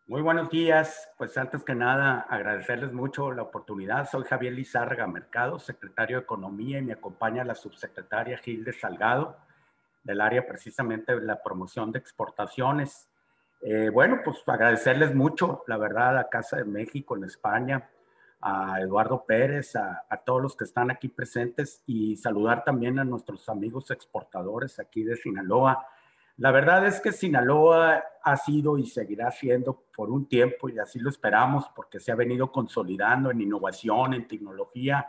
Muy buenos días. Pues antes que nada, agradecerles mucho la oportunidad. Soy Javier Lizárraga Mercado, secretario de Economía, y me acompaña la subsecretaria Gilde Salgado, del área precisamente de la promoción de exportaciones. Bueno, pues agradecerles mucho, la verdad, a la Casa de México en España, a Eduardo Pérez, a todos los que están aquí presentes, y saludar también a nuestros amigos exportadores aquí de Sinaloa. La verdad es que Sinaloa ha sido y seguirá siendo por un tiempo, y así lo esperamos, porque se ha venido consolidando en innovación, en tecnología,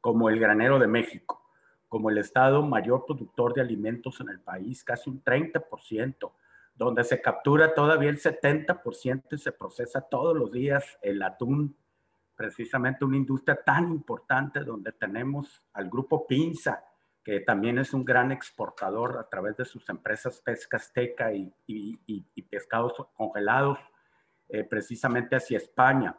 como el granero de México, como el estado mayor productor de alimentos en el país, casi un 30%, donde se captura todavía el 70% y se procesa todos los días el atún, precisamente una industria tan importante donde tenemos al grupo Pinza, que también es un gran exportador a través de sus empresas Pesca Azteca y pescados congelados, precisamente hacia España.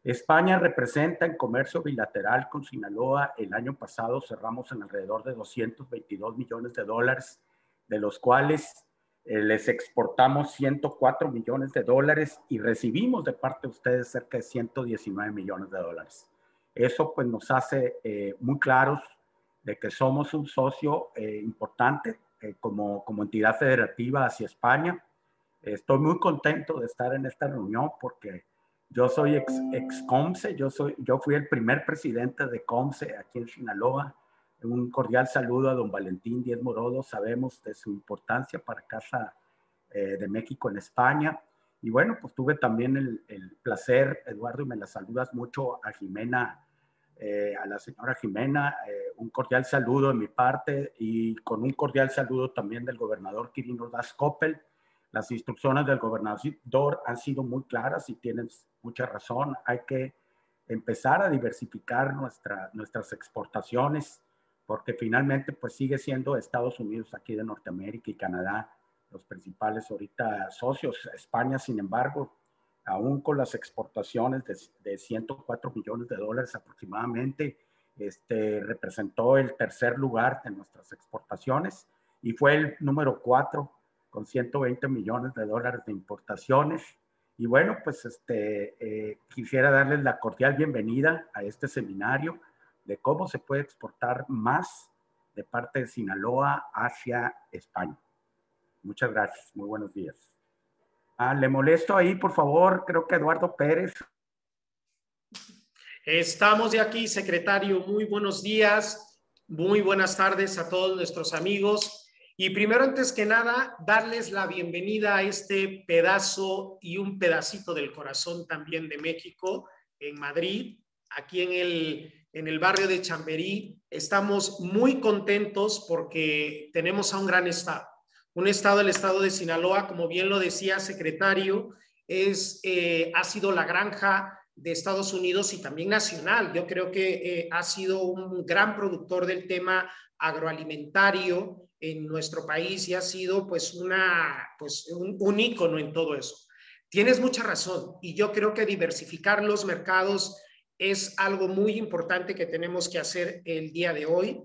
España representa en comercio bilateral con Sinaloa. El año pasado cerramos en alrededor de 222 millones de dólares, de los cuales les exportamos 104 millones de dólares y recibimos de parte de ustedes cerca de 119 millones de dólares. Eso pues nos hace muy claros de que somos un socio importante como entidad federativa hacia España. Estoy muy contento de estar en esta reunión porque yo soy ex COMSE, yo fui el primer presidente de COMSE aquí en Sinaloa. Un cordial saludo a don Valentín Díez Morodo, sabemos de su importancia para Casa de México en España. Y bueno, pues tuve también el placer, Eduardo, y me la saludas mucho a Jimena, a la señora Jimena, un cordial saludo de mi parte y con un cordial saludo también del gobernador Quirino Ordaz Coppel. Las instrucciones del gobernador han sido muy claras y tienes mucha razón. Hay que empezar a diversificar nuestras exportaciones, porque finalmente pues sigue siendo Estados Unidos aquí de Norteamérica y Canadá los principales ahorita socios. España, sin embargo, aún con las exportaciones de 104 millones de dólares aproximadamente, representó el tercer lugar de nuestras exportaciones y fue el número 4 con 120 millones de dólares de importaciones. Y bueno, pues quisiera darles la cordial bienvenida a este seminario de cómo se puede exportar más de parte de Sinaloa hacia España. Muchas gracias, muy buenos días. Le molesto ahí, por favor, creo que Eduardo Pérez. Estamos de aquí, secretario. Muy buenos días, muy buenas tardes a todos nuestros amigos. Y primero, antes que nada, darles la bienvenida a este pedazo y un pedacito del corazón también de México, en Madrid, aquí en el barrio de Chamberí. Estamos muy contentos porque tenemos a un gran estado. Un estado, el estado de Sinaloa, como bien lo decía, secretario, ha sido la granja de Estados Unidos y también nacional. Yo creo que ha sido un gran productor del tema agroalimentario en nuestro país y ha sido pues un ícono en todo eso. Tienes mucha razón y yo creo que diversificar los mercados es algo muy importante que tenemos que hacer el día de hoy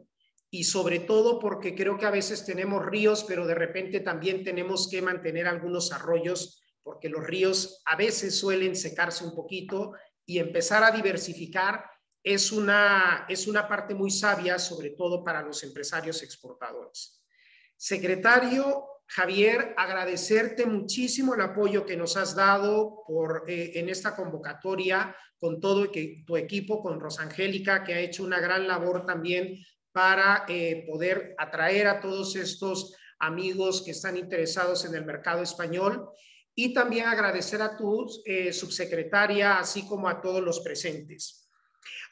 y sobre todo porque creo que a veces tenemos ríos, pero de repente también tenemos que mantener algunos arroyos porque los ríos a veces suelen secarse un poquito y empezar a diversificar es una parte muy sabia, sobre todo para los empresarios exportadores. Secretario Javier, agradecerte muchísimo el apoyo que nos has dado en esta convocatoria con todo tu equipo, con Rosangélica, que ha hecho una gran labor también para poder atraer a todos estos amigos que están interesados en el mercado español. Y también agradecer a tu subsecretaria, así como a todos los presentes.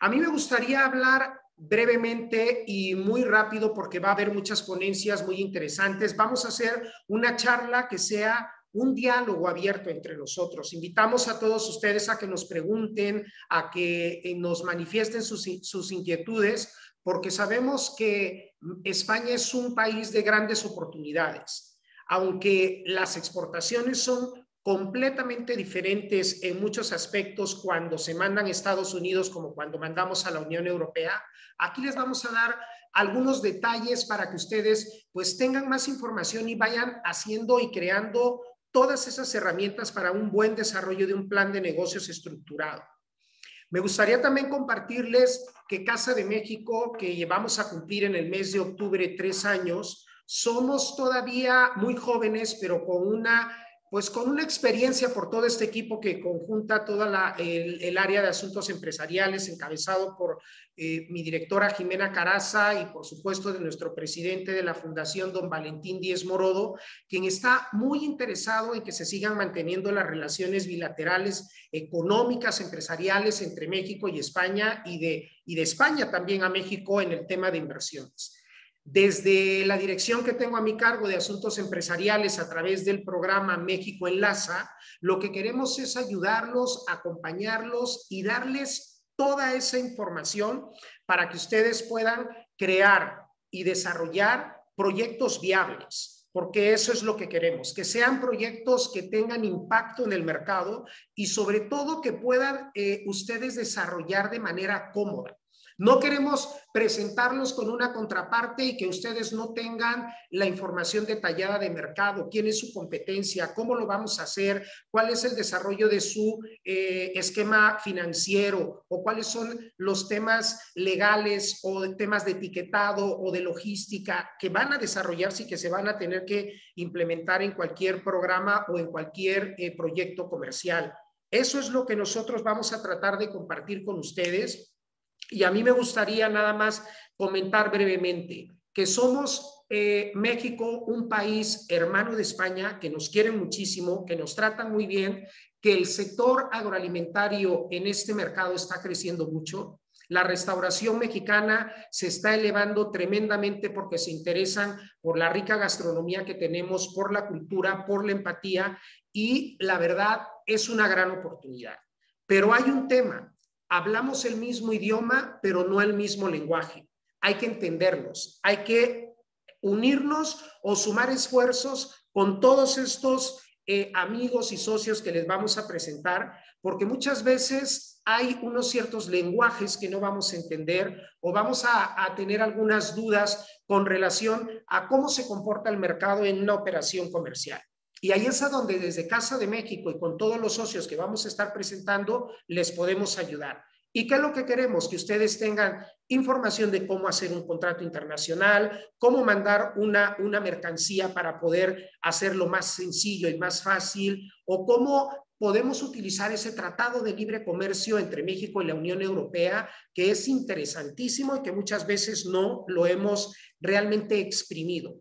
A mí me gustaría hablar brevemente y muy rápido porque va a haber muchas ponencias muy interesantes. Vamos a hacer una charla que sea un diálogo abierto entre nosotros. Invitamos a todos ustedes a que nos pregunten, a que nos manifiesten sus inquietudes, porque sabemos que España es un país de grandes oportunidades. Aunque las exportaciones son completamente diferentes en muchos aspectos cuando se mandan a Estados Unidos como cuando mandamos a la Unión Europea, aquí les vamos a dar algunos detalles para que ustedes pues tengan más información y vayan haciendo y creando todas esas herramientas para un buen desarrollo de un plan de negocios estructurado. Me gustaría también compartirles que Casa de México, que llevamos a cumplir en el mes de octubre 3 años, somos todavía muy jóvenes, pero con una experiencia por todo este equipo que conjunta toda el área de asuntos empresariales, encabezado por mi directora Jimena Caraza y por supuesto de nuestro presidente de la Fundación, don Valentín Díez Morodo, quien está muy interesado en que se sigan manteniendo las relaciones bilaterales económicas, empresariales entre México y España y de España también a México en el tema de inversiones. Desde la dirección que tengo a mi cargo de asuntos empresariales a través del programa México Enlaza, lo que queremos es ayudarlos, acompañarlos y darles toda esa información para que ustedes puedan crear y desarrollar proyectos viables, porque eso es lo que queremos, que sean proyectos que tengan impacto en el mercado y sobre todo que puedan ustedes desarrollar de manera cómoda. No queremos presentarlos con una contraparte y que ustedes no tengan la información detallada de mercado, quién es su competencia, cómo lo vamos a hacer, cuál es el desarrollo de su esquema financiero o cuáles son los temas legales o temas de etiquetado o de logística que van a desarrollarse y que se van a tener que implementar en cualquier programa o en cualquier proyecto comercial. Eso es lo que nosotros vamos a tratar de compartir con ustedes. Y a mí me gustaría nada más comentar brevemente que somos México, un país hermano de España, que nos quieren muchísimo, que nos tratan muy bien, que el sector agroalimentario en este mercado está creciendo mucho. La restauración mexicana se está elevando tremendamente porque se interesan por la rica gastronomía que tenemos, por la cultura, por la empatía y la verdad es una gran oportunidad. Pero hay un tema. Hablamos el mismo idioma, pero no el mismo lenguaje. Hay que entendernos, hay que unirnos o sumar esfuerzos con todos estos amigos y socios que les vamos a presentar, porque muchas veces hay unos ciertos lenguajes que no vamos a entender o vamos a tener algunas dudas con relación a cómo se comporta el mercado en una operación comercial. Y ahí es a donde desde Casa de México y con todos los socios que vamos a estar presentando, les podemos ayudar. ¿Y qué es lo que queremos? Que ustedes tengan información de cómo hacer un contrato internacional, cómo mandar una mercancía para poder hacerlo más sencillo y más fácil, o cómo podemos utilizar ese tratado de libre comercio entre México y la Unión Europea, que es interesantísimo y que muchas veces no lo hemos realmente exprimido.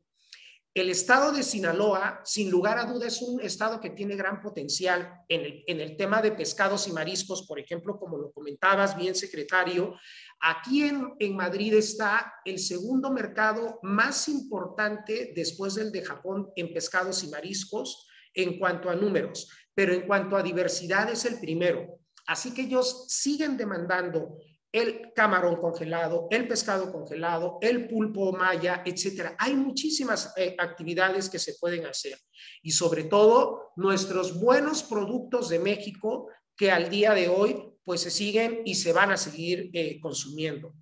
El estado de Sinaloa, sin lugar a duda, es un estado que tiene gran potencial en el tema de pescados y mariscos, por ejemplo, como lo comentabas bien, secretario. Aquí en Madrid está el segundo mercado más importante después del de Japón en pescados y mariscos en cuanto a números, pero en cuanto a diversidad es el primero. Así que ellos siguen demandando el camarón congelado, el pescado congelado, el pulpo maya, etcétera. Hay muchísimas actividades que se pueden hacer y sobre todo nuestros buenos productos de México que al día de hoy pues se siguen y se van a seguir consumiendo.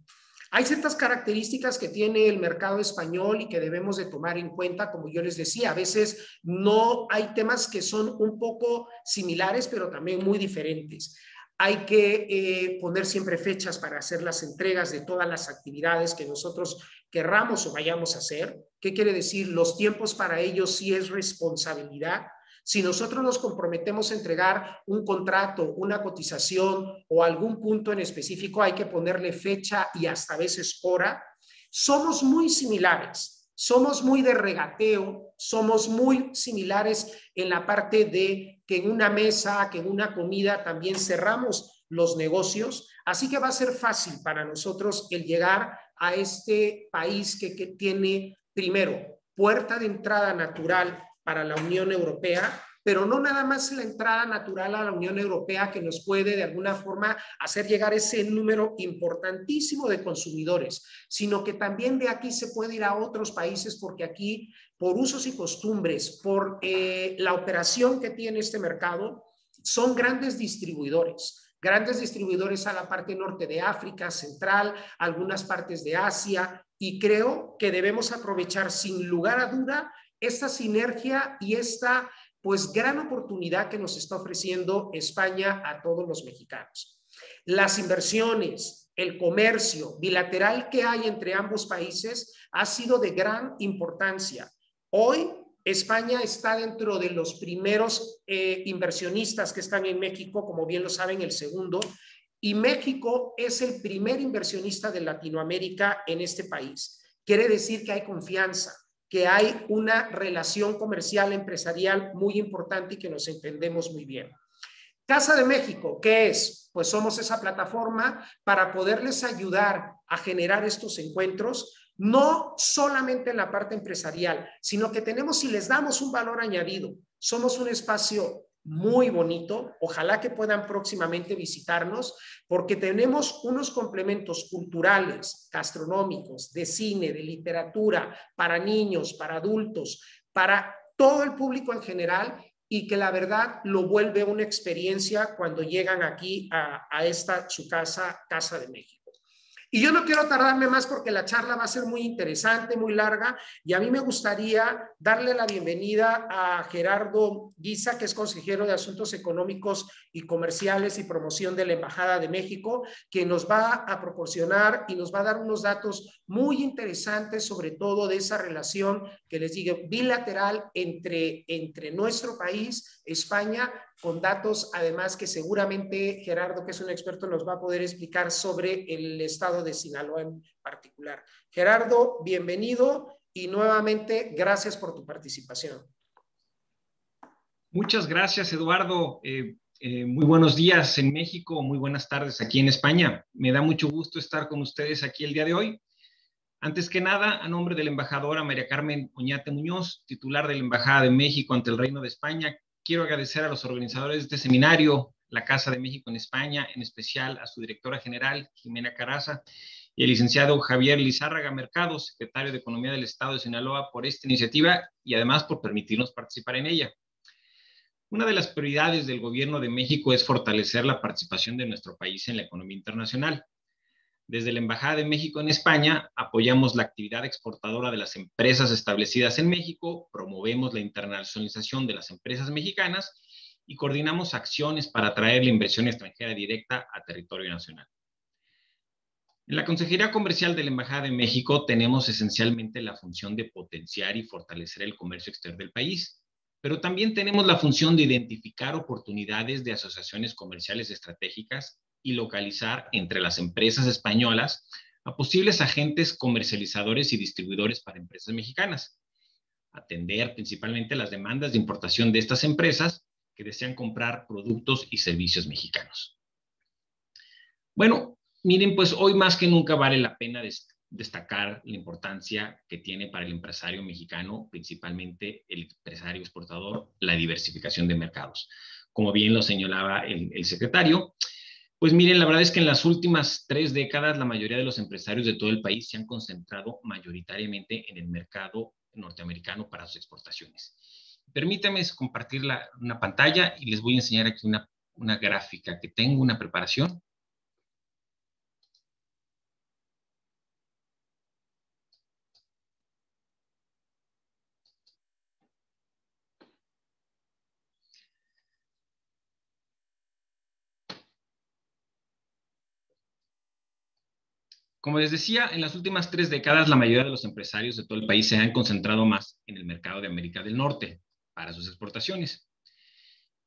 Hay ciertas características que tiene el mercado español y que debemos de tomar en cuenta, como yo les decía, a veces no hay temas que son un poco similares, pero también muy diferentes. Hay que poner siempre fechas para hacer las entregas de todas las actividades que nosotros querramos o vayamos a hacer. ¿Qué quiere decir? Los tiempos para ellos sí es responsabilidad. Si nosotros nos comprometemos a entregar un contrato, una cotización o algún punto en específico, hay que ponerle fecha y hasta a veces hora. Somos muy similares, somos muy de regateo, somos muy similares en la parte de que en una mesa, que en una comida también cerramos los negocios. Así que va a ser fácil para nosotros el llegar a este país que tiene, primero, puerta de entrada natural para la Unión Europea, pero no nada más la entrada natural a la Unión Europea que nos puede de alguna forma hacer llegar ese número importantísimo de consumidores, sino que también de aquí se puede ir a otros países porque aquí, por usos y costumbres, por la operación que tiene este mercado, son grandes distribuidores a la parte norte de África, central, algunas partes de Asia, y creo que debemos aprovechar sin lugar a duda esta sinergia y esta pues gran oportunidad que nos está ofreciendo España a todos los mexicanos. Las inversiones, el comercio bilateral que hay entre ambos países ha sido de gran importancia. Hoy España está dentro de los primeros inversionistas que están en México, como bien lo saben, el segundo, y México es el primer inversionista de Latinoamérica en este país. Quiere decir que hay confianza, que hay una relación comercial empresarial muy importante y que nos entendemos muy bien. Casa de México, ¿qué es? Pues somos esa plataforma para poderles ayudar a generar estos encuentros, no solamente en la parte empresarial, sino que tenemos y les damos un valor añadido. Somos un espacio muy bonito, ojalá que puedan próximamente visitarnos, porque tenemos unos complementos culturales, gastronómicos, de cine, de literatura, para niños, para adultos, para todo el público en general, y que la verdad lo vuelve una experiencia cuando llegan aquí a esta su casa, Casa de México. Y yo no quiero tardarme más porque la charla va a ser muy interesante, muy larga, y a mí me gustaría darle la bienvenida a Gerardo Guisa, que es consejero de Asuntos Económicos y Comerciales y Promoción de la Embajada de México, que nos va a proporcionar y nos va a dar unos datos muy interesantes, sobre todo de esa relación que les digo bilateral entre nuestro país, España, con datos además que seguramente Gerardo, que es un experto, nos va a poder explicar sobre el estado de Sinaloa en particular. Gerardo, bienvenido y nuevamente gracias por tu participación. Muchas gracias, Eduardo. Muy buenos días en México, muy buenas tardes aquí en España. Me da mucho gusto estar con ustedes aquí el día de hoy. Antes que nada, a nombre de la embajadora María Carmen Oñate Muñoz, titular de la Embajada de México ante el Reino de España, quiero agradecer a los organizadores de este seminario, la Casa de México en España, en especial a su directora general, Jimena Caraza, y el licenciado Javier Lizárraga Mercado, secretario de Economía del Estado de Sinaloa, por esta iniciativa y además por permitirnos participar en ella. Una de las prioridades del Gobierno de México es fortalecer la participación de nuestro país en la economía internacional. Desde la Embajada de México en España, apoyamos la actividad exportadora de las empresas establecidas en México, promovemos la internacionalización de las empresas mexicanas y coordinamos acciones para atraer la inversión extranjera directa a territorio nacional. En la Consejería Comercial de la Embajada de México tenemos esencialmente la función de potenciar y fortalecer el comercio exterior del país, pero también tenemos la función de identificar oportunidades de asociaciones comerciales estratégicas y localizar entre las empresas españolas a posibles agentes comercializadores y distribuidores para empresas mexicanas. Atender principalmente las demandas de importación de estas empresas que desean comprar productos y servicios mexicanos. Bueno, miren, pues hoy más que nunca vale la pena destacar la importancia que tiene para el empresario mexicano, principalmente el empresario exportador, la diversificación de mercados. Como bien lo señalaba el secretario, pues miren, la verdad es que en las últimas 3 décadas la mayoría de los empresarios de todo el país se han concentrado mayoritariamente en el mercado norteamericano para sus exportaciones. Permítanme compartir una pantalla y les voy a enseñar aquí una gráfica que tengo, una preparación. Como les decía, en las últimas 3 décadas, la mayoría de los empresarios de todo el país se han concentrado más en el mercado de América del Norte para sus exportaciones.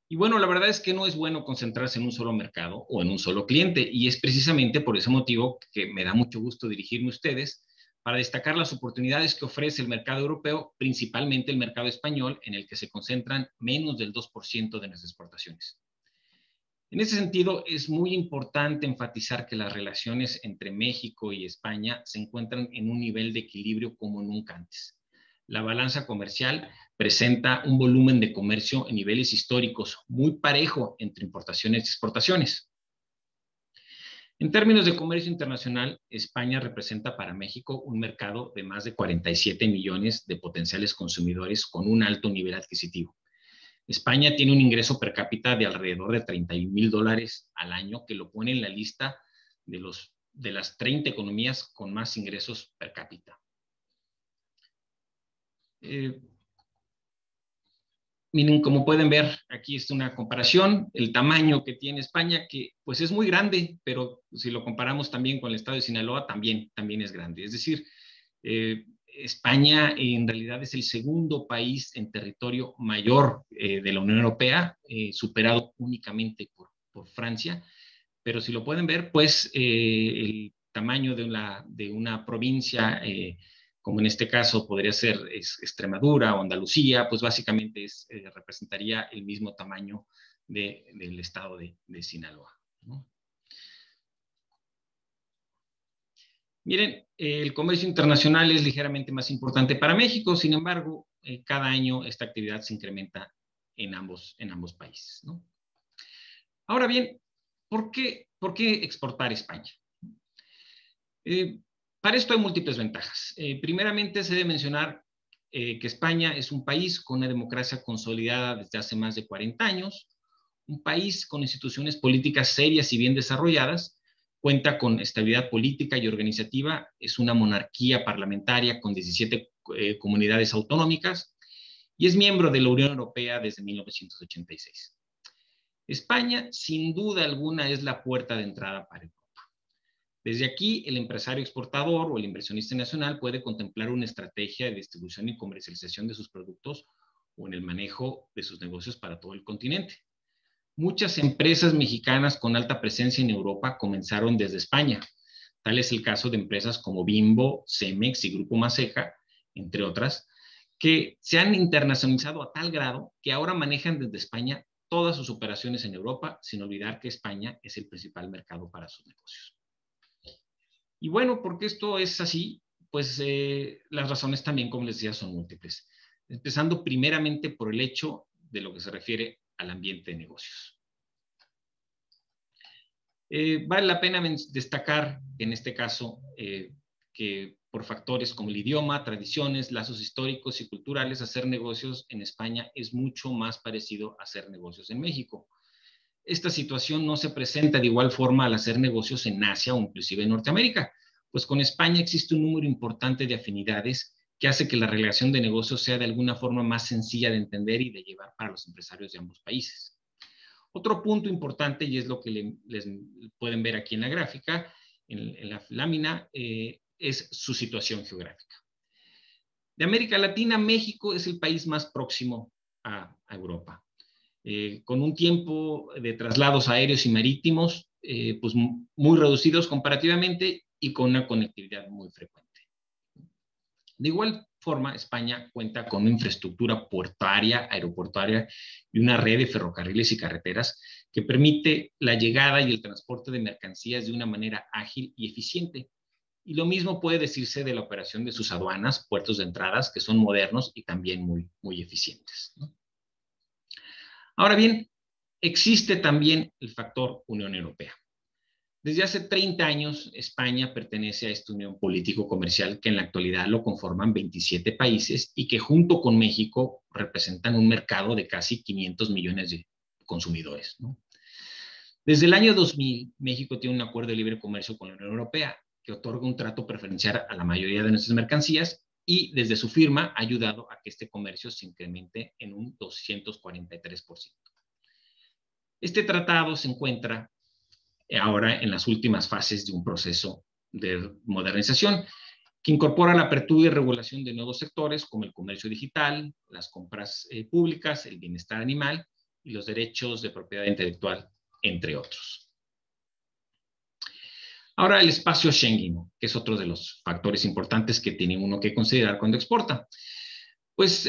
Y bueno, la verdad es que no es bueno concentrarse en un solo mercado o en un solo cliente, y es precisamente por ese motivo que me da mucho gusto dirigirme a ustedes para destacar las oportunidades que ofrece el mercado europeo, principalmente el mercado español, en el que se concentran menos del 2% de nuestras exportaciones. En ese sentido, es muy importante enfatizar que las relaciones entre México y España se encuentran en un nivel de equilibrio como nunca antes. La balanza comercial presenta un volumen de comercio en niveles históricos muy parejo entre importaciones y exportaciones. En términos de comercio internacional, España representa para México un mercado de más de 47 millones de potenciales consumidores con un alto nivel adquisitivo. España tiene un ingreso per cápita de alrededor de $31,000 al año, que lo pone en la lista de las 30 economías con más ingresos per cápita. miren, como pueden ver, aquí es una comparación, el tamaño que tiene España, que pues es muy grande, pero si lo comparamos también con el estado de Sinaloa, también es grande. Es decir, España en realidad es el segundo país en territorio mayor de la Unión Europea, superado únicamente por Francia, pero si lo pueden ver, pues el tamaño de una provincia, como en este caso podría ser Extremadura o Andalucía, pues básicamente representaría el mismo tamaño del estado de Sinaloa, ¿no? Miren, el comercio internacional es ligeramente más importante para México, sin embargo, cada año esta actividad se incrementa en ambos países, ¿no? Ahora bien, ¿por qué exportar a España? Para esto hay múltiples ventajas. Primeramente, se debe mencionar que España es un país con una democracia consolidada desde hace más de 40 años, un país con instituciones políticas serias y bien desarrolladas, cuenta con estabilidad política y organizativa, es una monarquía parlamentaria con 17 comunidades autonómicas y es miembro de la Unión Europea desde 1986. España, sin duda alguna, es la puerta de entrada para Europa. Desde aquí, el empresario exportador o el inversionista nacional puede contemplar una estrategia de distribución y comercialización de sus productos o en el manejo de sus negocios para todo el continente. Muchas empresas mexicanas con alta presencia en Europa comenzaron desde España. Tal es el caso de empresas como Bimbo, Cemex y Grupo Maseca, entre otras, que se han internacionalizado a tal grado que ahora manejan desde España todas sus operaciones en Europa, sin olvidar que España es el principal mercado para sus negocios. Y bueno, ¿por qué esto es así? Pues las razones también, como les decía, son múltiples. Empezando primeramente por el hecho de lo que se refiere al ambiente de negocios. Vale la pena destacar, en este caso, que por factores como el idioma, tradiciones, lazos históricos y culturales, hacer negocios en España es mucho más parecido a hacer negocios en México. Esta situación no se presenta de igual forma al hacer negocios en Asia o inclusive en Norteamérica, pues con España existe un número importante de afinidades que hace que la relación de negocios sea de alguna forma más sencilla de entender y de llevar para los empresarios de ambos países. Otro punto importante, y es lo que les pueden ver aquí en la gráfica, en la lámina, es su situación geográfica. De América Latina, México es el país más próximo a Europa. Con un tiempo de traslados aéreos y marítimos pues muy reducidos comparativamente y con una conectividad muy frecuente. De igual forma, España cuenta con una infraestructura portuaria, aeroportuaria y una red de ferrocarriles y carreteras que permite la llegada y el transporte de mercancías de una manera ágil y eficiente. Y lo mismo puede decirse de la operación de sus aduanas, puertos de entradas, que son modernos y también muy eficientes, ¿no? Ahora bien, existe también el factor Unión Europea. Desde hace 30 años, España pertenece a esta unión político-comercial que en la actualidad lo conforman 27 países y que junto con México representan un mercado de casi 500 millones de consumidores, ¿no? Desde el año 2000, México tiene un acuerdo de libre comercio con la Unión Europea que otorga un trato preferencial a la mayoría de nuestras mercancías y desde su firma ha ayudado a que este comercio se incremente en un 243%. Este tratado se encuentra ahora en las últimas fases de un proceso de modernización que incorpora la apertura y regulación de nuevos sectores como el comercio digital, las compras públicas, el bienestar animal y los derechos de propiedad intelectual, entre otros. Ahora el espacio Schengen, que es otro de los factores importantes que tiene uno que considerar cuando exporta. Pues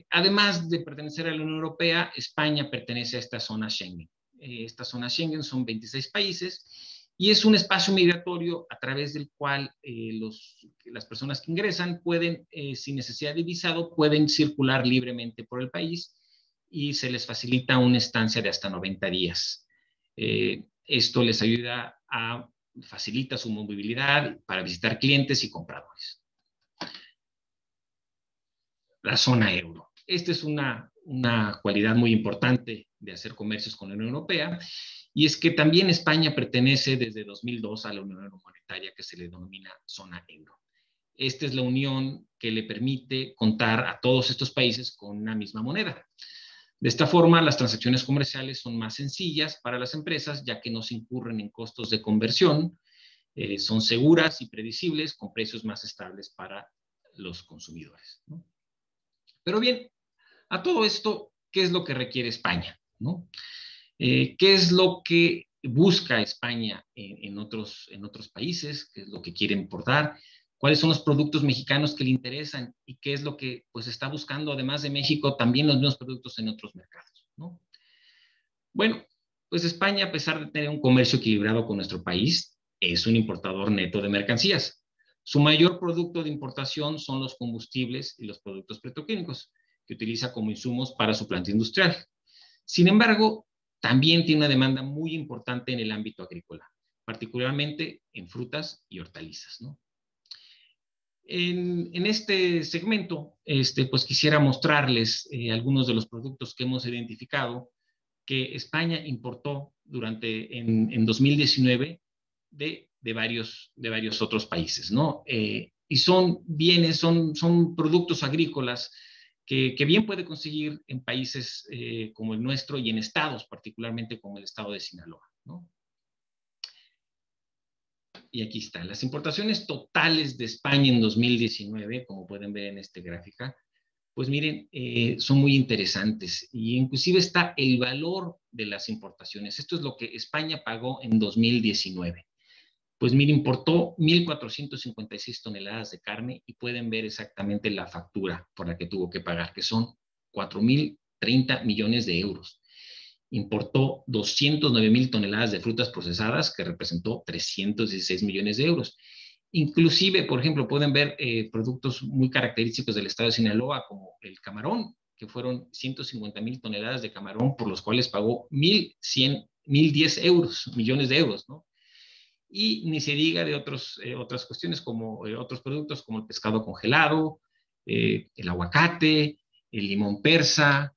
además de pertenecer a la Unión Europea, España pertenece a esta zona Schengen. Esta zona Schengen son 26 países y es un espacio migratorio a través del cual las personas que ingresan pueden, sin necesidad de visado, pueden circular libremente por el país y se les facilita una estancia de hasta 90 días. Esto les ayuda facilita su movilidad para visitar clientes y compradores. La zona euro. Esta es una cualidad muy importante de hacer comercios con la Unión Europea, y es que también España pertenece desde 2002 a la Unión Monetaria que se le denomina zona euro. Esta es la unión que le permite contar a todos estos países con una misma moneda. De esta forma, las transacciones comerciales son más sencillas para las empresas, ya que no se incurren en costos de conversión, son seguras y predecibles, con precios más estables para los consumidores, ¿no? Pero bien, a todo esto, ¿qué es lo que requiere España, ¿no? ¿Qué es lo que busca España en otros países? ¿Qué es lo que quiere importar? ¿Cuáles son los productos mexicanos que le interesan? ¿Y qué es lo que pues, está buscando, además de México, también los mismos productos en otros mercados, ¿no? Bueno, pues España, a pesar de tener un comercio equilibrado con nuestro país, es un importador neto de mercancías. Su mayor producto de importación son los combustibles y los productos petroquímicos, que utiliza como insumos para su planta industrial. Sin embargo, también tiene una demanda muy importante en el ámbito agrícola, particularmente en frutas y hortalizas, ¿no? En este segmento, pues quisiera mostrarles algunos de los productos que hemos identificado que España importó en 2019 de varios otros países, ¿no? Y son bienes, son productos agrícolas que bien puede conseguir en países como el nuestro y en estados, particularmente como el estado de Sinaloa, ¿no? Y aquí están las importaciones totales de España en 2019, como pueden ver en esta gráfica. Pues miren, son muy interesantes y inclusive está el valor de las importaciones. Esto es lo que España pagó en 2019. Pues miren, importó 1,456 toneladas de carne y pueden ver exactamente la factura por la que tuvo que pagar, que son 4,030 millones de euros. Importó 209,000 toneladas de frutas procesadas, que representó 316 millones de euros. Inclusive, por ejemplo, pueden ver productos muy característicos del estado de Sinaloa, como el camarón, que fueron 150,000 toneladas de camarón, por los cuales pagó 1,10 millones de euros, ¿no? Y ni se diga de otras cuestiones, como otros productos como el pescado congelado, el aguacate, el limón persa,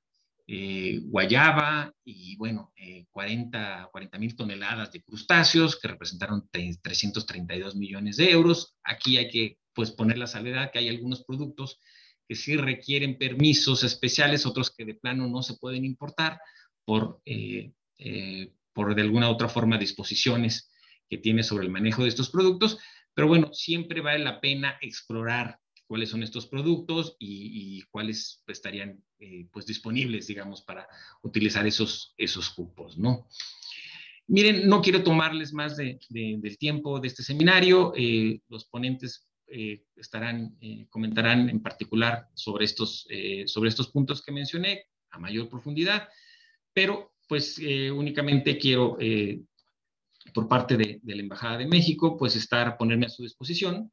guayaba y, bueno, 40,000 toneladas de crustáceos que representaron 332 millones de euros. Aquí hay que pues, poner la salvedad que hay algunos productos que sí requieren permisos especiales, otros que de plano no se pueden importar por de alguna otra forma disposiciones que tiene sobre el manejo de estos productos. Pero bueno, siempre vale la pena explorar cuáles son estos productos y cuáles pues, estarían pues disponibles, digamos, para utilizar esos cupos, ¿no? Miren, no quiero tomarles más del tiempo de este seminario. Los ponentes comentarán en particular sobre estos puntos que mencioné a mayor profundidad, pero pues únicamente quiero, por parte de la Embajada de México, pues ponerme a su disposición.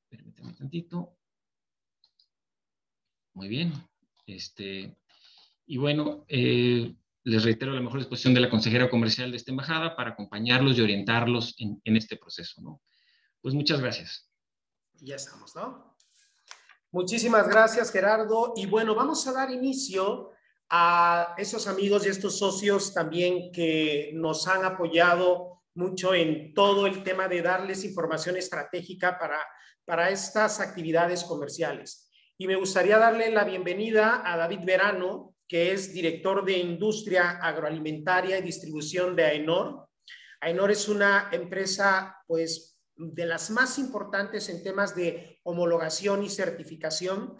Permítanme tantito. Muy bien. Y bueno, les reitero la mejor disposición de la consejera comercial de esta embajada para acompañarlos y orientarlos en este proceso, ¿no? Pues muchas gracias. Ya estamos, ¿no? Muchísimas gracias, Gerardo. Y bueno, vamos a dar inicio a esos amigos y estos socios también que nos han apoyado mucho en todo el tema de darles información estratégica para estas actividades comerciales. Y me gustaría darle la bienvenida a David Verano, que es director de Industria Agroalimentaria y Distribución de AENOR. AENOR es una empresa, pues, de las más importantes en temas de homologación y certificación.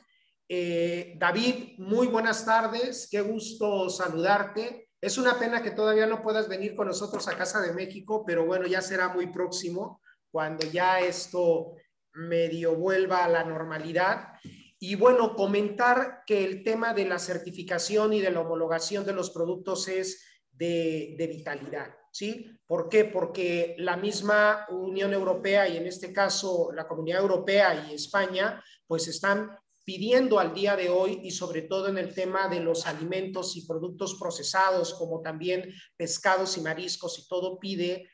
David, muy buenas tardes, qué gusto saludarte. Es una pena que todavía no puedas venir con nosotros a Casa de México, pero bueno, ya será muy próximo, cuando ya esto medio vuelva a la normalidad. Y bueno, comentar que el tema de la certificación y de la homologación de los productos es de vitalidad, ¿sí? ¿Por qué? Porque la misma Unión Europea y en este caso la Comunidad Europea y España, pues están pidiendo al día de hoy y sobre todo en el tema de los alimentos y productos procesados, como también pescados y mariscos y todo, pide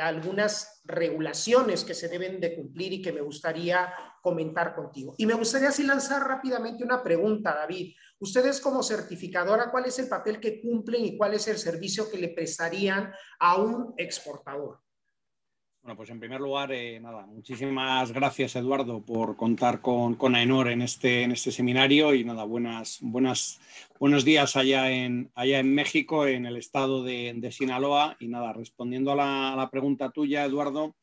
algunas regulaciones que se deben de cumplir y que me gustaría comentar contigo. Y me gustaría así lanzar rápidamente una pregunta, David. Ustedes como certificadora, ¿cuál es el papel que cumplen y cuál es el servicio que le prestarían a un exportador? Bueno, pues en primer lugar, nada, muchísimas gracias, Eduardo, por contar con AENOR en este seminario y nada, buenos días allá en México, en el estado de Sinaloa. Y nada, respondiendo a la pregunta tuya, Eduardo,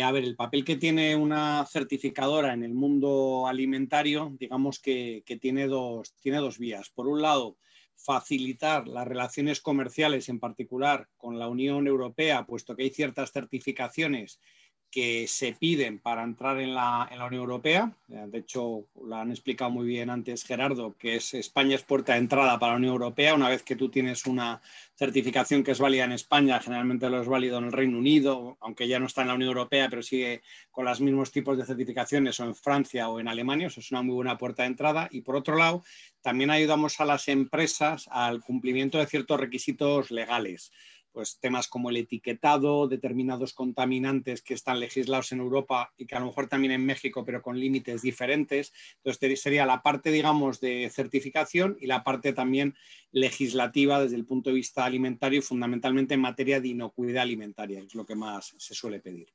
a ver, el papel que tiene una certificadora en el mundo alimentario, digamos que tiene dos vías. Por un lado, facilitar las relaciones comerciales, en particular con la Unión Europea, puesto que hay ciertas certificaciones que se piden para entrar en la Unión Europea. De hecho, lo han explicado muy bien antes Gerardo, que España es puerta de entrada para la Unión Europea. Una vez que tú tienes una certificación que es válida en España, generalmente lo es válido en el Reino Unido, aunque ya no está en la Unión Europea, pero sigue con los mismos tipos de certificaciones, o en Francia o en Alemania. Eso es una muy buena puerta de entrada. Y por otro lado, también ayudamos a las empresas al cumplimiento de ciertos requisitos legales. Pues temas como el etiquetado, determinados contaminantes que están legislados en Europa y que a lo mejor también en México, pero con límites diferentes. Entonces sería la parte, digamos, de certificación y la parte también legislativa desde el punto de vista alimentario y fundamentalmente en materia de inocuidad alimentaria, es lo que más se suele pedir.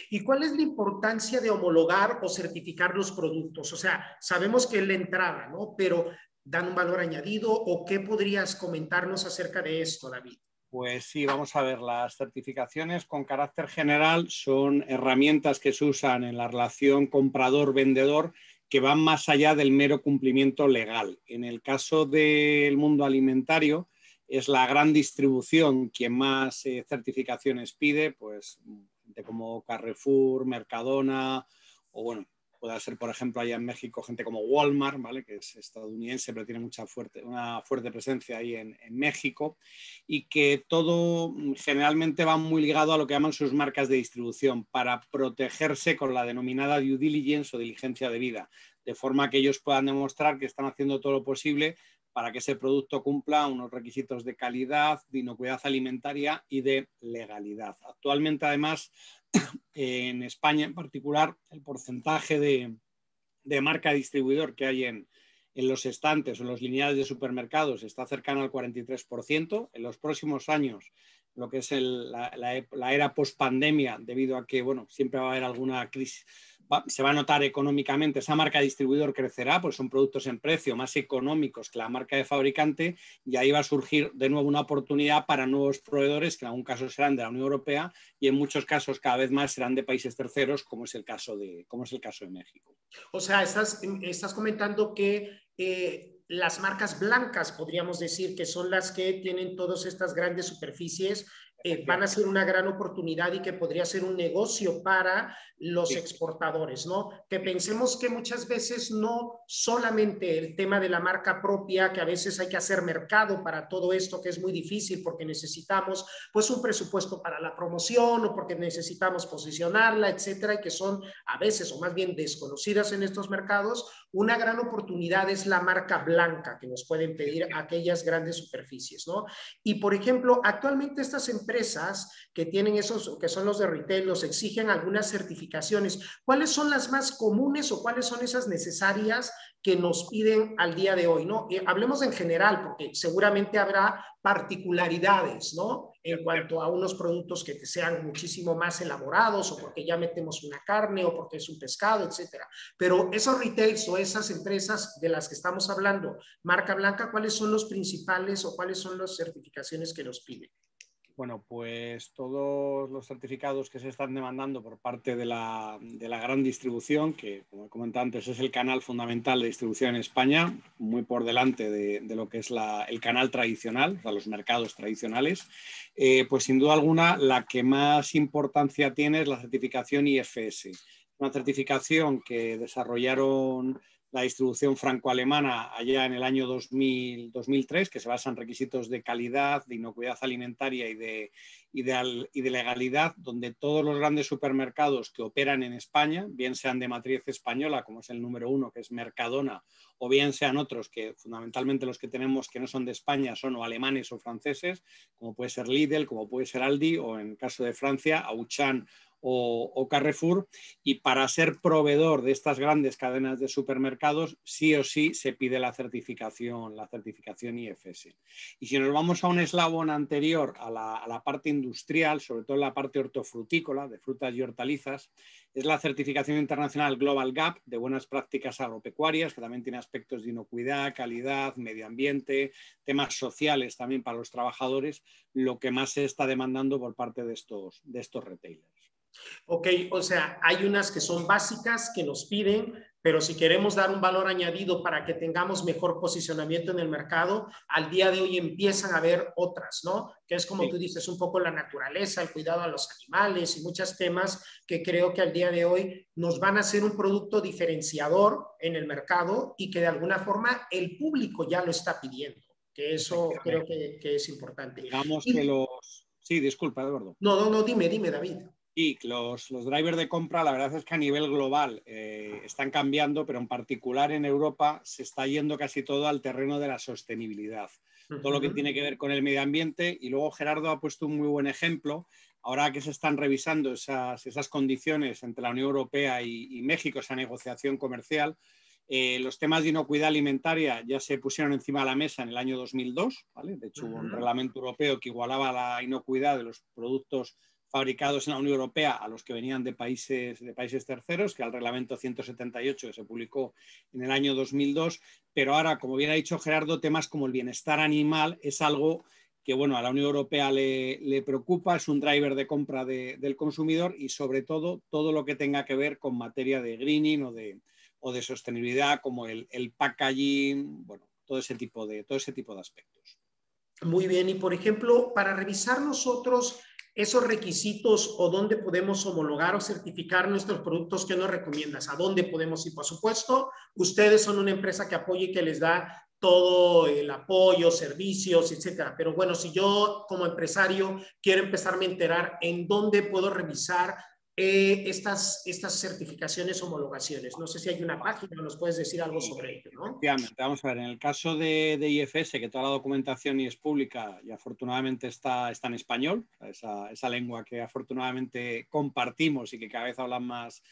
¿Y cuál es la importancia de homologar o certificar los productos? O sea, sabemos que es la entrada, ¿no? Pero ¿dan un valor añadido o qué podrías comentarnos acerca de esto, David? Pues sí, vamos a ver, las certificaciones con carácter general son herramientas que se usan en la relación comprador-vendedor que van más allá del mero cumplimiento legal. En el caso del mundo alimentario, es la gran distribución quien más certificaciones pide, pues gente como Carrefour, Mercadona o bueno, puede ser, por ejemplo, allá en México, gente como Walmart, ¿vale? Que es estadounidense, pero tiene una fuerte presencia ahí en México, y que todo generalmente va muy ligado a lo que llaman sus marcas de distribución para protegerse con la denominada due diligence o diligencia debida, de forma que ellos puedan demostrar que están haciendo todo lo posible para que ese producto cumpla unos requisitos de calidad, de inocuidad alimentaria y de legalidad. Actualmente, además, en España en particular, el porcentaje de marca distribuidor que hay en los estantes o en los lineales de supermercados está cercano al 43%. En los próximos años, lo que es la era post-pandemia, debido a que bueno, siempre va a haber alguna crisis, se va a notar económicamente, esa marca distribuidor crecerá, porque son productos en precio más económicos que la marca de fabricante, y ahí va a surgir de nuevo una oportunidad para nuevos proveedores, que en algún caso serán de la Unión Europea y en muchos casos cada vez más serán de países terceros, como es el caso de México. O sea, estás comentando que las marcas blancas, podríamos decir, que son las que tienen todas estas grandes superficies, van a ser una gran oportunidad y que podría ser un negocio para los exportadores, ¿no? Que pensemos que muchas veces no solamente el tema de la marca propia, que a veces hay que hacer mercado para todo esto, que es muy difícil porque necesitamos pues un presupuesto para la promoción o porque necesitamos posicionarla, etcétera, y que son a veces o más bien desconocidas en estos mercados. Una gran oportunidad es la marca blanca que nos pueden pedir aquellas grandes superficies, ¿no? Y por ejemplo, actualmente estas empresas que tienen esos, que son los de retail, los exigen algunas certificaciones. ¿Cuáles son las más comunes o cuáles son esas necesarias que nos piden al día de hoy, ¿no? Hablemos en general, porque seguramente habrá particularidades, ¿no? En cuanto a unos productos que sean muchísimo más elaborados o porque ya metemos una carne o porque es un pescado, etcétera. Pero esos retails o esas empresas de las que estamos hablando, marca blanca, ¿cuáles son los principales o cuáles son las certificaciones que nos piden? Bueno, pues todos los certificados que se están demandando por parte de la gran distribución, que como he comentado antes es el canal fundamental de distribución en España, muy por delante de lo que es el canal tradicional, o sea, los mercados tradicionales, pues sin duda alguna la que más importancia tiene es la certificación IFS. Una certificación que desarrollaron la distribución franco-alemana allá en el año 2003, que se basa en requisitos de calidad, de inocuidad alimentaria y de legalidad, donde todos los grandes supermercados que operan en España, bien sean de matriz española, como es el número 1, que es Mercadona, o bien sean otros, que fundamentalmente los que tenemos que no son de España son o alemanes o franceses, como puede ser Lidl, como puede ser Aldi, o en el caso de Francia, Auchan o Carrefour, y para ser proveedor de estas grandes cadenas de supermercados sí o sí se pide la certificación IFS. Y si nos vamos a un eslabón anterior a la parte industrial, sobre todo la parte hortofrutícola, de frutas y hortalizas, es la certificación internacional Global Gap de buenas prácticas agropecuarias, que también tiene aspectos de inocuidad, calidad, medio ambiente, temas sociales también para los trabajadores, lo que más se está demandando por parte de estos retailers. Ok, o sea, hay unas que son básicas que nos piden, pero si queremos dar un valor añadido para que tengamos mejor posicionamiento en el mercado, al día de hoy empiezan a haber otras, ¿no? Que es como tú dices, un poco la naturaleza, el cuidado a los animales y muchos temas que creo que al día de hoy nos van a hacer un producto diferenciador en el mercado y que de alguna forma el público ya lo está pidiendo, que eso creo que es importante. Digamos que los... Sí, disculpa, Eduardo. No, dime, David. Sí, los drivers de compra, la verdad es que a nivel global están cambiando, pero en particular en Europa se está yendo casi todo al terreno de la sostenibilidad. Todo lo que tiene que ver con el medio ambiente. Y luego Gerardo ha puesto un muy buen ejemplo. Ahora que se están revisando esas condiciones entre la Unión Europea y México, esa negociación comercial, los temas de inocuidad alimentaria ya se pusieron encima de la mesa en el año 2002, ¿vale? De hecho, hubo un reglamento europeo que igualaba la inocuidad de los productos fabricados en la Unión Europea a los que venían de países terceros, que era el reglamento 178 que se publicó en el año 2002, pero ahora, como bien ha dicho Gerardo, temas como el bienestar animal es algo que bueno, a la Unión Europea le preocupa, es un driver de compra del consumidor y sobre todo lo que tenga que ver con materia de greening o de sostenibilidad, como el packaging, bueno, todo ese tipo de aspectos. Muy bien, y por ejemplo, para revisar nosotros esos requisitos o dónde podemos homologar o certificar nuestros productos, ¿qué nos recomiendas? ¿A dónde podemos ir? Por supuesto, ustedes son una empresa que apoya y que les da todo el apoyo, servicios, etcétera. Pero bueno, si yo como empresario quiero empezarme a enterar en dónde puedo revisar estas certificaciones, homologaciones. No sé si hay una página, nos puedes decir algo sobre ello, ¿no? Efectivamente, vamos a ver, en el caso de IFS, que toda la documentación y es pública y afortunadamente está en español, esa lengua que afortunadamente compartimos y que cada vez hablan más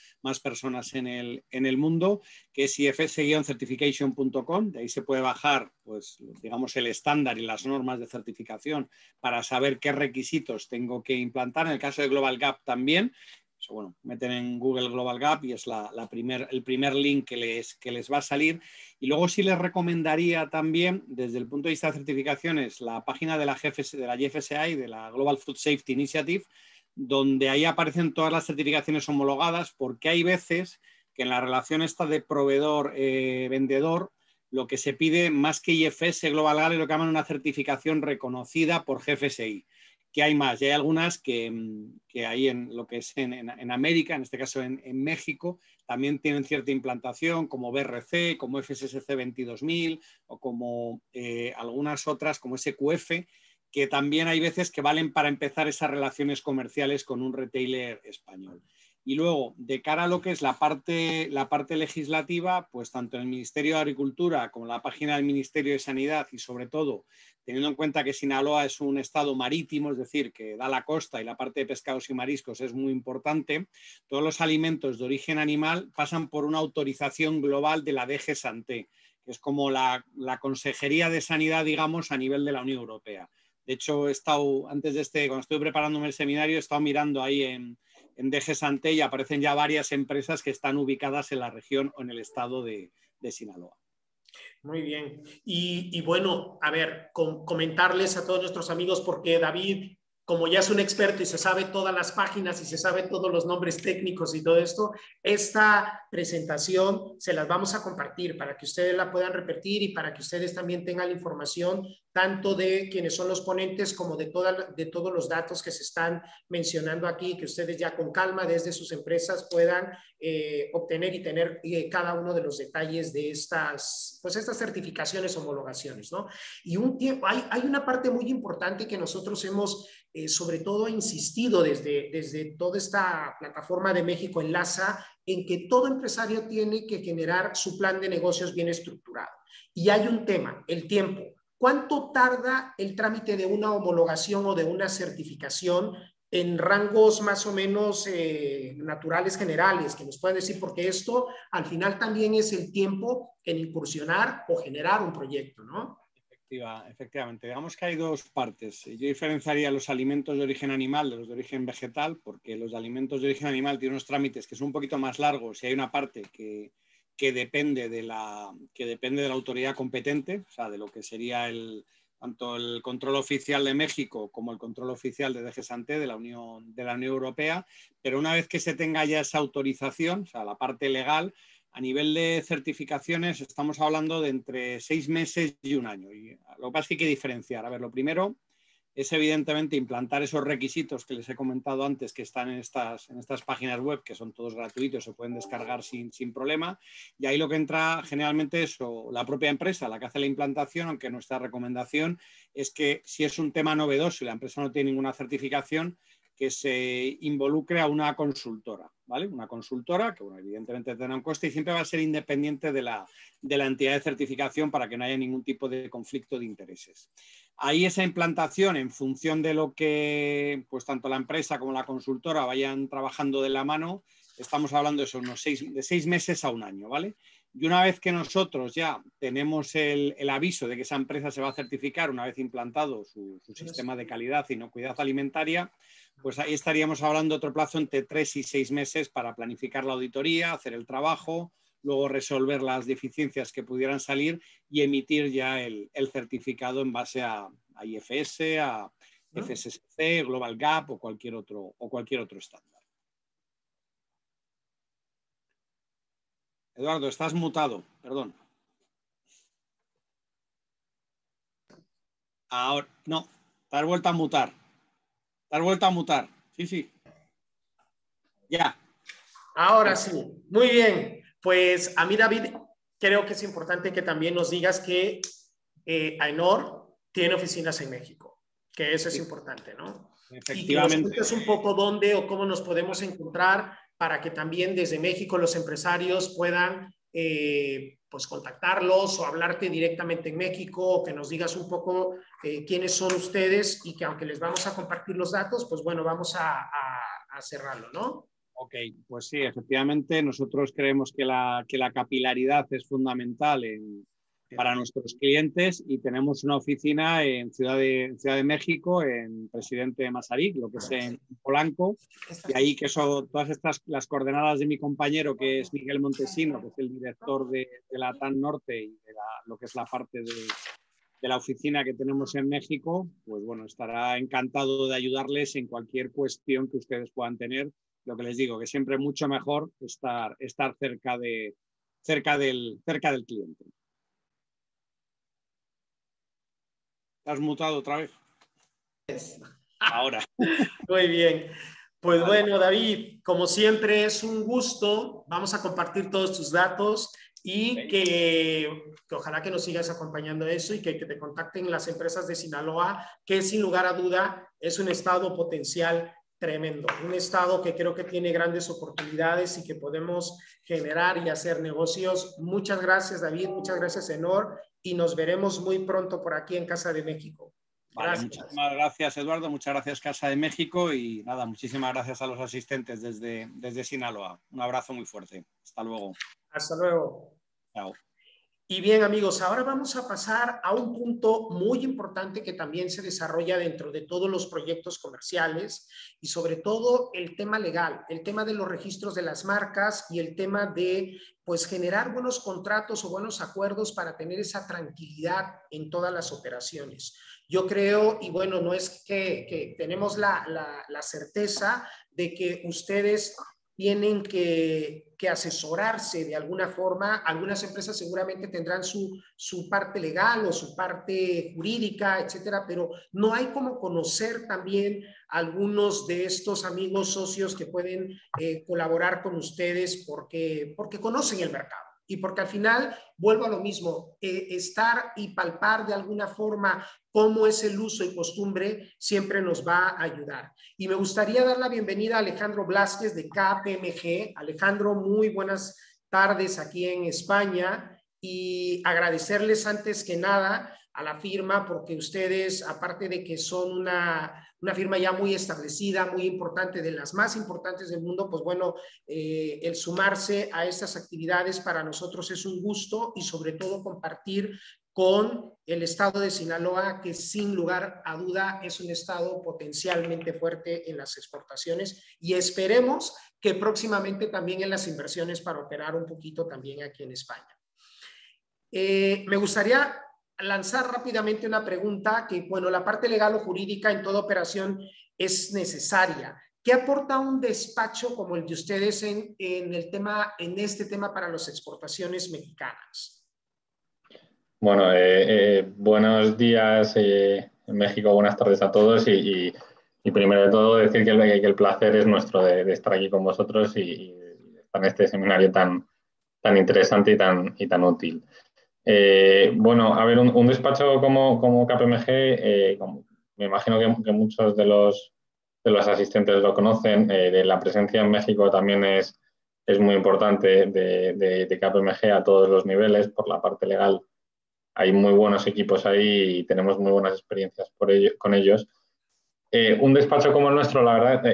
personas en el mundo, que es ifs-certification.com, de ahí se puede bajar, pues, digamos, el estándar y las normas de certificación para saber qué requisitos tengo que implantar. En el caso de Global Gap también. Eso, bueno, meten en Google Global Gap y es el primer link que les va a salir. Y luego sí les recomendaría también, desde el punto de vista de certificaciones, la página de la GFSI, de la Global Food Safety Initiative, donde ahí aparecen todas las certificaciones homologadas, porque hay veces que en la relación esta de proveedor-vendedor, lo que se pide más que IFS Global Gap es lo que llaman una certificación reconocida por GFSI. Que hay más, y hay algunas que hay en lo que es en América, en este caso en México, también tienen cierta implantación, como BRC, como FSSC 22000 o como algunas otras como SQF, que también hay veces que valen para empezar esas relaciones comerciales con un retailer español. Y luego, de cara a lo que es la parte legislativa, pues tanto en el Ministerio de Agricultura como en la página del Ministerio de Sanidad y sobre todo teniendo en cuenta que Sinaloa es un estado marítimo, es decir, que da la costa y la parte de pescados y mariscos es muy importante, todos los alimentos de origen animal pasan por una autorización global de la DG Santé, que es como la Consejería de Sanidad, digamos, a nivel de la Unión Europea. De hecho, he estado, cuando estoy preparándome el seminario, he estado mirando ahí en DG Santé y aparecen ya varias empresas que están ubicadas en la región o en el estado de Sinaloa. Muy bien. Y bueno, a ver, comentarles a todos nuestros amigos, porque David, como ya es un experto y se sabe todas las páginas y se sabe todos los nombres técnicos y todo esto, esta presentación se las vamos a compartir para que ustedes la puedan repetir y para que ustedes también tengan la información tanto de quienes son los ponentes como de todos los datos que se están mencionando aquí, que ustedes ya con calma desde sus empresas puedan obtener y tener cada uno de los detalles de estas certificaciones, homologaciones, ¿no? Y hay una parte muy importante que nosotros hemos sobre todo insistido desde toda esta plataforma de México Enlaza, en que todo empresario tiene que generar su plan de negocios bien estructurado. Y hay un tema, el tiempo. ¿Cuánto tarda el trámite de una homologación o de una certificación en rangos más o menos naturales generales, que nos puedan decir, porque esto al final también es el tiempo en incursionar o generar un proyecto, ¿no? Efectivamente, digamos que hay dos partes. Yo diferenciaría los alimentos de origen animal de los de origen vegetal, porque los alimentos de origen animal tienen unos trámites que son un poquito más largos y hay una parte que depende de la autoridad competente, o sea, de lo que sería tanto el control oficial de México como el control oficial de DG-SANTE de la Unión Europea, pero una vez que se tenga ya esa autorización, o sea, la parte legal, a nivel de certificaciones estamos hablando de entre 6 meses y 1 año. Y lo que pasa es que hay que diferenciar. A ver, lo primero es evidentemente implantar esos requisitos que les he comentado antes, que están en estas páginas web, que son todos gratuitos, se pueden descargar sin problema. Y ahí lo que entra generalmente es la propia empresa, la que hace la implantación, aunque nuestra recomendación es que si es un tema novedoso y la empresa no tiene ninguna certificación, que se involucre a una consultora, ¿vale? Una consultora que, bueno, evidentemente tendrá un coste y siempre va a ser independiente de la entidad de certificación para que no haya ningún tipo de conflicto de intereses. Ahí esa implantación, en función de lo que pues tanto la empresa como la consultora vayan trabajando de la mano, estamos hablando de unos 6 meses a 1 año, ¿vale? Y una vez que nosotros ya tenemos el aviso de que esa empresa se va a certificar una vez implantado su sistema de calidad y inocuidad alimentaria, pues ahí estaríamos hablando de otro plazo entre 3 y 6 meses para planificar la auditoría, hacer el trabajo, luego resolver las deficiencias que pudieran salir y emitir ya el certificado en base a IFS, a FSSC, Global Gap o cualquier otro estándar. Eduardo, estás mutado, perdón. Ahora, no, te has vuelto a mutar. Sí. Ya. Ahora sí. Muy bien. Pues a mí, David, creo que es importante que también nos digas que AENOR tiene oficinas en México, que eso es importante, ¿no? Efectivamente. Y que nos cuentes un poco dónde o cómo nos podemos encontrar para que también desde México los empresarios puedan pues contactarlos o hablarte directamente en México, o que nos digas un poco quiénes son ustedes y que aunque les vamos a compartir los datos, pues bueno, vamos a cerrarlo, ¿no? Ok, pues sí, efectivamente nosotros creemos que la capilaridad es fundamental para nuestros clientes y tenemos una oficina en Ciudad de México, en Presidente Masaryk, lo que es en Polanco, y ahí que son todas las coordenadas de mi compañero, que es Miguel Montesino, que es el director de la TAN Norte y de lo que es la parte de la oficina que tenemos en México, pues bueno, estará encantado de ayudarles en cualquier cuestión que ustedes puedan tener. Lo que les digo, que siempre es mucho mejor estar cerca del cliente. ¿Te has mutado otra vez? Ahora. Muy bien. Pues bueno, David, como siempre es un gusto. Vamos a compartir todos tus datos y que ojalá que nos sigas acompañando eso y que te contacten las empresas de Sinaloa, que sin lugar a duda es un estado potencial tremendo, un estado que creo que tiene grandes oportunidades y que podemos generar y hacer negocios. Muchas gracias, David, muchas gracias, Enor, y nos veremos muy pronto por aquí en Casa de México. Vale, muchísimas gracias, Eduardo, muchas gracias, Casa de México, y nada, muchísimas gracias a los asistentes desde Sinaloa. Un abrazo muy fuerte. Hasta luego. Hasta luego. Chao. Y bien, amigos, ahora vamos a pasar a un punto muy importante que también se desarrolla dentro de todos los proyectos comerciales y sobre todo el tema legal, el tema de los registros de las marcas y el tema de pues generar buenos contratos o buenos acuerdos para tener esa tranquilidad en todas las operaciones. Yo creo, y bueno, no es que tenemos la certeza de que ustedes tienen que asesorarse de alguna forma. Algunas empresas seguramente tendrán su parte legal o su parte jurídica, etcétera, pero no hay como conocer también algunos de estos amigos socios que pueden colaborar con ustedes porque conocen el mercado. Y porque al final, vuelvo a lo mismo, estar y palpar de alguna forma cómo es el uso y costumbre siempre nos va a ayudar. Y me gustaría dar la bienvenida a Alejandro Blázquez de KPMG. Alejandro, muy buenas tardes aquí en España y agradecerles antes que nada a la firma, porque ustedes, aparte de que son una firma ya muy establecida, muy importante, de las más importantes del mundo, pues bueno, el sumarse a estas actividades para nosotros es un gusto, y sobre todo compartir con el estado de Sinaloa, que sin lugar a duda es un estado potencialmente fuerte en las exportaciones, y esperemos que próximamente también en las inversiones para operar un poquito también aquí en España. Me gustaría lanzar rápidamente una pregunta que, bueno, la parte legal o jurídica en toda operación es necesaria. ¿Qué aporta un despacho como el de ustedes en este tema para las exportaciones mexicanas? Bueno, buenos días en México, buenas tardes a todos y primero de todo decir que el placer es nuestro de estar aquí con vosotros y estar en este seminario tan interesante y tan útil. Bueno, a ver, un despacho como KPMG, me imagino que muchos de los asistentes lo conocen, de la presencia en México también es muy importante de KPMG a todos los niveles. Por la parte legal hay muy buenos equipos ahí y tenemos muy buenas experiencias con ellos. Un despacho como el nuestro, la verdad,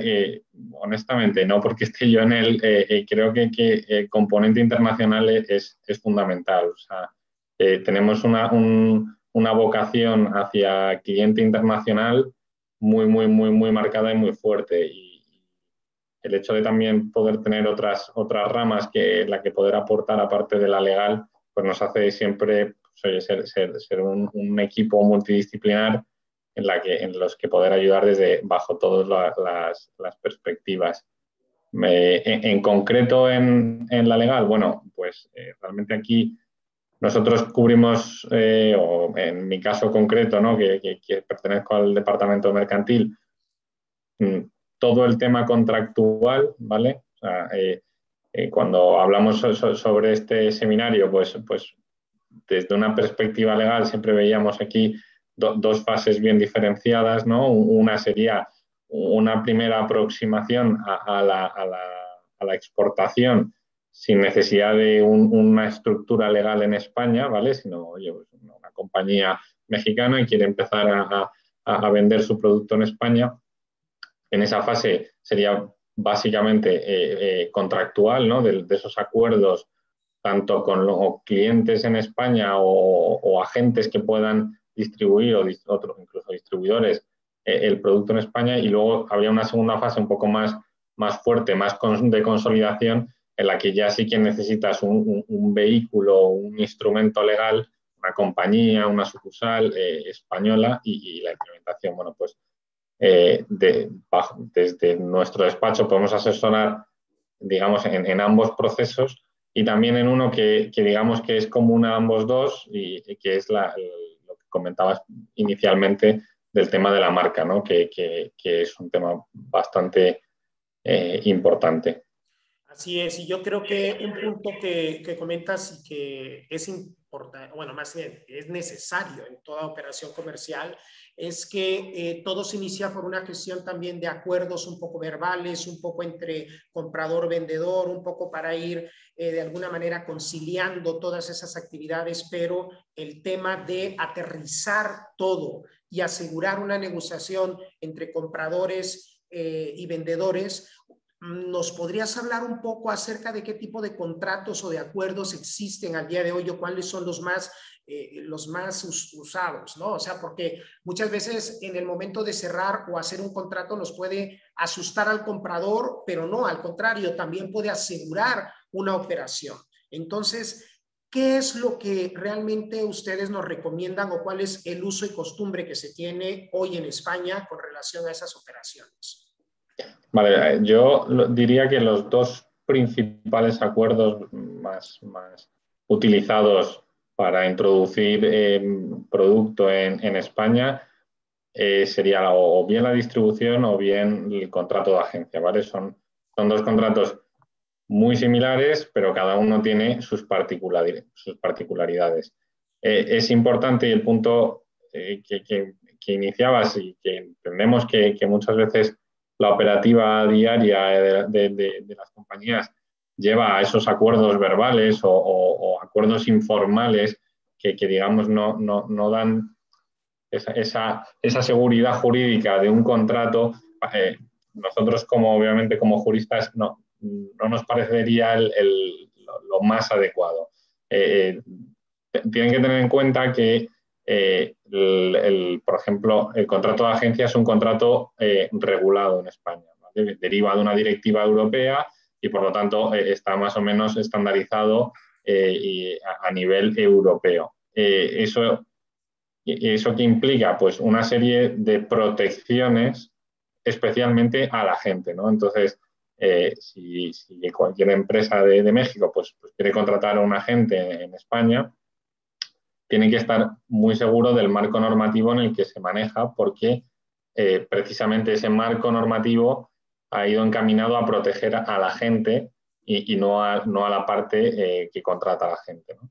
honestamente, no porque esté yo en él, creo que el componente internacional es fundamental. O sea, tenemos una vocación hacia cliente internacional muy marcada y muy fuerte. Y el hecho de también poder tener otras ramas que la que poder aportar aparte de la legal, pues nos hace siempre ser un equipo multidisciplinar en los que poder ayudar bajo todas las perspectivas. En concreto en la legal, bueno, pues realmente aquí nosotros cubrimos, o en mi caso concreto, ¿no? que pertenezco al departamento mercantil, todo el tema contractual, ¿vale? O sea, cuando hablamos sobre este seminario, pues desde una perspectiva legal siempre veíamos aquí dos fases bien diferenciadas, ¿no? Una sería una primera aproximación a la exportación sin necesidad de una estructura legal en España, ¿vale? Sino, oye, pues una compañía mexicana y quiere empezar a vender su producto en España. En esa fase sería básicamente contractual, ¿no? De esos acuerdos tanto con los clientes en España o agentes que puedan distribuir o incluso distribuidores el producto en España, y luego habría una segunda fase un poco más fuerte, más de consolidación, en la que ya sí que necesitas un vehículo, un instrumento legal, una compañía, una sucursal española y la implementación. Bueno, pues desde nuestro despacho podemos asesorar, digamos, en ambos procesos, y también en uno que digamos que es común a ambos dos y que es lo que comentabas inicialmente del tema de la marca, ¿no? que es un tema bastante importante. Así es, y yo creo que un punto que comentas y que es importante, bueno, más bien es necesario en toda operación comercial, es que todo se inicia por una gestión también de acuerdos un poco verbales, un poco entre comprador-vendedor, un poco para ir de alguna manera conciliando todas esas actividades, pero el tema de aterrizar todo y asegurar una negociación entre compradores y vendedores. ¿Nos podrías hablar un poco acerca de qué tipo de contratos o de acuerdos existen al día de hoy o cuáles son los más usados, ¿no? O sea, porque muchas veces en el momento de cerrar o hacer un contrato nos puede asustar al comprador, pero no, al contrario, también puede asegurar una operación. Entonces, ¿qué es lo que realmente ustedes nos recomiendan o cuál es el uso y costumbre que se tiene hoy en España con relación a esas operaciones? Vale, yo diría que los dos principales acuerdos más utilizados para introducir producto en España sería o bien la distribución o bien el contrato de agencia, ¿vale? Son dos contratos muy similares, pero cada uno tiene sus particularidades. Es importante, y el punto que iniciabas y que entendemos que muchas veces la operativa diaria de las compañías lleva a esos acuerdos verbales o acuerdos informales que digamos, no dan esa seguridad jurídica de un contrato, nosotros obviamente como juristas no nos parecería lo más adecuado. Tienen que tener en cuenta que, por ejemplo, el contrato de agencia es un contrato regulado en España, ¿vale? Deriva de una directiva europea y, por lo tanto, está más o menos estandarizado a nivel europeo. ¿Eso qué implica? Pues una serie de protecciones especialmente a la gente, ¿no? Entonces, si cualquier empresa de México pues quiere contratar a un agente en España, tiene que estar muy seguro del marco normativo en el que se maneja, porque precisamente ese marco normativo ha ido encaminado a proteger a la gente y no a la parte que contrata a la gente, ¿no?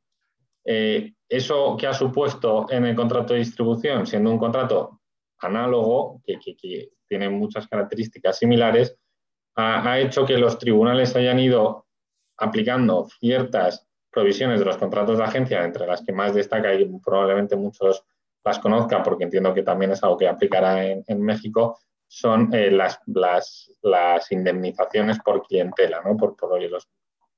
¿Eso qué ha supuesto en el contrato de distribución? Siendo un contrato análogo, que tiene muchas características similares, ha hecho que los tribunales hayan ido aplicando ciertas provisiones de los contratos de agencia, entre las que más destaca, y probablemente muchos las conozcan porque entiendo que también es algo que aplicará en México, son las indemnizaciones por clientela, ¿no? Por oye, los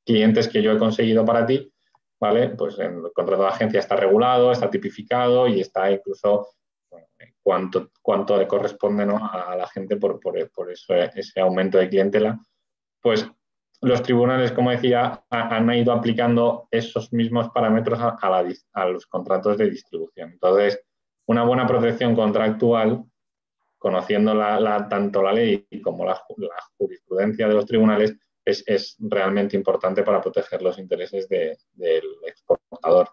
clientes que yo he conseguido para ti, ¿vale? Pues en el contrato de agencia está regulado, está tipificado y está incluso cuánto le corresponde, ¿no?, a la gente por ese aumento de clientela. Pues los tribunales, como decía, han ido aplicando esos mismos parámetros a los contratos de distribución. Entonces, una buena protección contractual, conociendo tanto la ley como la jurisprudencia de los tribunales, es realmente importante para proteger los intereses del exportador.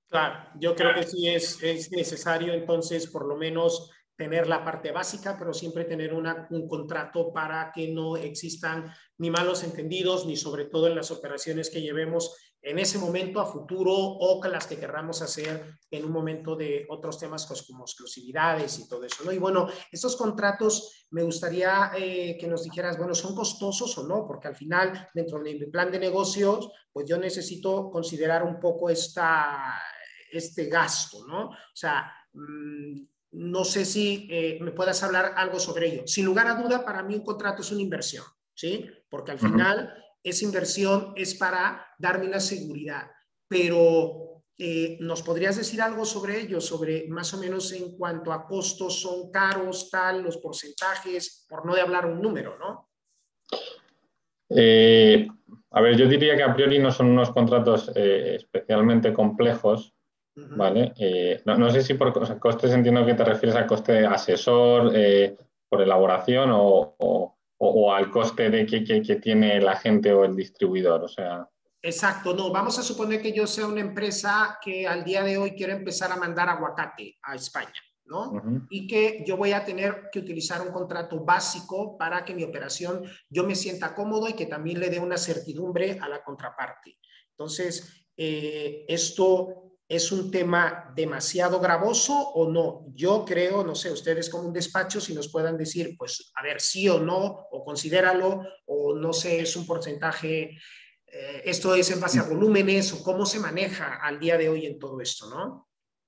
Claro, yo creo que sí es necesario entonces por lo menos tener la parte básica, pero siempre tener un contrato para que no existan ni malos entendidos, ni sobre todo en las operaciones que llevemos en ese momento a futuro o que las que querramos hacer en un momento de otros temas pues, como exclusividades y todo eso, ¿no? Y bueno, estos contratos me gustaría que nos dijeras, bueno, ¿son costosos o no? Porque al final, dentro de mi plan de negocios, pues yo necesito considerar un poco este gasto, ¿no? O sea, no sé si me puedas hablar algo sobre ello. Sin lugar a duda, para mí un contrato es una inversión, ¿sí? Porque al final esa inversión es para darme una seguridad. Pero, ¿nos podrías decir algo sobre ello? Sobre más o menos en cuanto a costos, ¿son caros, tal, los porcentajes? Por no de hablar un número, ¿no? A ver, yo diría que a priori no son unos contratos especialmente complejos, ¿vale? No sé si por costes entiendo que te refieres al coste de asesor, por elaboración o al coste de que tiene el agente o el distribuidor, o sea... Exacto, no, vamos a suponer que yo sea una empresa que al día de hoy quiero empezar a mandar aguacate a España, ¿no? Y que yo voy a tener que utilizar un contrato básico para que mi operación yo me sienta cómodo y que también le dé una certidumbre a la contraparte. Entonces, esto es un tema demasiado gravoso o no. Yo creo, no sé, ustedes como un despacho, si nos puedan decir, pues, a ver, sí o no, o considéralo, o no sé, es un porcentaje... ¿Esto es en base a volúmenes o cómo se maneja al día de hoy en todo esto, no?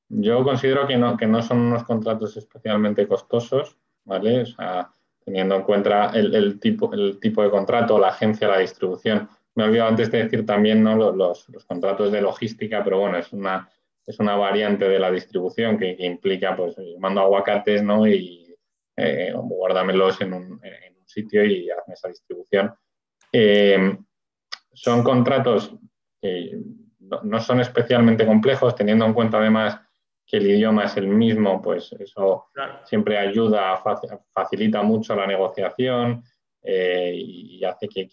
Yo considero que no son unos contratos especialmente costosos, ¿vale? O sea, teniendo en cuenta el tipo de contrato, la agencia, la distribución. Me he olvidado antes de decir también, ¿no?, los contratos de logística, pero bueno, es una variante de la distribución que implica, pues, mando aguacates, ¿no?, y guárdamelos en un sitio y hazme esa distribución. Son contratos que no son especialmente complejos, teniendo en cuenta además que el idioma es el mismo, pues eso siempre ayuda, facilita mucho la negociación y hace que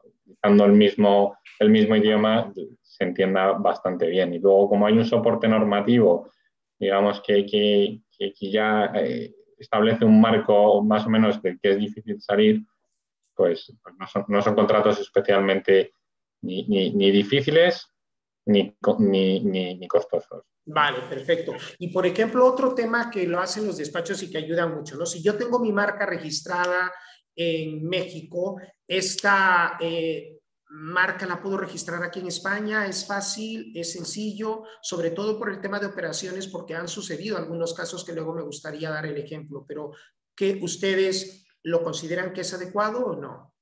utilizando el mismo idioma se entienda bastante bien. Y luego, como hay un soporte normativo, digamos que ya establece un marco más o menos del que es difícil salir, pues no son contratos especialmente ni difíciles ni costosos. Vale, perfecto. Y por ejemplo, otro tema que lo hacen los despachos y que ayuda mucho, ¿no? Si yo tengo mi marca registrada en México, esta marca la puedo registrar aquí en España? ¿Es fácil? ¿Es sencillo? Sobre todo por el tema de operaciones, porque han sucedido algunos casos que luego me gustaría dar el ejemplo, pero ¿qué ustedes lo consideran que es adecuado o no?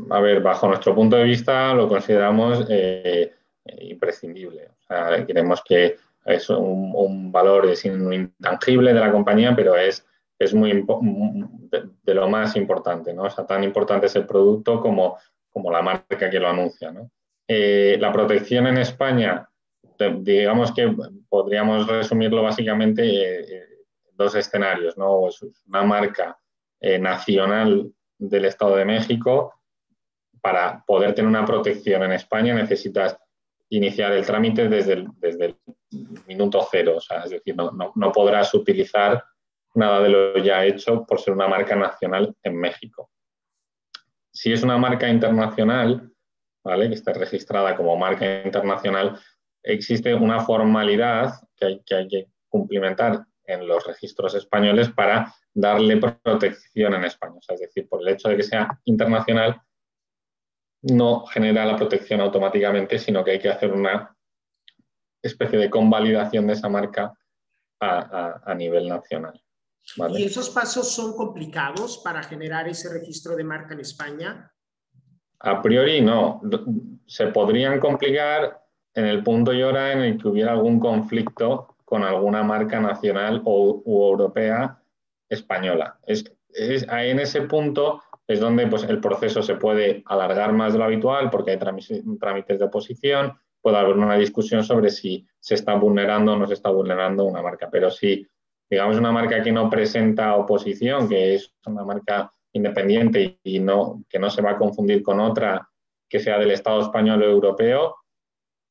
A ver, bajo nuestro punto de vista lo consideramos imprescindible. O sea, creemos que es un valor es intangible de la compañía, pero es muy de lo más importante, ¿no? O sea, tan importante es el producto como la marca que lo anuncia, ¿no? La protección en España, digamos que podríamos resumirlo básicamente en dos escenarios, ¿no? Es una marca nacional del Estado de México. Para poder tener una protección en España necesitas iniciar el trámite desde el minuto cero. O sea, es decir, no podrás utilizar nada de lo ya hecho por ser una marca nacional en México. Si es una marca internacional, ¿vale?, que esté registrada como marca internacional, existe una formalidad que hay que cumplimentar en los registros españoles para darle protección en España. O sea, es decir, por el hecho de que sea internacional, no genera la protección automáticamente, sino que hay que hacer una especie de convalidación de esa marca a nivel nacional. ¿Vale? ¿Y esos pasos son complicados para generar ese registro de marca en España? A priori no. Se podrían complicar en el punto y hora en el que hubiera algún conflicto con alguna marca nacional u europea española. En ese punto es donde pues, el proceso se puede alargar más de lo habitual porque hay trámites de oposición, puede haber una discusión sobre si se está vulnerando o no se está vulnerando una marca. Pero si, digamos, una marca que no presenta oposición, que es una marca independiente y que no se va a confundir con otra que sea del Estado español o europeo,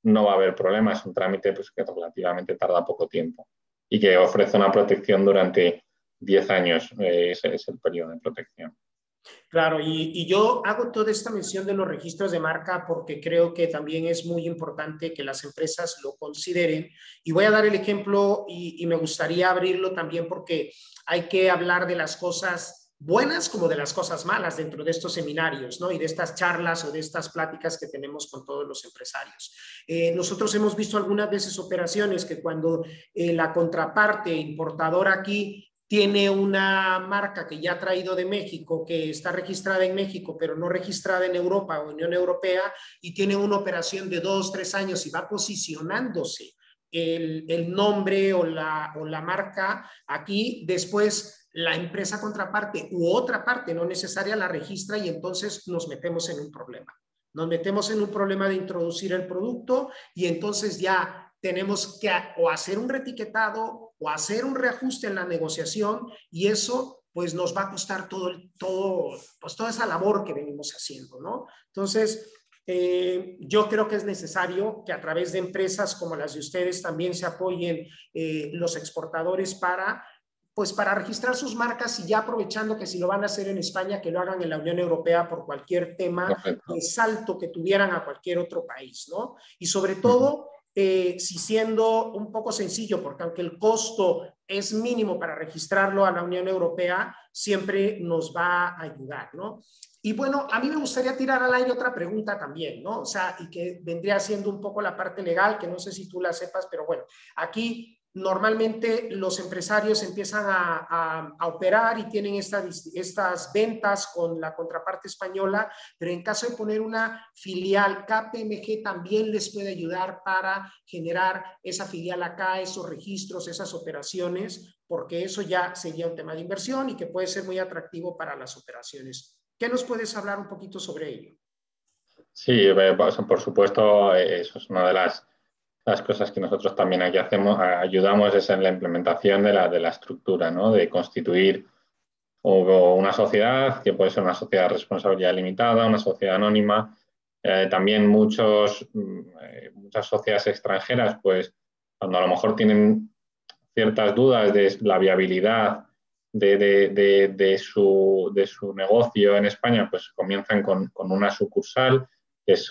no va a haber problema. Es un trámite pues, que relativamente tarda poco tiempo y que ofrece una protección durante 10 años. Ese es el periodo de protección. Claro, y yo hago toda esta mención de los registros de marca porque creo que también es muy importante que las empresas lo consideren. Y voy a dar el ejemplo y me gustaría abrirlo también porque hay que hablar de las cosas buenas como de las cosas malas dentro de estos seminarios, ¿no? Y de estas charlas o de estas pláticas que tenemos con todos los empresarios. Nosotros hemos visto algunas veces operaciones que cuando la contraparte importadora aquí tiene una marca que ya ha traído de México, que está registrada en México, pero no registrada en Europa o Unión Europea, y tiene una operación de 2, 3 años y va posicionándose el nombre o la marca aquí, después la empresa contraparte u otra parte no necesaria la registra y entonces nos metemos en un problema. Nos metemos en un problema de introducir el producto y entonces ya tenemos que o hacer un reetiquetado o hacer un reajuste en la negociación y eso pues nos va a costar pues toda esa labor que venimos haciendo, ¿no? Entonces, yo creo que es necesario que a través de empresas como las de ustedes también se apoyen los exportadores para registrar sus marcas y ya aprovechando que si lo van a hacer en España, que lo hagan en la Unión Europea por cualquier tema de salto que tuvieran a cualquier otro país, ¿no? Y sobre todo, si siendo un poco sencillo, porque aunque el costo es mínimo para registrarlo a la Unión Europea, siempre nos va a ayudar, ¿no? Y bueno, a mí me gustaría tirar al aire otra pregunta también, ¿no? O sea, y que vendría siendo un poco la parte legal, que no sé si tú la sepas, pero bueno, aquí normalmente los empresarios empiezan a operar y tienen estas ventas con la contraparte española, pero en caso de poner una filial, KPMG también les puede ayudar para generar esa filial acá, esos registros, esas operaciones, porque eso ya sería un tema de inversión y que puede ser muy atractivo para las operaciones. ¿Qué nos puedes hablar un poquito sobre ello? Sí, por supuesto, eso es una de las cosas que nosotros también aquí ayudamos es en la implementación de la estructura, ¿no? De constituir una sociedad, que puede ser una sociedad de responsabilidad limitada, una sociedad anónima. También muchas sociedades extranjeras, pues cuando a lo mejor tienen ciertas dudas de la viabilidad de su negocio en España, pues comienzan con una sucursal, que es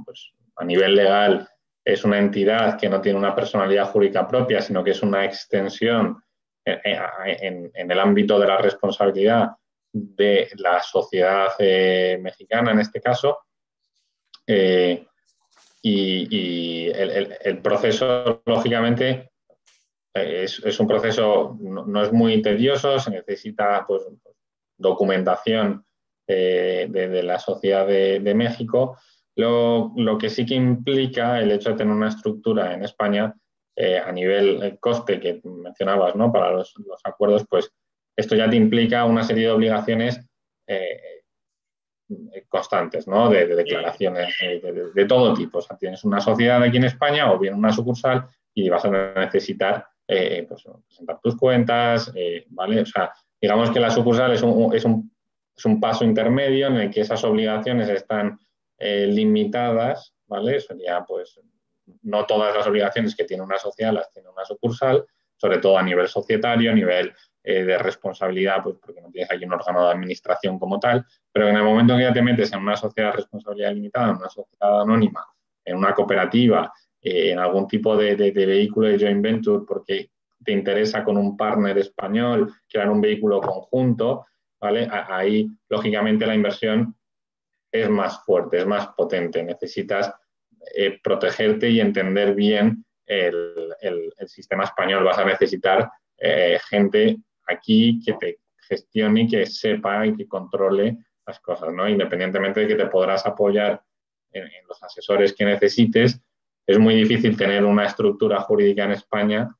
pues, a nivel legal es una entidad que no tiene una personalidad jurídica propia, sino que es una extensión en el ámbito de la responsabilidad de la sociedad mexicana, en este caso, Y el proceso, lógicamente, es un proceso, no es muy tedioso, se necesita pues, documentación de la sociedad de México. Lo que sí que implica el hecho de tener una estructura en España a nivel coste que mencionabas, ¿no? Para los acuerdos, pues esto ya te implica una serie de obligaciones constantes, ¿no? De declaraciones de todo tipo. O sea, tienes una sociedad aquí en España o bien una sucursal y vas a necesitar pues, presentar tus cuentas, ¿vale? O sea, digamos que la sucursal es un paso intermedio en el que esas obligaciones están limitadas, ¿vale? Sería, pues, no todas las obligaciones que tiene una sociedad las tiene una sucursal, sobre todo a nivel societario, a nivel de responsabilidad, pues porque no tienes aquí un órgano de administración como tal, pero en el momento en que ya te metes en una sociedad de responsabilidad limitada, en una sociedad anónima, en una cooperativa, en algún tipo de vehículo de joint venture, porque te interesa con un partner español crear un vehículo conjunto, ¿vale? Ahí, lógicamente, la inversión es más fuerte, es más potente. Necesitas protegerte y entender bien el sistema español. Vas a necesitar gente aquí que te gestione, que sepa y que controle las cosas, ¿no? Independientemente de que te podrás apoyar en los asesores que necesites, es muy difícil tener una estructura jurídica en España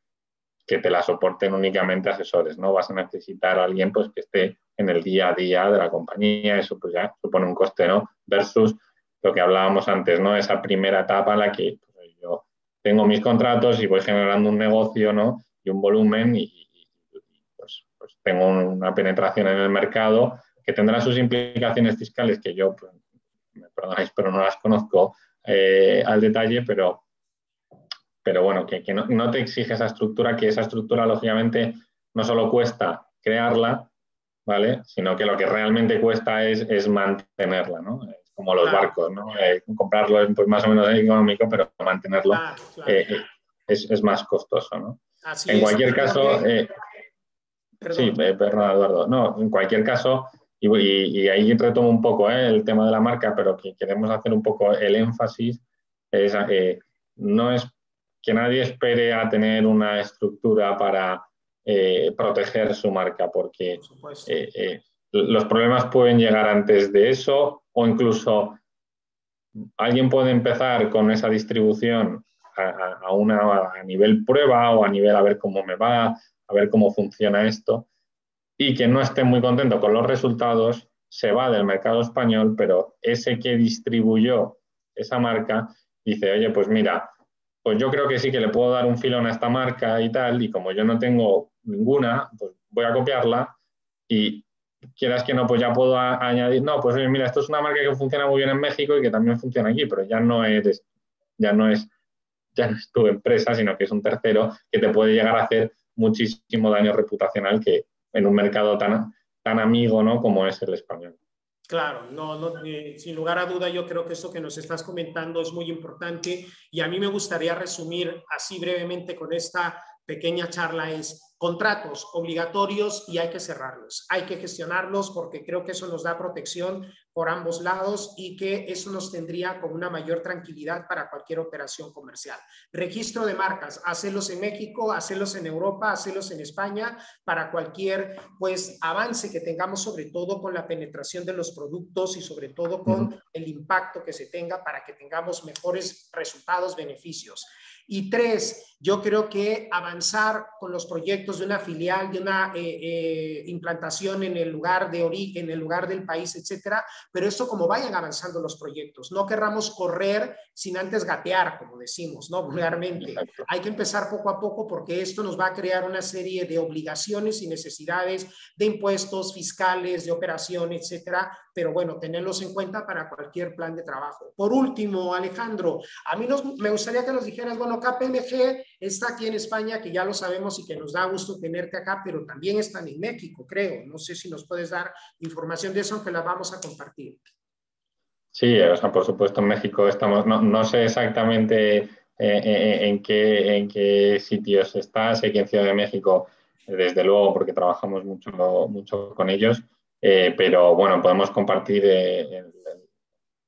que te la soporten únicamente asesores, ¿no? Vas a necesitar a alguien pues, que esté en el día a día de la compañía, eso pues ya supone un coste, ¿no? Versus lo que hablábamos antes, ¿no? Esa primera etapa en la que pues, yo tengo mis contratos y voy generando un negocio, ¿no? Y un volumen y pues tengo una penetración en el mercado que tendrá sus implicaciones fiscales que yo, pues, me perdonáis, pero no las conozco al detalle, pero bueno, que no te exige esa estructura, que esa estructura, lógicamente, no solo cuesta crearla, ¿vale? Sino que lo que realmente cuesta es mantenerla, ¿no? Es como los barcos, ¿no? Comprarlo es pues, más o menos económico, pero mantenerlo es más costoso, ¿no? Así en es. cualquier caso... sí, perdón, Eduardo. No, en cualquier caso, y ahí retomo un poco el tema de la marca, pero que queremos hacer un poco el énfasis, no es que nadie espere a tener una estructura para proteger su marca, porque los problemas pueden llegar antes de eso o incluso alguien puede empezar con esa distribución a nivel prueba o a nivel a ver cómo me va, a ver cómo funciona esto y que no esté muy contento con los resultados, se va del mercado español, pero ese que distribuyó esa marca dice, oye, pues mira, pues yo creo que sí que le puedo dar un filón a esta marca y tal, y como yo no tengo ninguna, pues voy a copiarla y quieras que no, pues ya puedo añadir, no, pues oye, mira, esto es una marca que funciona muy bien en México y que también funciona aquí, pero ya no es tu empresa, sino que es un tercero que te puede llegar a hacer muchísimo daño reputacional que en un mercado tan amigo, ¿no? Como es el español. Claro, sin lugar a duda yo creo que esto que nos estás comentando es muy importante y a mí me gustaría resumir así brevemente con esta pequeña charla es contratos obligatorios y hay que cerrarlos, hay que gestionarlos porque creo que eso nos da protección por ambos lados y que eso nos tendría con una mayor tranquilidad para cualquier operación comercial. Registro de marcas, hacerlos en México, hacerlos en Europa, hacerlos en España para cualquier pues avance que tengamos sobre todo con la penetración de los productos y sobre todo con el impacto que se tenga para que tengamos mejores resultados, beneficios. Y 3, yo creo que avanzar con los proyectos de una filial, de una implantación en el lugar de origen, en el lugar del país, etcétera, pero esto como vayan avanzando los proyectos. No querramos correr sin antes gatear, como decimos, ¿no? Vulgarmente. Exacto. Hay que empezar poco a poco porque esto nos va a crear una serie de obligaciones y necesidades de impuestos fiscales, de operación, etcétera, pero bueno, tenerlos en cuenta para cualquier plan de trabajo. Por último, Alejandro, a mí me gustaría que nos dijeras, bueno, KPMG está aquí en España, que ya lo sabemos y que nos da gusto tenerte acá, pero también están en México, creo. No sé si nos puedes dar información de eso, aunque la vamos a compartir. Sí, o sea, por supuesto en México estamos, no sé exactamente en qué sitios está, sé que en Ciudad de México, desde luego, porque trabajamos mucho con ellos, pero bueno, podemos compartir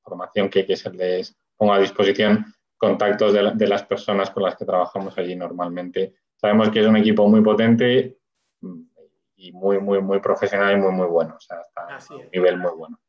información que se les ponga a disposición, contactos de las personas con las que trabajamos allí normalmente. Sabemos que es un equipo muy potente y muy profesional y muy bueno. O sea, está a un nivel muy bueno.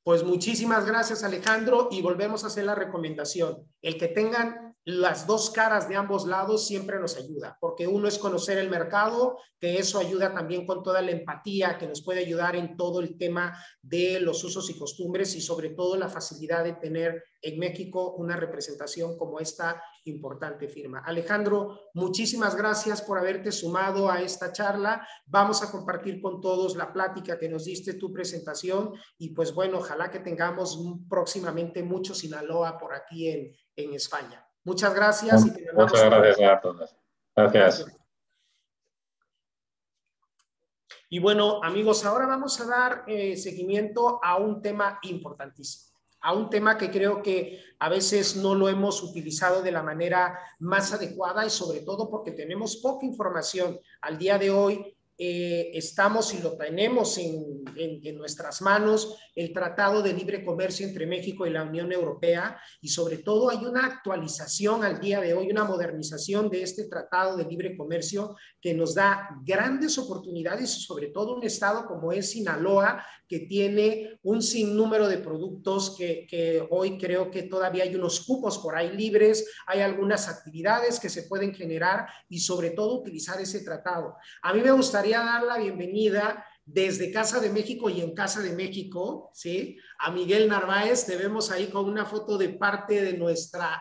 Pues muchísimas gracias, Alejandro, y volvemos a hacer la recomendación. El que tengan las dos caras de ambos lados siempre nos ayuda, porque uno es conocer el mercado, que eso ayuda también con toda la empatía, que nos puede ayudar en todo el tema de los usos y costumbres y sobre todo la facilidad de tener en México una representación como esta importante firma. Alejandro, muchísimas gracias por haberte sumado a esta charla. Vamos a compartir con todos la plática que nos diste, tu presentación, y pues bueno, ojalá que tengamos próximamente mucho Sinaloa por aquí en España. Muchas gracias. Muchas gracias a todos. Gracias. Y bueno, amigos, ahora vamos a dar seguimiento a un tema importantísimo, a un tema que creo que a veces no lo hemos utilizado de la manera más adecuada y sobre todo porque tenemos poca información. Al día de hoy estamos y lo tenemos en nuestras manos el Tratado de Libre Comercio entre México y la Unión Europea, y sobre todo hay una actualización al día de hoy, una modernización de este Tratado de Libre Comercio que nos da grandes oportunidades y sobre todo un estado como es Sinaloa, que tiene un sinnúmero de productos que hoy creo que todavía hay unos cupos por ahí libres, hay algunas actividades que se pueden generar y sobre todo utilizar ese tratado. A mí me gustaría dar la bienvenida desde Casa de México y en Casa de México, ¿sí? A Miguel Narváez. Te vemos ahí con una foto de parte de nuestra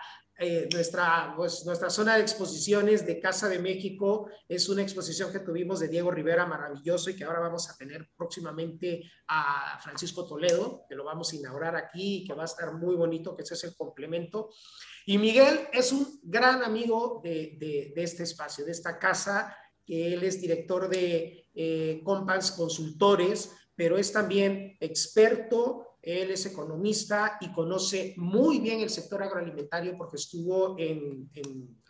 zona de exposiciones de Casa de México. Es una exposición que tuvimos de Diego Rivera, maravilloso, y que ahora vamos a tener próximamente a Francisco Toledo, que lo vamos a inaugurar aquí y que va a estar muy bonito, que ese es el complemento. Y Miguel es un gran amigo de este espacio, de esta casa, que él es director de Compass Consultores, pero es también experto, él es economista y conoce muy bien el sector agroalimentario porque estuvo en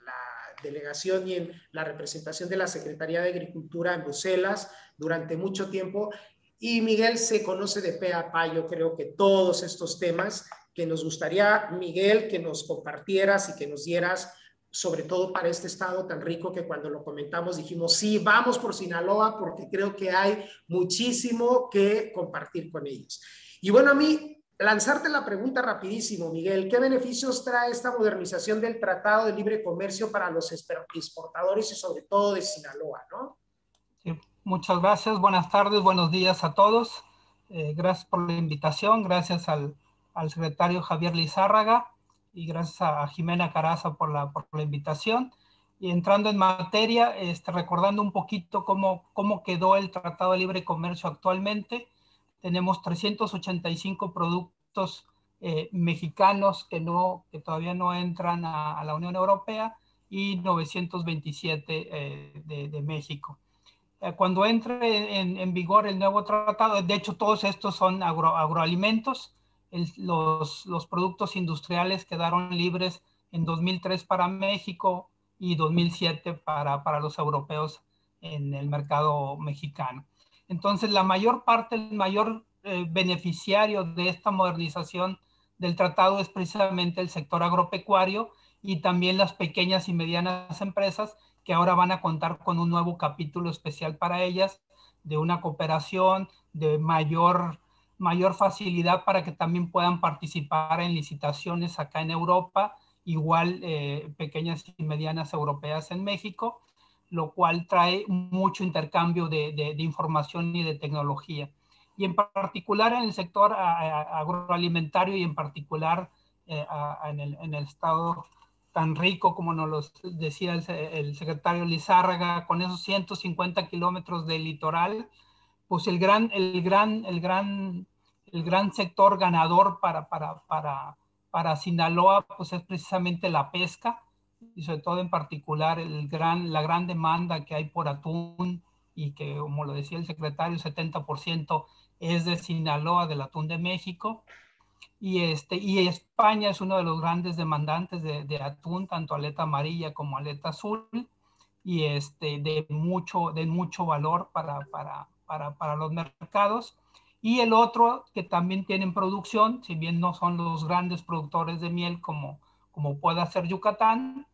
la delegación y en la representación de la Secretaría de Agricultura en Bruselas durante mucho tiempo. Y Miguel se conoce de pe a pa, yo creo que todos estos temas que nos gustaría, Miguel, que nos compartieras y que nos dieras, sobre todo para este estado tan rico que cuando lo comentamos dijimos, sí, vamos por Sinaloa porque creo que hay muchísimo que compartir con ellos. Y bueno, a mí, lanzarte la pregunta rapidísimo, Miguel, ¿qué beneficios trae esta modernización del Tratado de Libre Comercio para los exportadores y sobre todo de Sinaloa, ¿no? Sí, muchas gracias, buenas tardes, buenos días a todos. Gracias por la invitación, gracias al secretario Javier Lizárraga y gracias a Jimena Caraza por la invitación. Y entrando en materia, recordando un poquito cómo quedó el Tratado de Libre Comercio actualmente, tenemos 385 productos mexicanos que todavía no entran a la Unión Europea y 927 de México. Cuando entre en vigor el nuevo tratado, de hecho todos estos son agroalimentos, los productos industriales quedaron libres en 2003 para México y 2007 para los europeos en el mercado mexicano. Entonces, el mayor beneficiario de esta modernización del tratado es precisamente el sector agropecuario y también las pequeñas y medianas empresas, que ahora van a contar con un nuevo capítulo especial para ellas, de una cooperación, de mayor facilidad para que también puedan participar en licitaciones acá en Europa, igual pequeñas y medianas europeas en México, lo cual trae mucho intercambio de información y de tecnología. Y en particular en el sector agroalimentario y en particular en el estado tan rico como nos lo decía el secretario Lizárraga, con esos 150 kilómetros de litoral, pues el gran sector ganador para Sinaloa pues es precisamente la pesca, y sobre todo en particular la gran demanda que hay por atún, y que, como lo decía el secretario, 70% es de Sinaloa, del atún de México. Y España es uno de los grandes demandantes de atún, tanto aleta amarilla como aleta azul, y de mucho valor para los mercados. Y el otro que también tienen producción, si bien no son los grandes productores de miel como pueda ser Yucatán,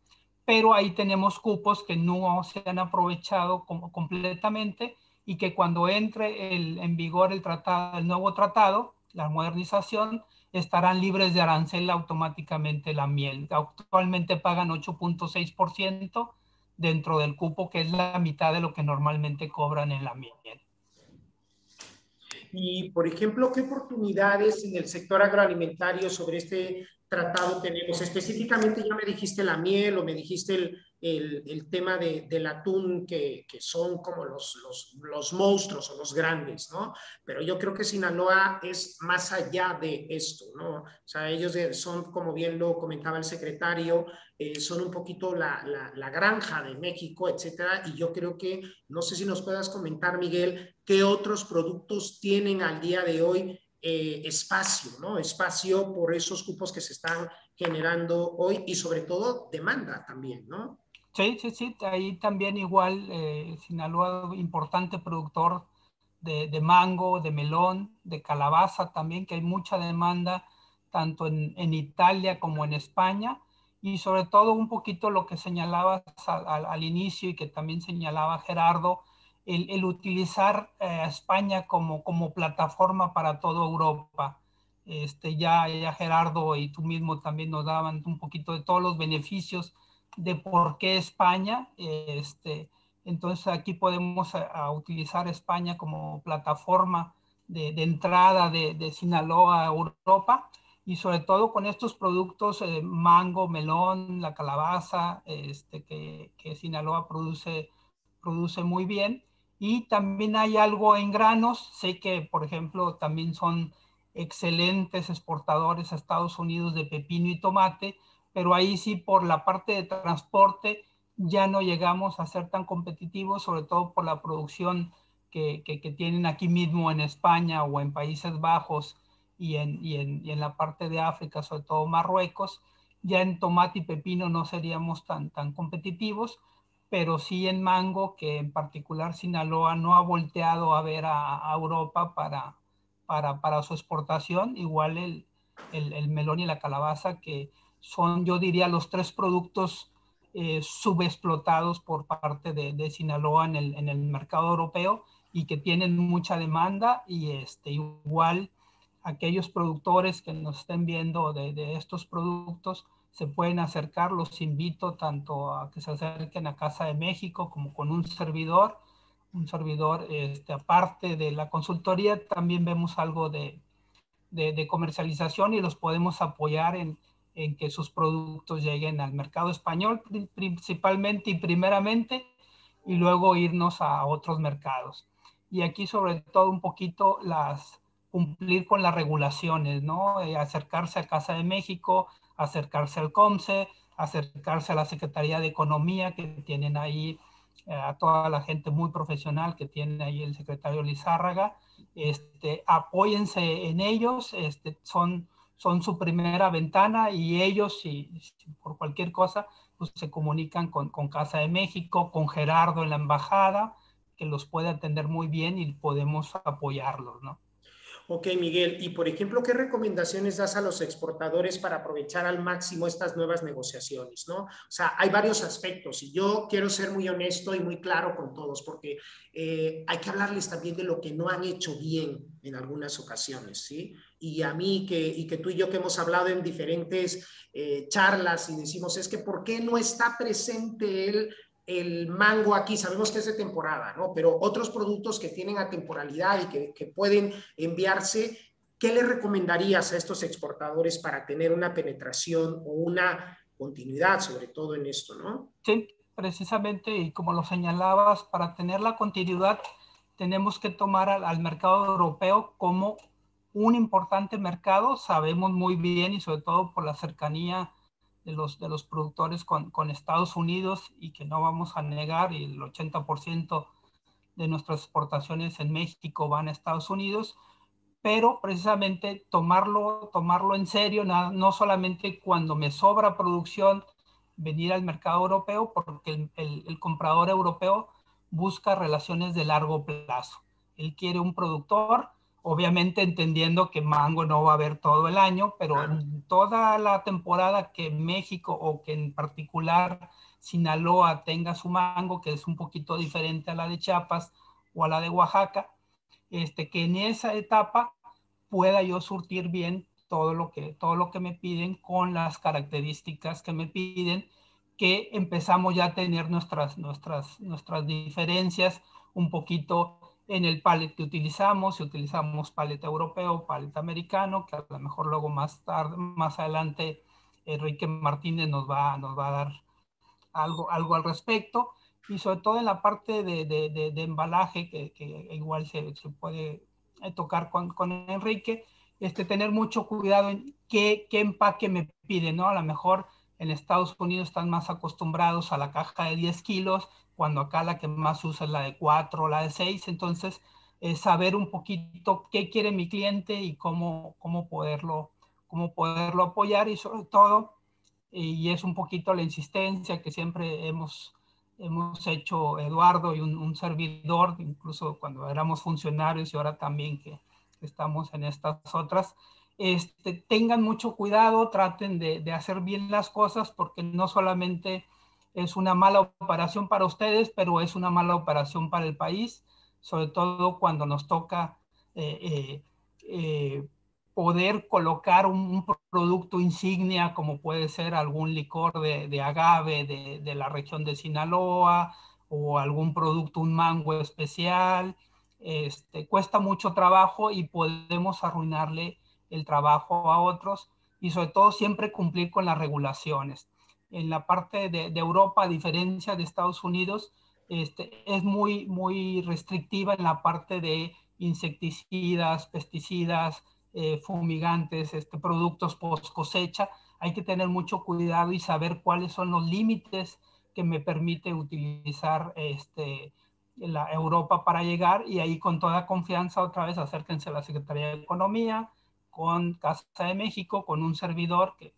pero ahí tenemos cupos que no se han aprovechado completamente y que cuando entre en vigor el nuevo tratado, la modernización, estarán libres de arancel automáticamente la miel. Actualmente pagan 8.6% dentro del cupo, que es la mitad de lo que normalmente cobran en la miel. Y, por ejemplo, ¿qué oportunidades en el sector agroalimentario sobre este tratado tenemos? Específicamente ya me dijiste la miel o me dijiste el tema del atún, que son como los monstruos o los grandes, ¿no? Pero yo creo que Sinaloa es más allá de esto, ¿no? O sea, ellos son, como bien lo comentaba el secretario, son un poquito la granja de México, etcétera, y yo creo que, no sé si nos puedas comentar, Miguel, qué otros productos tienen al día de hoy espacio, ¿no? Espacio por esos cupos que se están generando hoy y sobre todo demanda también, ¿no? Sí, sí, sí, ahí también igual Sinaloa, importante productor de mango, de melón, de calabaza también, que hay mucha demanda tanto en Italia como en España, y sobre todo un poquito lo que señalabas al inicio y que también señalaba Gerardo, el utilizar a España como plataforma para toda Europa. Ya Gerardo y tú mismo también nos daban un poquito de todos los beneficios de por qué España. Entonces aquí podemos utilizar España como plataforma de entrada de Sinaloa a Europa, y sobre todo con estos productos, mango, melón, la calabaza, que Sinaloa produce muy bien. Y también hay algo en granos. Sé que, por ejemplo, también son excelentes exportadores a Estados Unidos de pepino y tomate, pero ahí sí, por la parte de transporte ya no llegamos a ser tan competitivos, sobre todo por la producción que tienen aquí mismo en España o en Países Bajos y en la parte de África, sobre todo Marruecos. Ya en tomate y pepino no seríamos tan competitivos, pero sí en mango, que en particular Sinaloa no ha volteado a ver a Europa para su exportación. Igual el melón y la calabaza, que son, yo diría, los tres productos subexplotados por parte de Sinaloa en el mercado europeo, y que tienen mucha demanda. Y igual aquellos productores que nos estén viendo de estos productos se pueden acercar. Los invito tanto a que se acerquen a Casa de México como con un servidor. Aparte de la consultoría, también vemos algo de comercialización, y los podemos apoyar en que sus productos lleguen al mercado español principalmente y primeramente, y luego irnos a otros mercados. Y aquí sobre todo un poquito cumplir con las regulaciones, ¿no? Acercarse a Casa de México, acercarse al COMCE, acercarse a la Secretaría de Economía, que tienen ahí a toda la gente muy profesional que tiene ahí el secretario Lizárraga. Apóyense en ellos, son su primera ventana, y ellos, si por cualquier cosa, pues se comunican con Casa de México, con Gerardo en la embajada, que los puede atender muy bien y podemos apoyarlos, ¿no? Ok, Miguel. Y, por ejemplo, ¿qué recomendaciones das a los exportadores para aprovechar al máximo estas nuevas negociaciones, ¿no? O sea, hay varios aspectos y yo quiero ser muy honesto y muy claro con todos, porque hay que hablarles también de lo que no han hecho bien en algunas ocasiones, ¿sí? Y a mí, que tú y yo que hemos hablado en diferentes charlas y decimos, es que ¿por qué no está presente el mango aquí? Sabemos que es de temporada, ¿no? Pero otros productos que tienen atemporalidad y que pueden enviarse, ¿qué le recomendarías a estos exportadores para tener una penetración o una continuidad, sobre todo en esto, ¿no? Sí, precisamente, y como lo señalabas, para tener la continuidad tenemos que tomar al mercado europeo como un importante mercado. Sabemos muy bien, y sobre todo por la cercanía de los productores con Estados Unidos, y que no vamos a negar, y el 80% de nuestras exportaciones en México van a Estados Unidos, pero precisamente tomarlo en serio, no solamente cuando me sobra producción venir al mercado europeo, porque el comprador europeo busca relaciones de largo plazo. Él quiere un productor obviamente entendiendo que mango no va a haber todo el año, pero en toda la temporada que México o que en particular Sinaloa tenga su mango, que es un poquito diferente a la de Chiapas o a la de Oaxaca, que en esa etapa pueda yo surtir bien todo lo que me piden con las características que me piden, que empezamos ya a tener nuestras diferencias un poquito en el pallet que utilizamos, si utilizamos pallet europeo, pallet americano, que a lo mejor luego más adelante Enrique Martínez nos va a dar algo al respecto, y sobre todo en la parte de embalaje, que igual se puede tocar con Enrique, tener mucho cuidado en qué empaque me piden, ¿no? A lo mejor en Estados Unidos están más acostumbrados a la caja de 10 kilos, cuando acá la que más usa es la de 4 o la de 6, entonces saber un poquito qué quiere mi cliente y cómo poderlo apoyar, y sobre todo, y es un poquito la insistencia que siempre hemos hecho Eduardo y un servidor, incluso cuando éramos funcionarios y ahora también que estamos en estas otras, tengan mucho cuidado, traten de hacer bien las cosas, porque no solamente es una mala operación para ustedes, pero es una mala operación para el país, sobre todo cuando nos toca poder colocar un producto insignia, como puede ser algún licor de agave de la región de Sinaloa, o algún producto, un mango especial. Cuesta mucho trabajo y podemos arruinarle el trabajo a otros, y sobre todo siempre cumplir con las regulaciones. En la parte de Europa, a diferencia de Estados Unidos, es muy restrictiva en la parte de insecticidas, pesticidas, fumigantes, productos post cosecha. Hay que tener mucho cuidado y saber cuáles son los límites que me permite utilizar la Europa para llegar, y ahí con toda confianza otra vez acérquense a la Secretaría de Economía, con Casa de México, con un servidor que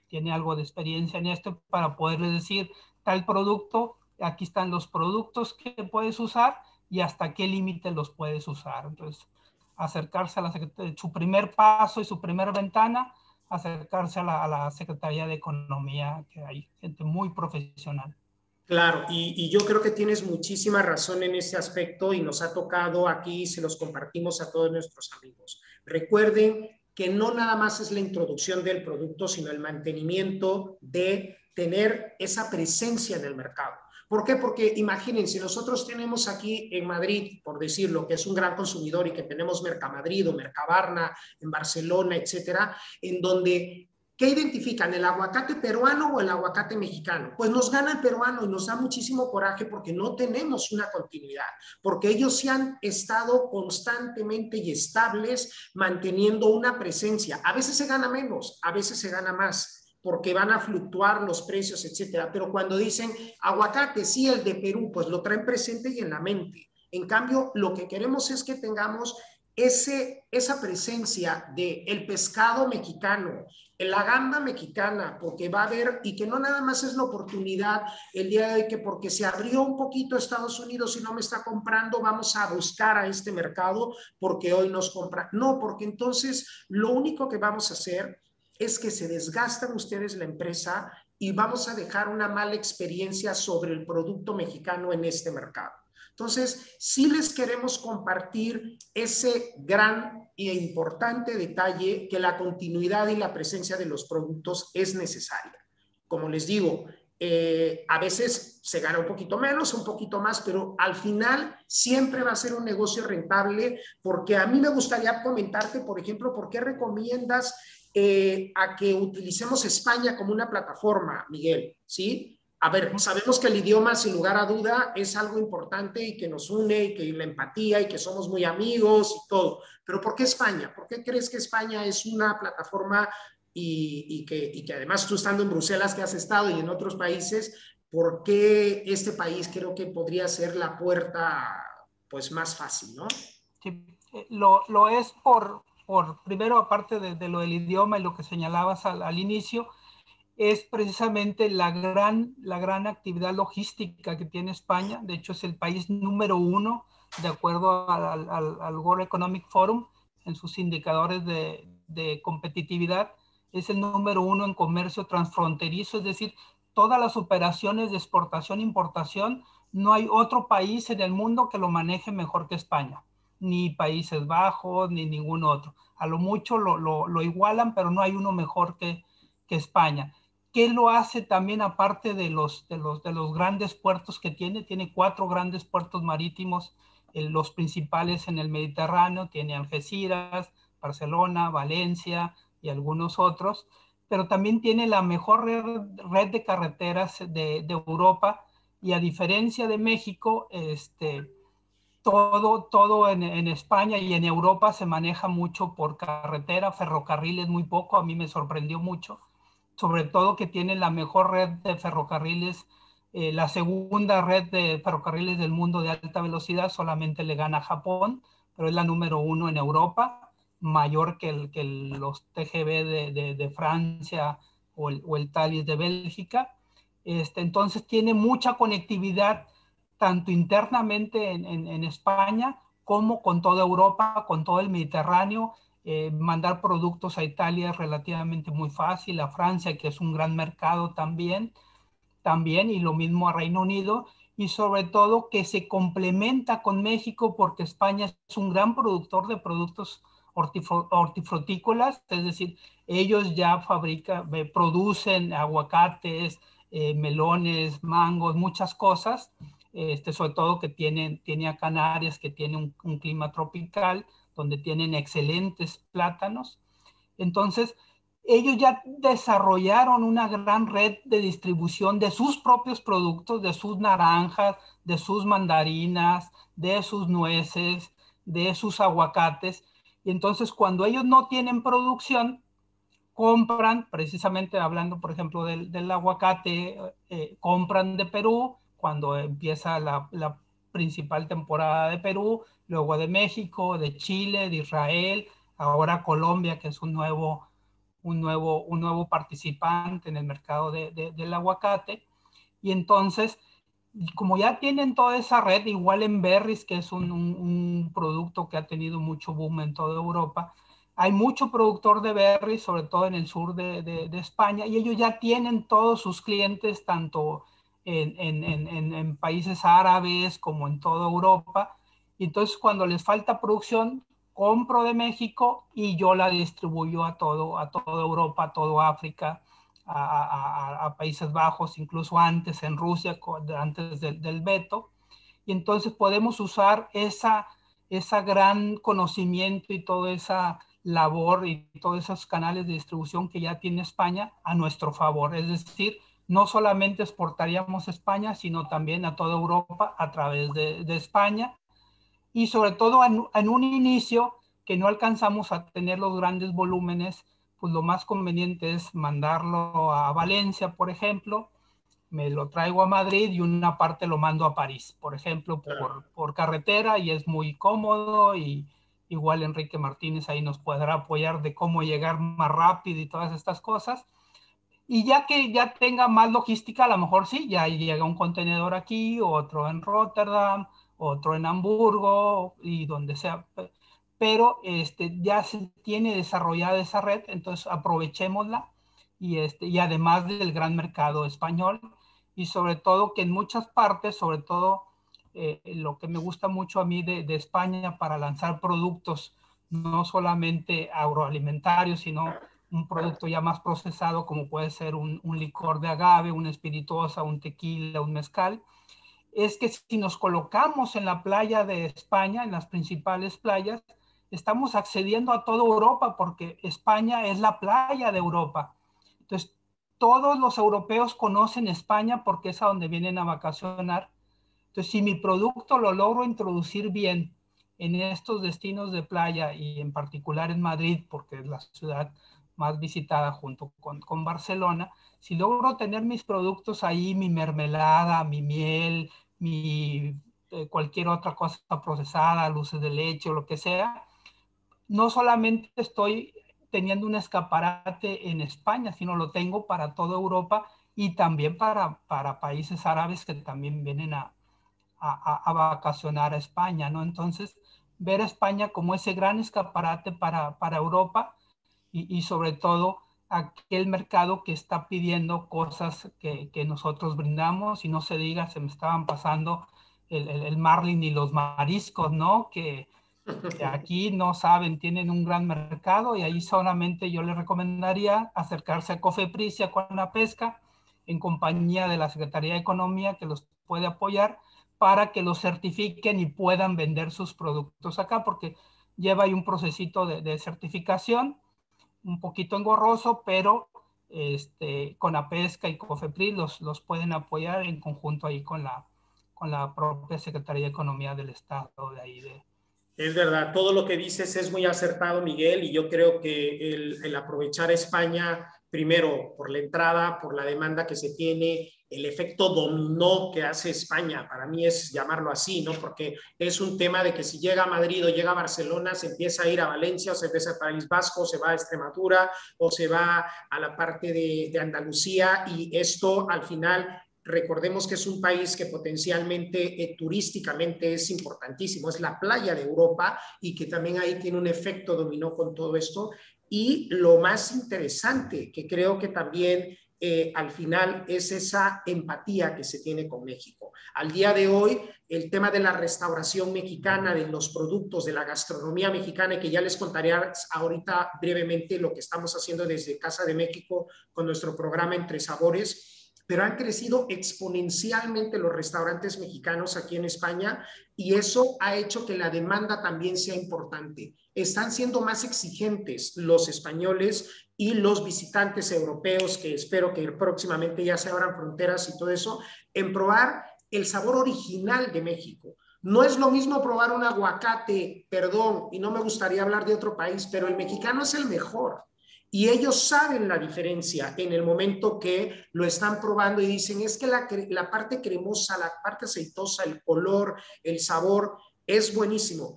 tiene algo de experiencia en esto, para poderles decir tal producto, aquí están los productos que puedes usar y hasta qué límite los puedes usar. Entonces, acercarse a su primer paso y su primera ventana, acercarse a la Secretaría de Economía, que hay gente muy profesional. Claro, y yo creo que tienes muchísima razón en este aspecto, y nos ha tocado aquí, se los compartimos a todos nuestros amigos. Recuerden que no nada más es la introducción del producto, sino el mantenimiento de tener esa presencia en el mercado. ¿Por qué? Porque imagínense, nosotros tenemos aquí en Madrid, por decirlo, que es un gran consumidor, y que tenemos Mercamadrid o Mercabarna en Barcelona, etcétera, en donde ¿qué identifican? ¿El aguacate peruano o el aguacate mexicano? Pues nos gana el peruano, y nos da muchísimo coraje porque no tenemos una continuidad, porque ellos sí han estado constantemente y estables manteniendo una presencia. A veces se gana menos, a veces se gana más, porque van a fluctuar los precios, etcétera. Pero cuando dicen aguacate, sí, el de Perú, pues lo traen presente y en la mente. En cambio, lo que queremos es que tengamos esa presencia del pescado mexicano, la gamba mexicana, porque va a haber, y que no nada más es la oportunidad el día de que porque se abrió un poquito Estados Unidos y no me está comprando, vamos a buscar a este mercado porque hoy nos compra. No, porque entonces lo único que vamos a hacer es que se desgastan ustedes la empresa, y vamos a dejar una mala experiencia sobre el producto mexicano en este mercado. Entonces, sí les queremos compartir ese gran e importante detalle, que la continuidad y la presencia de los productos es necesaria. Como les digo, a veces se gana un poquito menos, un poquito más, pero al final siempre va a ser un negocio rentable, porque a mí me gustaría comentarte, por ejemplo, ¿por qué recomiendas a que utilicemos España como una plataforma, Miguel? ¿Sí? A ver, sabemos que el idioma, sin lugar a duda, es algo importante y que nos une, y que la empatía, y que somos muy amigos y todo. Pero ¿por qué España? ¿Por qué crees que España es una plataforma, y que además tú, estando en Bruselas, que has estado, y en otros países, ¿por qué este país creo que podría ser la puerta pues más fácil, ¿no? Sí, lo es por primero, aparte de lo del idioma y lo que señalabas al inicio, es precisamente la gran actividad logística que tiene España. De hecho, es el país número 1, de acuerdo al World Economic Forum, en sus indicadores de competitividad, es el número 1 en comercio transfronterizo, es decir, todas las operaciones de exportación e importación, no hay otro país en el mundo que lo maneje mejor que España, ni Países Bajos, ni ningún otro. A lo mucho lo igualan, pero no hay uno mejor que España. ¿Qué lo hace también aparte de los grandes puertos que tiene? Tiene 4 grandes puertos marítimos, los principales en el Mediterráneo, tiene Algeciras, Barcelona, Valencia y algunos otros, pero también tiene la mejor red de carreteras de Europa, y a diferencia de México, todo en España y en Europa se maneja mucho por carretera, ferrocarriles muy poco. A mí me sorprendió mucho, sobre todo que tiene la mejor red de ferrocarriles, la segunda red de ferrocarriles del mundo de alta velocidad, solamente le gana a Japón, pero es la número 1 en Europa, mayor que los TGV de Francia o el Thalys de Bélgica. Entonces tiene mucha conectividad, tanto internamente en España, como con toda Europa, con todo el Mediterráneo. Mandar productos a Italia es relativamente muy fácil, a Francia, que es un gran mercado también, y lo mismo a Reino Unido, y sobre todo que se complementa con México, porque España es un gran productor de productos hortifrutícolas, es decir, ellos ya producen aguacates, melones, mangos, muchas cosas, sobre todo que tiene a Canarias, que tiene un clima tropical, donde tienen excelentes plátanos. Entonces, ellos ya desarrollaron una gran red de distribución de sus propios productos, de sus naranjas, de sus mandarinas, de sus nueces, de sus aguacates. Y entonces, cuando ellos no tienen producción, compran, precisamente hablando, por ejemplo, del aguacate, compran de Perú cuando empieza la principal temporada de Perú, luego de México, de Chile, de Israel, ahora Colombia, que es un nuevo participante en el mercado del aguacate. Y entonces, como ya tienen toda esa red, igual en berries, que es un producto que ha tenido mucho boom en toda Europa, hay mucho productor de berries, sobre todo en el sur de España, y ellos ya tienen todos sus clientes, tanto en países árabes como en toda Europa. Y entonces, cuando les falta producción, compro de México y yo la distribuyo a toda Europa, a toda África, a Países Bajos, incluso antes en Rusia, antes del veto. Y entonces podemos usar esa gran conocimiento y toda esa labor y todos esos canales de distribución que ya tiene España a nuestro favor. Es decir, no solamente exportaríamos a España, sino también a toda Europa a través de España. Y sobre todo en un inicio que no alcanzamos a tener los grandes volúmenes, pues lo más conveniente es mandarlo a Valencia, por ejemplo, me lo traigo a Madrid y una parte lo mando a París, por ejemplo, por carretera, y es muy cómodo. Y igual Enrique Martínez ahí nos podrá apoyar de cómo llegar más rápido y todas estas cosas. Y ya que ya tenga más logística, a lo mejor sí, ya llega un contenedor aquí, otro en Rotterdam, otro en Hamburgo y donde sea. Pero ya se tiene desarrollada esa red, entonces aprovechémosla. Y además del gran mercado español, y sobre todo que en muchas partes, sobre todo lo que me gusta mucho a mí de España para lanzar productos, no solamente agroalimentarios, sino un producto ya más procesado, como puede ser un licor de agave, una espirituosa, un tequila, un mezcal, es que si nos colocamos en la playa de España, en las principales playas, estamos accediendo a toda Europa, porque España es la playa de Europa. Entonces, todos los europeos conocen España porque es a donde vienen a vacacionar. Entonces, si mi producto lo logro introducir bien en estos destinos de playa, y en particular en Madrid, porque es la ciudad más visitada junto con Barcelona, si logro tener mis productos ahí, mi mermelada, mi miel, cualquier otra cosa procesada, luces de leche o lo que sea, no solamente estoy teniendo un escaparate en España, sino lo tengo para toda Europa y también para países árabes que también vienen a vacacionar a España, ¿no? Entonces, ver a España como ese gran escaparate para Europa y sobre todo aquel mercado que está pidiendo cosas que nosotros brindamos, y no se diga, se me estaban pasando el marlin y los mariscos, ¿no? Que aquí no saben, tienen un gran mercado, y ahí solamente yo les recomendaría acercarse a COFEPRIS y a CONAPESCA en compañía de la Secretaría de Economía, que los puede apoyar para que los certifiquen y puedan vender sus productos acá, porque lleva ahí un procesito de certificación, un poquito engorroso, pero CONAPESCA y COFEPRIS los pueden apoyar en conjunto ahí con la propia Secretaría de Economía del Estado de ahí de... Es verdad, todo lo que dices es muy acertado, Miguel, y yo creo que el aprovechar a España, primero por la entrada, por la demanda que se tiene, el efecto dominó que hace España, para mí es llamarlo así, ¿no? Porque es un tema de que si llega a Madrid o llega a Barcelona, se empieza a ir a Valencia, o se empieza al País Vasco, o se va a Extremadura, o se va a la parte de Andalucía, y esto al final... Recordemos que es un país que potencialmente turísticamente es importantísimo, es la playa de Europa, y que también ahí tiene un efecto dominó con todo esto. Y lo más interesante, que creo que también al final es esa empatía que se tiene con México. Al día de hoy, el tema de la restauración mexicana, de los productos, de la gastronomía mexicana, y que ya les contaré ahorita brevemente lo que estamos haciendo desde Casa de México con nuestro programa Entre Sabores, pero han crecido exponencialmente los restaurantes mexicanos aquí en España, y eso ha hecho que la demanda también sea importante. Están siendo más exigentes los españoles y los visitantes europeos, que espero que próximamente ya se abran fronteras y todo eso, en probar el sabor original de México. No es lo mismo probar un aguacate, perdón, y no me gustaría hablar de otro país, pero el mexicano es el mejor. Y ellos saben la diferencia en el momento que lo están probando y dicen, es que la parte cremosa, la parte aceitosa, el color, el sabor, es buenísimo.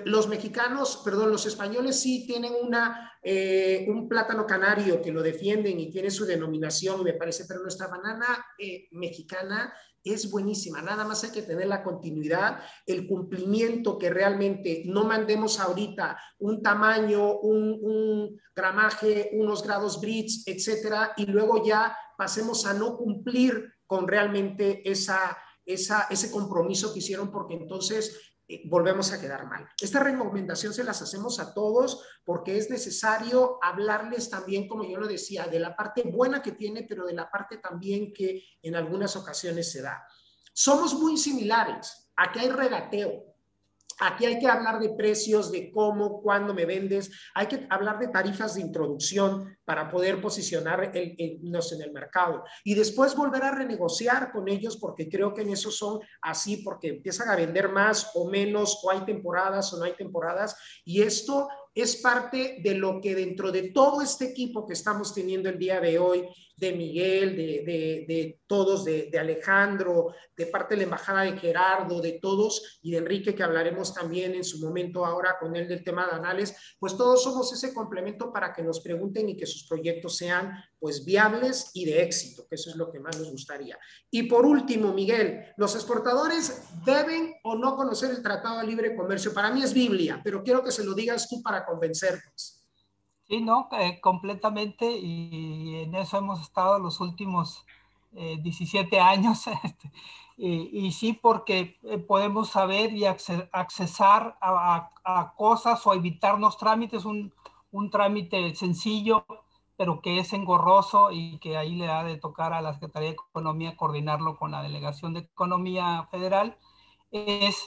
Los mexicanos, perdón, los españoles sí tienen un plátano canario que lo defienden y tiene su denominación, me parece, pero nuestra banana mexicana es buenísima. Nada más hay que tener la continuidad, el cumplimiento, que realmente no mandemos ahorita un tamaño, un gramaje, unos grados Brix, etcétera, y luego ya pasemos a no cumplir con realmente ese compromiso que hicieron, porque entonces volvemos a quedar mal. Esta recomendación se las hacemos a todos porque es necesario hablarles también, como yo lo decía, de la parte buena que tiene, pero de la parte también que en algunas ocasiones se da. Somos muy similares. Aquí hay regateo. Aquí hay que hablar de precios, de cómo, cuándo me vendes. Hay que hablar de tarifas de introducción para poder posicionarnos en el mercado. Y después volver a renegociar con ellos, porque creo que en eso son así, porque empiezan a vender más o menos, o hay temporadas o no hay temporadas. Y esto es parte de lo que dentro de todo este equipo que estamos teniendo el día de hoy, de Miguel, de todos, de Alejandro, de parte de la embajada de Gerardo, de todos, y de Enrique, que hablaremos también en su momento ahora con él del tema de Anales, pues todos somos ese complemento para que nos pregunten y que sus proyectos sean pues viables y de éxito, que eso es lo que más nos gustaría. Y por último, Miguel, ¿los exportadores deben o no conocer el Tratado de Libre Comercio? Para mí es Biblia, pero quiero que se lo digas tú para convencernos. Sí, no, completamente, y en eso hemos estado los últimos 17 años, y sí, porque podemos saber y accesar a cosas o evitarnos trámites, un trámite sencillo, pero que es engorroso, y que ahí le ha de tocar a la Secretaría de Economía coordinarlo con la Delegación de Economía Federal,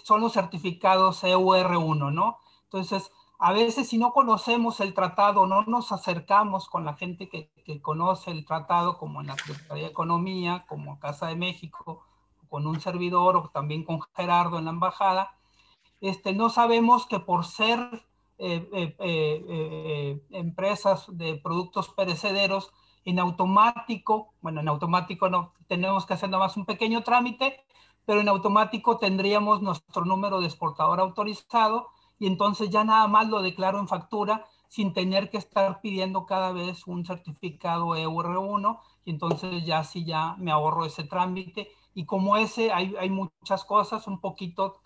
son los certificados EUR1, ¿no? Entonces, a veces si no conocemos el tratado, no nos acercamos con la gente que conoce el tratado, como en la Secretaría de Economía, como Casa de México, con un servidor, o también con Gerardo en la embajada, no sabemos que por ser empresas de productos perecederos, en automático no, tenemos que hacer nada más un pequeño trámite, pero en automático tendríamos nuestro número de exportador autorizado, y entonces ya nada más lo declaro en factura sin tener que estar pidiendo cada vez un certificado EUR1, y entonces ya sí ya me ahorro ese trámite. Y como ese hay muchas cosas, un poquito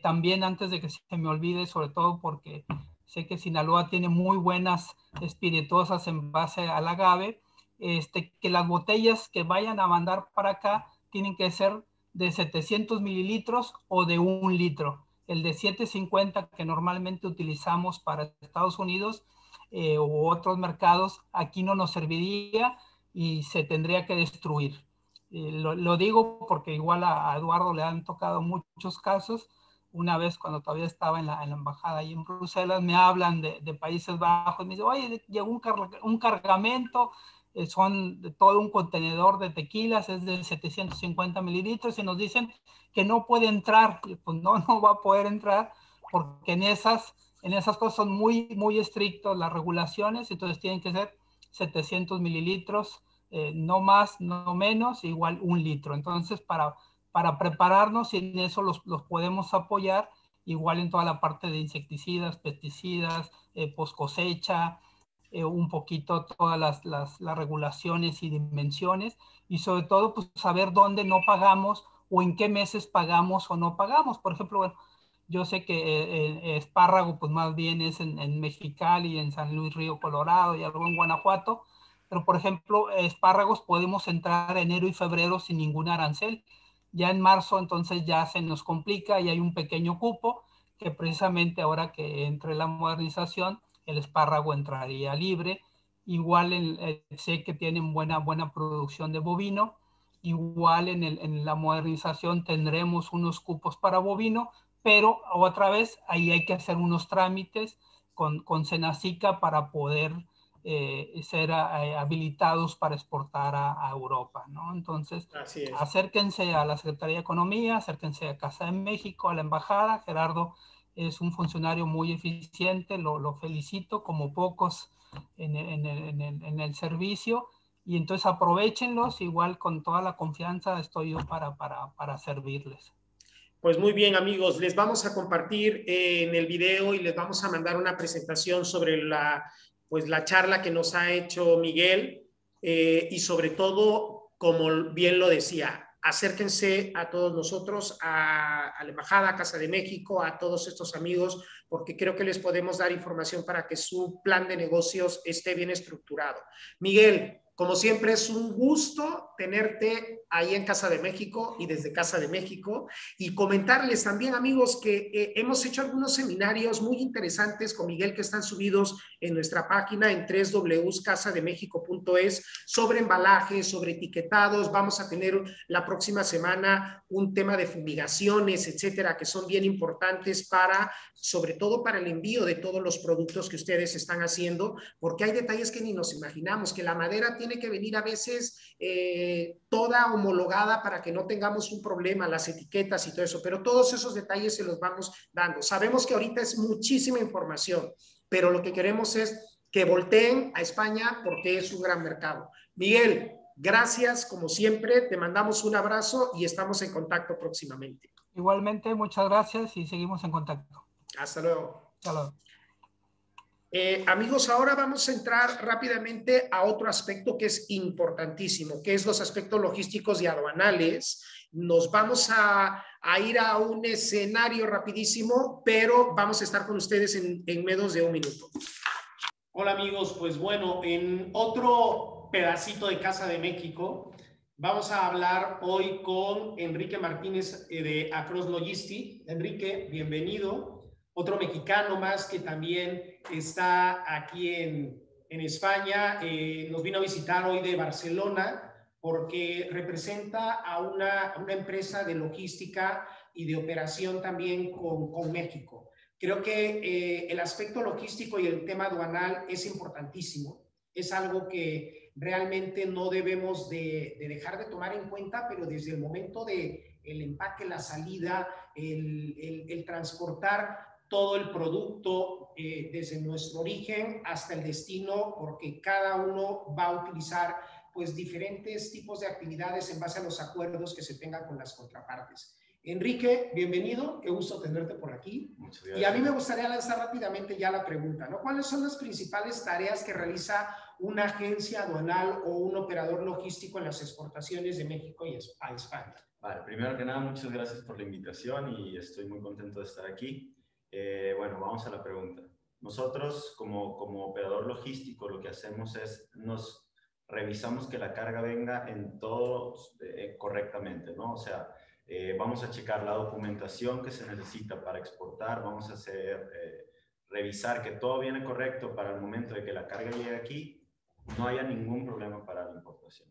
También, antes de que se me olvide, sobre todo porque sé que Sinaloa tiene muy buenas espirituosas en base al agave, que las botellas que vayan a mandar para acá tienen que ser de 700 mililitros o de 1 litro. El de 750 que normalmente utilizamos para Estados Unidos u otros mercados, aquí no nos serviría y se tendría que destruir. Lo digo porque igual a Eduardo le han tocado muchos casos. Una vez cuando todavía estaba en la embajada ahí en Bruselas, me hablan de Países Bajos, me dicen, oye, llegó un cargamento, son de todo un contenedor de tequilas, es de 750 mililitros, y nos dicen que no puede entrar. Y pues no va a poder entrar, porque en esas cosas son muy, muy estrictos las regulaciones, entonces tienen que ser 700 mililitros, no más, no menos, igual 1 litro. Entonces, para prepararnos, y en eso los podemos apoyar, igual en toda la parte de insecticidas, pesticidas, post cosecha, un poquito todas las regulaciones y dimensiones, y sobre todo pues saber dónde no pagamos o en qué meses pagamos o no pagamos. Por ejemplo, bueno, yo sé que espárrago pues más bien es en Mexicali, en San Luis Río Colorado y algo en Guanajuato, pero por ejemplo espárragos podemos entrar enero y febrero sin ningún arancel. Ya en marzo entonces ya se nos complica y hay un pequeño cupo que precisamente ahora que entre la modernización el espárrago entraría libre. Igual sé que tienen buena producción de bovino. Igual en la modernización tendremos unos cupos para bovino, pero otra vez ahí hay que hacer unos trámites con Senacica para poder ser habilitados para exportar a Europa, ¿no? Entonces, acérquense a la Secretaría de Economía, acérquense a Casa de México, a la Embajada. Gerardo es un funcionario muy eficiente, lo felicito, como pocos en el servicio, y entonces aprovechenlos, igual con toda la confianza estoy yo para servirles. Pues muy bien, amigos, les vamos a compartir en el video y les vamos a mandar una presentación sobre la charla que nos ha hecho Miguel, y sobre todo, como bien lo decía, acérquense a todos nosotros, a la Embajada, a Casa de México, a todos estos amigos, porque creo que les podemos dar información para que su plan de negocios esté bien estructurado. Miguel, como siempre, es un gusto tenerte ahí en Casa de México y desde Casa de México, y comentarles también, amigos, que hemos hecho algunos seminarios muy interesantes con Miguel que están subidos en nuestra página en www.casademexico.es sobre embalajes, sobre etiquetados. Vamos a tener la próxima semana un tema de fumigaciones, etcétera, que son bien importantes sobre todo para el envío de todos los productos que ustedes están haciendo, porque hay detalles que ni nos imaginamos, que la madera tiene que venir a veces toda homologada para que no tengamos un problema, las etiquetas y todo eso, pero todos esos detalles se los vamos dando. Sabemos que ahorita es muchísima información, pero lo que queremos es que volteen a España porque es un gran mercado. Miguel, gracias como siempre, te mandamos un abrazo y estamos en contacto próximamente. Igualmente, muchas gracias y seguimos en contacto. Hasta luego. Hasta luego. Amigos, ahora vamos a entrar rápidamente a otro aspecto que es importantísimo, que es los aspectos logísticos y aduanales. Nos vamos a ir a un escenario rapidísimo, pero vamos a estar con ustedes en menos de un minuto. Hola, amigos, pues bueno, en otro pedacito de Casa de México, vamos a hablar hoy con Enrique Martínez de Across Logistics. Enrique, bienvenido. Otro mexicano más que también está aquí en España, nos vino a visitar hoy de Barcelona porque representa a una empresa de logística y de operación también con México. Creo que el aspecto logístico y el tema aduanal es importantísimo, es algo que realmente no debemos de dejar de tomar en cuenta, pero desde el momento del empaque, la salida, el transportar todo el producto desde nuestro origen hasta el destino, porque cada uno va a utilizar pues diferentes tipos de actividades en base a los acuerdos que se tengan con las contrapartes. Enrique, bienvenido, qué gusto tenerte por aquí. Muchas gracias. Y a mí me gustaría lanzar rápidamente ya la pregunta, ¿no? ¿Cuáles son las principales tareas que realiza una agencia aduanal o un operador logístico en las exportaciones de México a España? Vale, primero que nada, muchas gracias por la invitación y estoy muy contento de estar aquí. Bueno, vamos a la pregunta. Nosotros, como operador logístico, lo que hacemos es nos revisamos que la carga venga en todo correctamente, ¿no? O sea, vamos a checar la documentación que se necesita para exportar, vamos a revisar que todo viene correcto para el momento de que la carga llegue aquí, no haya ningún problema para la importación.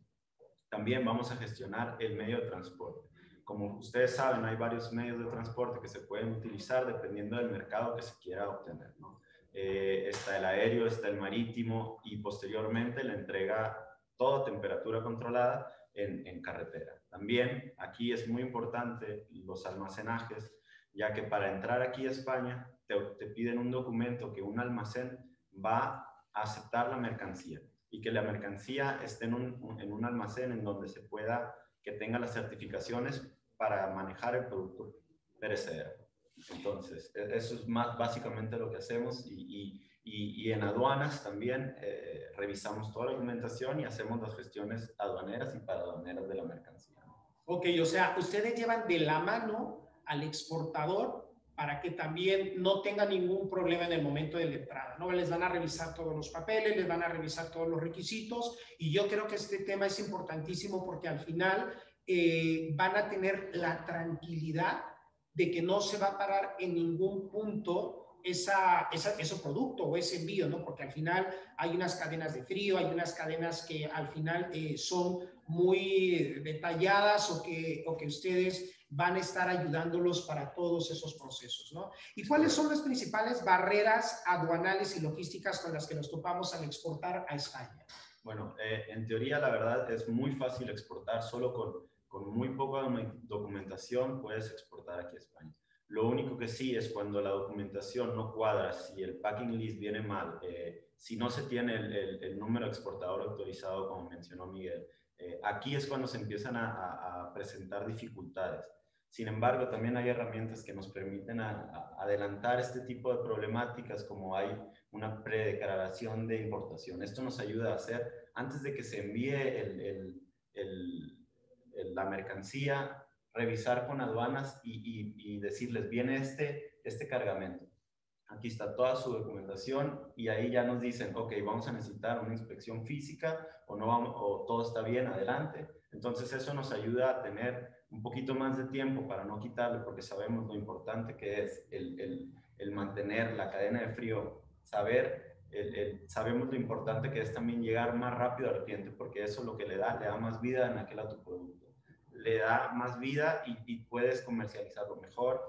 También vamos a gestionar el medio de transporte. Como ustedes saben, hay varios medios de transporte que se pueden utilizar dependiendo del mercado que se quiera obtener, ¿no? Está el aéreo, está el marítimo y posteriormente la entrega toda temperatura controlada en carretera. También aquí es muy importante los almacenajes, ya que para entrar aquí a España te piden un documento que un almacén va a aceptar la mercancía y que la mercancía esté en un almacén en donde se pueda, que tenga las certificaciones para manejar el producto perecedero. Entonces, eso es más básicamente lo que hacemos y en aduanas también revisamos toda la documentación y hacemos las gestiones aduaneras y paraduaneras de la mercancía. Ok, o sea, ustedes llevan de la mano al exportador para que también no tenga ningún problema en el momento de la entrada, ¿no? Les van a revisar todos los papeles, les van a revisar todos los requisitos y yo creo que este tema es importantísimo porque al final van a tener la tranquilidad de que no se va a parar en ningún punto ese producto o ese envío, ¿no? Porque al final hay unas cadenas de frío, hay unas cadenas que al final son muy detalladas o que ustedes van a estar ayudándolos para todos esos procesos, ¿no? ¿Y cuáles son las principales barreras aduanales y logísticas con las que nos topamos al exportar a España? Bueno, en teoría la verdad es muy fácil exportar, solo con muy poca documentación puedes exportar aquí a España. Lo único que sí es cuando la documentación no cuadra, si el packing list viene mal, si no se tiene el número exportador autorizado, como mencionó Miguel, aquí es cuando se empiezan a presentar dificultades. Sin embargo, también hay herramientas que nos permiten adelantar este tipo de problemáticas, como hay una predeclaración de importación. Esto nos ayuda a hacer, antes de que se envíe la mercancía, revisar con aduanas y decirles, viene este cargamento. Aquí está toda su documentación y ahí ya nos dicen, ok, vamos a necesitar una inspección física o, no vamos, o todo está bien, adelante. Entonces eso nos ayuda a tener un poquito más de tiempo para no quitarle, porque sabemos lo importante que es el mantener la cadena de frío, sabemos lo importante que es también llegar más rápido al cliente, porque eso es lo que le da más vida en aquel a tu producto. Le da más vida y puedes comercializarlo mejor,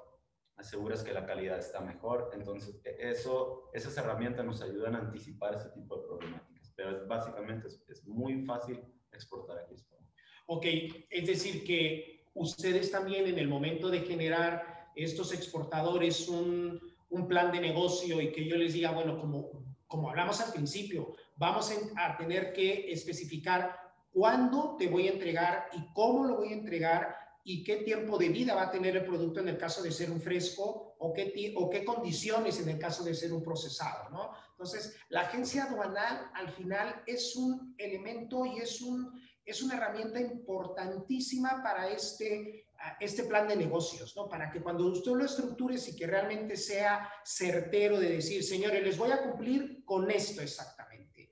aseguras que la calidad está mejor. Entonces, esas herramientas nos ayudan a anticipar ese tipo de problemáticas. Pero básicamente es muy fácil exportar aquí a España. Ok, es decir que ustedes también en el momento de generar estos exportadores un plan de negocio y que yo les diga, bueno, como hablamos al principio, vamos a tener que especificar cuándo te voy a entregar y cómo lo voy a entregar y qué tiempo de vida va a tener el producto en el caso de ser un fresco o qué condiciones en el caso de ser un procesado, ¿no? Entonces, la agencia aduanal al final es un elemento y es una herramienta importantísima para este plan de negocios, ¿no? Para que cuando usted lo estructures y que realmente sea certero de decir, señores, les voy a cumplir con esto exactamente.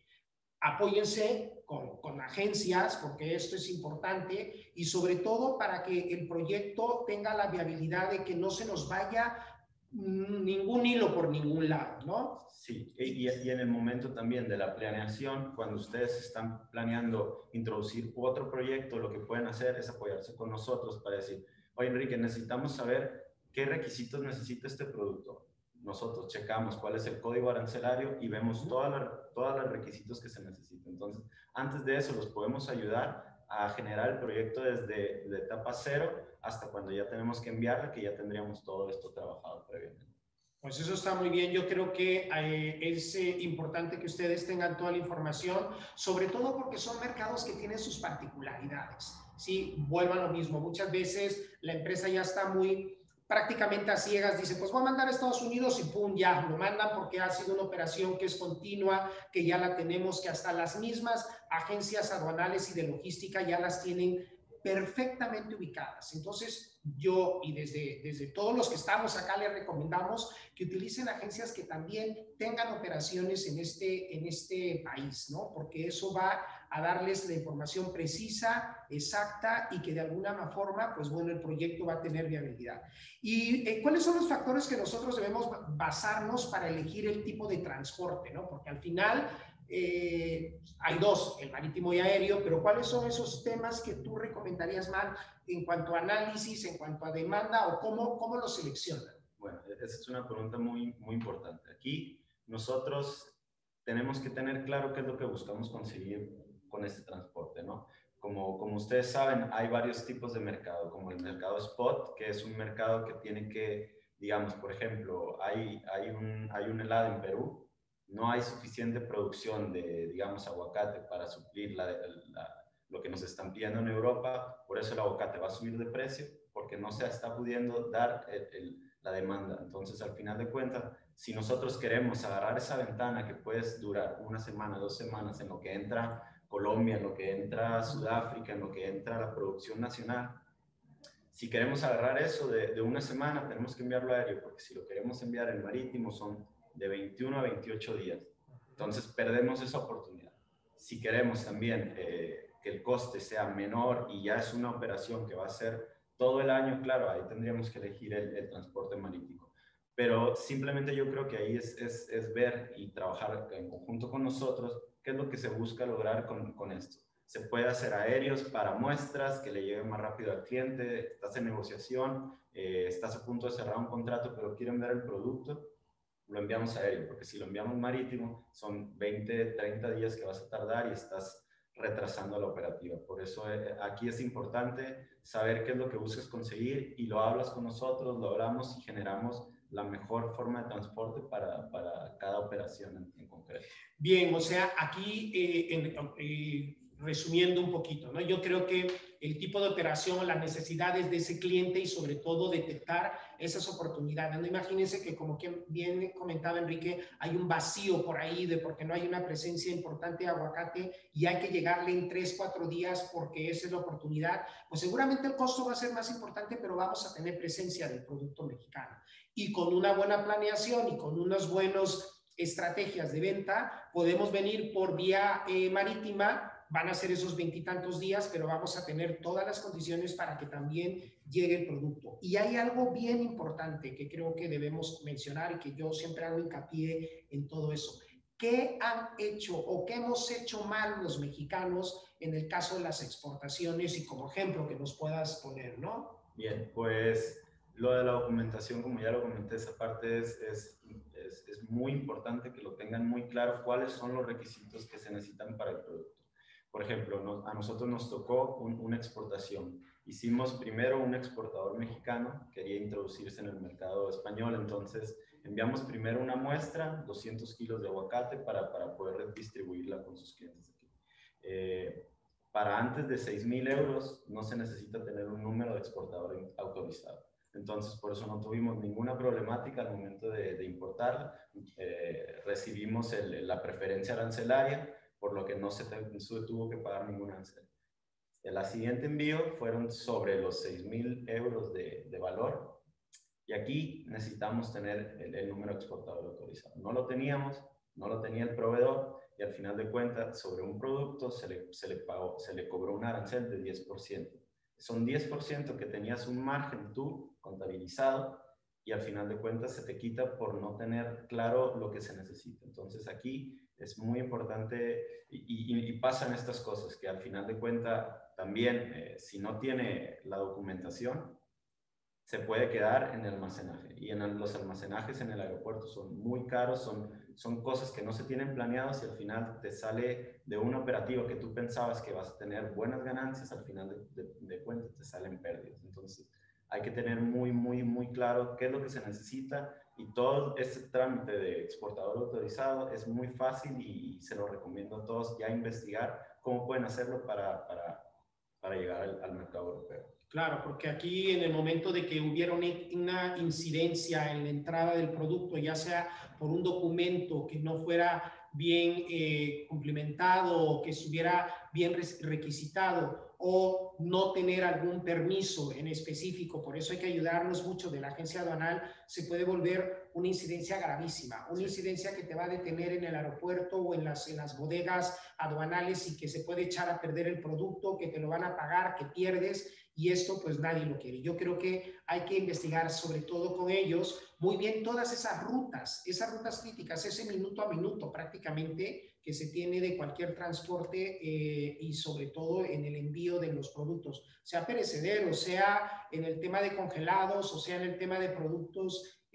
Apóyense con agencias, porque esto es importante, y sobre todo para que el proyecto tenga la viabilidad de que no se nos vaya ningún hilo por ningún lado, ¿no? Sí, y en el momento también de la planeación, cuando ustedes están planeando introducir otro proyecto, lo que pueden hacer es apoyarse con nosotros para decir, oye Enrique, necesitamos saber qué requisitos necesita este producto. Nosotros checamos cuál es el código arancelario y vemos todos los requisitos que se necesitan. Entonces, antes de eso, los podemos ayudar a generar el proyecto desde la etapa 0 hasta cuando ya tenemos que enviarla, que ya tendríamos todo esto trabajado previamente. Pues eso está muy bien. Yo creo que es importante que ustedes tengan toda la información, sobre todo porque son mercados que tienen sus particularidades. Sí, vuelvo a lo mismo. Muchas veces la empresa ya está muy prácticamente a ciegas, dice, pues voy a mandar a Estados Unidos y pum, ya, lo mandan porque ha sido una operación que es continua, que ya la tenemos, que hasta las mismas agencias aduanales y de logística ya las tienen perfectamente ubicadas. Entonces, yo y desde todos los que estamos acá les recomendamos que utilicen agencias que también tengan operaciones en este país, ¿no? Porque eso va a darles la información precisa, exacta y que de alguna forma, pues bueno, el proyecto va a tener viabilidad. ¿Y cuáles son los factores que nosotros debemos basarnos para elegir el tipo de transporte, ¿no? Porque al final hay dos, el marítimo y aéreo, pero ¿cuáles son esos temas que tú recomendarías más en cuanto a análisis, en cuanto a demanda o cómo lo seleccionan? Bueno, esa es una pregunta muy, muy importante. Aquí nosotros tenemos que tener claro qué es lo que buscamos conseguir con este transporte, ¿no? Como ustedes saben, hay varios tipos de mercado, como el mercado spot, que es un mercado que tiene que, digamos, por ejemplo, hay un helado en Perú, no hay suficiente producción de, digamos, aguacate para suplir lo que nos están pidiendo en Europa, por eso el aguacate va a subir de precio, porque no se está pudiendo dar la demanda. Entonces, al final de cuentas, si nosotros queremos agarrar esa ventana que puede durar una semana, 2 semanas, en lo que entra Colombia, en lo que entra Sudáfrica, en lo que entra la producción nacional, si queremos agarrar eso de una semana, tenemos que enviarlo aéreo, porque si lo queremos enviar en marítimo son de 21 a 28 días. Entonces, perdemos esa oportunidad. Si queremos también que el coste sea menor y ya es una operación que va a ser todo el año, claro, ahí tendríamos que elegir el transporte marítimo. Pero simplemente yo creo que ahí es ver y trabajar en conjunto con nosotros qué es lo que se busca lograr con esto. Se puede hacer aéreos para muestras que le lleguen más rápido al cliente, estás en negociación, estás a punto de cerrar un contrato, pero quieren ver el producto, lo enviamos aéreo, porque si lo enviamos marítimo, son 20, 30 días que vas a tardar y estás retrasando la operativa. Por eso aquí es importante saber qué es lo que buscas conseguir y lo hablas con nosotros, lo hablamos y generamos la mejor forma de transporte para cada operación en concreto. Bien, o sea, aquí resumiendo un poquito, ¿no? Yo creo que el tipo de operación, las necesidades de ese cliente y sobre todo detectar esas oportunidades. No, imagínense que como que bien comentaba Enrique, hay un vacío por ahí de porque no hay una presencia importante de aguacate y hay que llegarle en 3, 4 días porque esa es la oportunidad. Pues seguramente el costo va a ser más importante, pero vamos a tener presencia del producto mexicano. Y con una buena planeación y con unos buenos estrategias de venta, podemos venir por vía marítima, van a ser esos 20 y tantos días, pero vamos a tener todas las condiciones para que también llegue el producto. Y hay algo bien importante que creo que debemos mencionar y que yo siempre hago hincapié en todo eso. ¿Qué han hecho o qué hemos hecho mal los mexicanos en el caso de las exportaciones y como ejemplo que nos puedas poner, ¿no? Bien, pues lo de la documentación, como ya lo comenté, esa parte es muy importante que lo tengan muy claro cuáles son los requisitos que se necesitan para el producto. Por ejemplo, a nosotros nos tocó una exportación. Hicimos primero un exportador mexicano, quería introducirse en el mercado español, entonces enviamos primero una muestra, 200 kilos de aguacate para poder distribuirla con sus clientes aquí. Para antes de 6,000 euros no se necesita tener un número de exportador autorizado. Entonces, por eso no tuvimos ninguna problemática al momento de importar. Recibimos la preferencia arancelaria, por lo que no se tuvo que pagar ningún arancel. El siguiente envío fueron sobre los 6,000 euros de valor. Y aquí necesitamos tener el número de exportador autorizado. No lo teníamos, no lo tenía el proveedor y al final de cuentas sobre un producto se le cobró un arancel de 10%. Son 10% que tenías un margen tú contabilizado y al final de cuentas se te quita por no tener claro lo que se necesita. Entonces aquí es muy importante y pasan estas cosas que al final de cuentas también si no tiene la documentación se puede quedar en el almacenaje. Y los almacenajes en el aeropuerto son muy caros, son cosas que no se tienen planeadas y al final te sale de una operativa que tú pensabas que vas a tener buenas ganancias, al final de cuentas te salen pérdidas. Entonces, hay que tener muy claro qué es lo que se necesita, y todo este trámite de exportador autorizado es muy fácil y se lo recomiendo a todos ya investigar cómo pueden hacerlo para llegar al mercado europeo. Claro, porque aquí en el momento de que hubiera una incidencia en la entrada del producto, ya sea por un documento que no fuera bien cumplimentado o que estuviera bien requisitado, o no tener algún permiso en específico, por eso hay que ayudarnos mucho de la agencia aduanal, se puede volver una incidencia gravísima, una incidencia que te va a detener en el aeropuerto o en las bodegas aduanales y que se puede echar a perder el producto, que te lo van a pagar, que pierdes, y esto pues nadie lo quiere. Yo creo que hay que investigar sobre todo con ellos muy bien todas esas rutas críticas, ese minuto a minuto prácticamente que se tiene de cualquier transporte y sobre todo en el envío de los productos, sea perecedero, sea en el tema de congelados, o sea en el tema de productos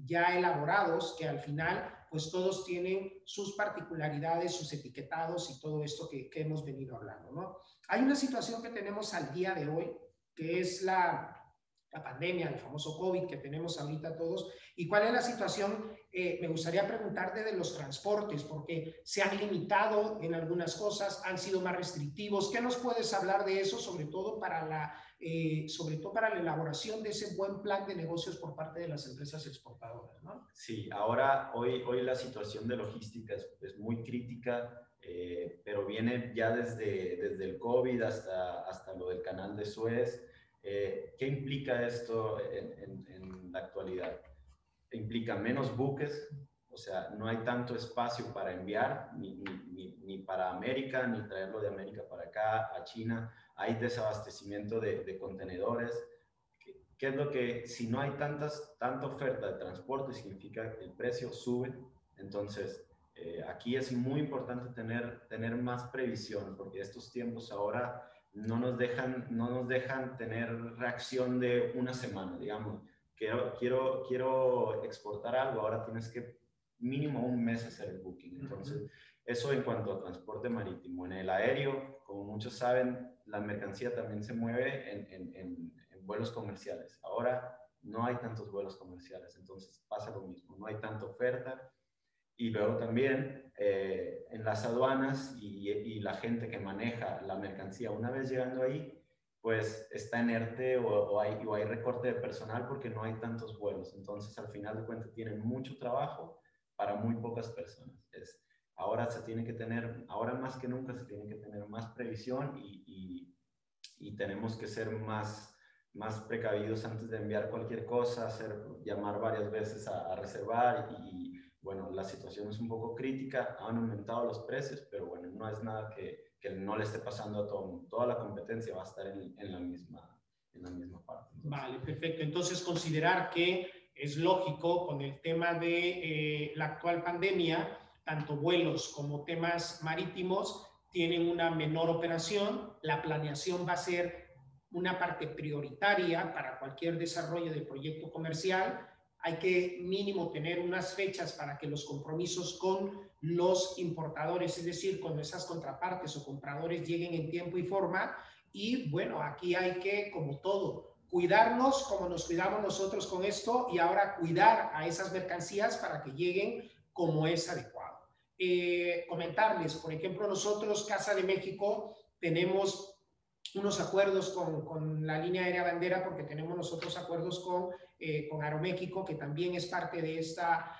ya elaborados, que al final pues todos tienen sus particularidades, sus etiquetados y todo esto que hemos venido hablando, ¿no? Hay una situación que tenemos al día de hoy, que es la pandemia, el famoso COVID que tenemos ahorita todos. ¿Y cuál es la situación? Me gustaría preguntarte de los transportes, porque se han limitado en algunas cosas, han sido más restrictivos. ¿Qué nos puedes hablar de eso, sobre todo para la elaboración de ese buen plan de negocios por parte de las empresas exportadoras, ¿no? Sí, hoy la situación de logística es muy crítica, pero viene ya desde el COVID hasta lo del canal de Suez. ¿Qué implica esto en la actualidad? Implica menos buques, o sea, no hay tanto espacio para enviar, ni para América, ni traerlo de América para acá, a China. Hay desabastecimiento de contenedores. ¿Qué es lo que, si no hay tanta oferta de transporte, significa que el precio sube? Entonces, aquí es muy importante tener más previsión, porque estos tiempos ahora no nos dejan tener reacción de una semana, digamos. Quiero exportar algo, ahora tienes que mínimo un mes hacer el booking. Entonces, eso en cuanto a transporte marítimo. En el aéreo, como muchos saben, la mercancía también se mueve en vuelos comerciales. Ahora no hay tantos vuelos comerciales, entonces pasa lo mismo, no hay tanta oferta. Y luego también en las aduanas y la gente que maneja la mercancía, una vez llegando ahí, pues está inerte o hay recorte de personal porque no hay tantos vuelos. Entonces, al final de cuentas, tienen mucho trabajo para muy pocas personas. Ahora más que nunca se tiene que tener más previsión y tenemos que ser más precavidos antes de enviar cualquier cosa, llamar varias veces a reservar y bueno, la situación es un poco crítica, han aumentado los precios, pero bueno, no es nada que no le esté pasando a todo. Toda la competencia va a estar en la misma parte. Entonces, vale, perfecto. Entonces, considerar que es lógico con el tema de la actual pandemia, tanto vuelos como temas marítimos tienen una menor operación, la planeación va a ser una parte prioritaria para cualquier desarrollo de proyecto comercial. Hay que mínimo tener unas fechas para que los compromisos con los importadores, es decir, con esas contrapartes o compradores, lleguen en tiempo y forma. Y bueno, aquí hay que, como todo, cuidarnos como nos cuidamos nosotros con esto y ahora cuidar a esas mercancías para que lleguen como es adecuado. Comentarles, por ejemplo, nosotros, Casa de México, tenemos unos acuerdos con la línea aérea bandera, porque tenemos nosotros acuerdos con Aeroméxico, que también es parte de esta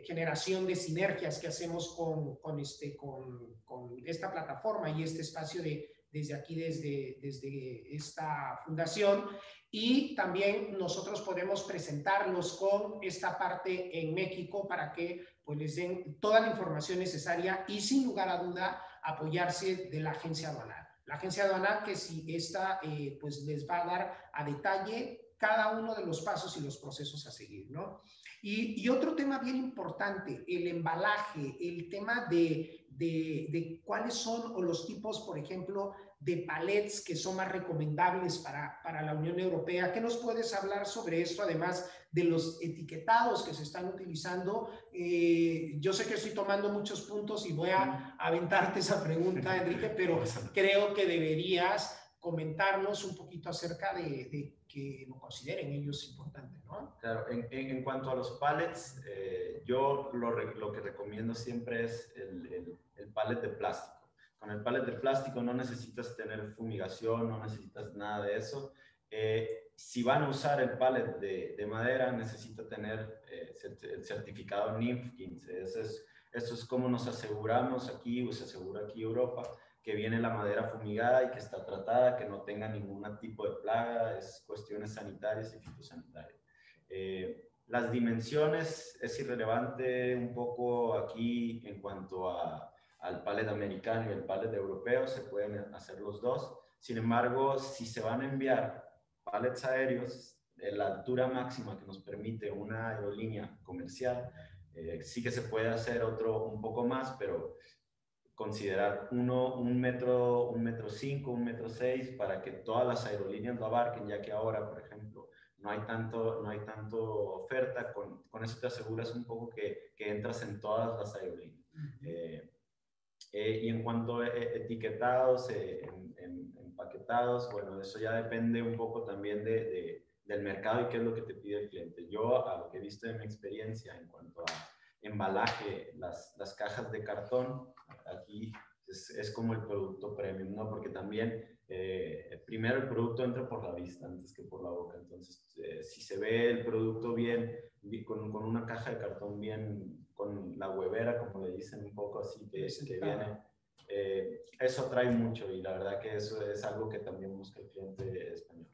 generación de sinergias que hacemos con esta plataforma y este espacio desde aquí, desde esta fundación. Y también nosotros podemos presentarlos con esta parte en México para que pues, les den toda la información necesaria y sin lugar a duda apoyarse de la agencia aduanal. La agencia aduanal que si esta pues les va a dar a detalle cada uno de los pasos y los procesos a seguir, ¿no? Y otro tema bien importante, el embalaje, el tema de cuáles son o los tipos, por ejemplo, de palets que son más recomendables para la Unión Europea. ¿Qué nos puedes hablar sobre esto, además de los etiquetados que se están utilizando? Yo sé que estoy tomando muchos puntos y voy a aventarte esa pregunta, Enrique, pero creo que deberías comentarnos un poquito acerca de que lo consideren ellos importante, ¿no? Claro, en cuanto a los pallets, yo lo que recomiendo siempre es el pallet de plástico. Con el pallet de plástico no necesitas tener fumigación, no necesitas nada de eso. Si van a usar el pallet de madera, necesita tener el certificado NIMF 15. Eso es como nos aseguramos aquí, o se asegura aquí en Europa, que viene la madera fumigada y que está tratada, que no tenga ningún tipo de plaga, es cuestiones sanitarias y fitosanitarias. Las dimensiones es irrelevante un poco aquí en cuanto al pallet americano y el pallet europeo, se pueden hacer los dos. Sin embargo, si se van a enviar pallets aéreos, la altura máxima que nos permite una aerolínea comercial, sí que se puede hacer un poco más, pero considerar un metro 5, 1,6 m para que todas las aerolíneas lo abarquen, ya que ahora, por ejemplo, no hay tanto oferta, con eso te aseguras un poco que entras en todas las aerolíneas. Y en cuanto a etiquetados, empaquetados, bueno, eso ya depende un poco también del mercado y qué es lo que te pide el cliente. Yo, a lo que he visto en mi experiencia en cuanto a embalaje, las cajas de cartón, aquí es como el producto premium, ¿no? Porque también, primero el producto entra por la vista antes que por la boca. Entonces, si se ve el producto bien, con una caja de cartón bien, con la huevera, como le dicen un poco así, que viene, eso atrae mucho y la verdad que eso es algo que también busca el cliente español.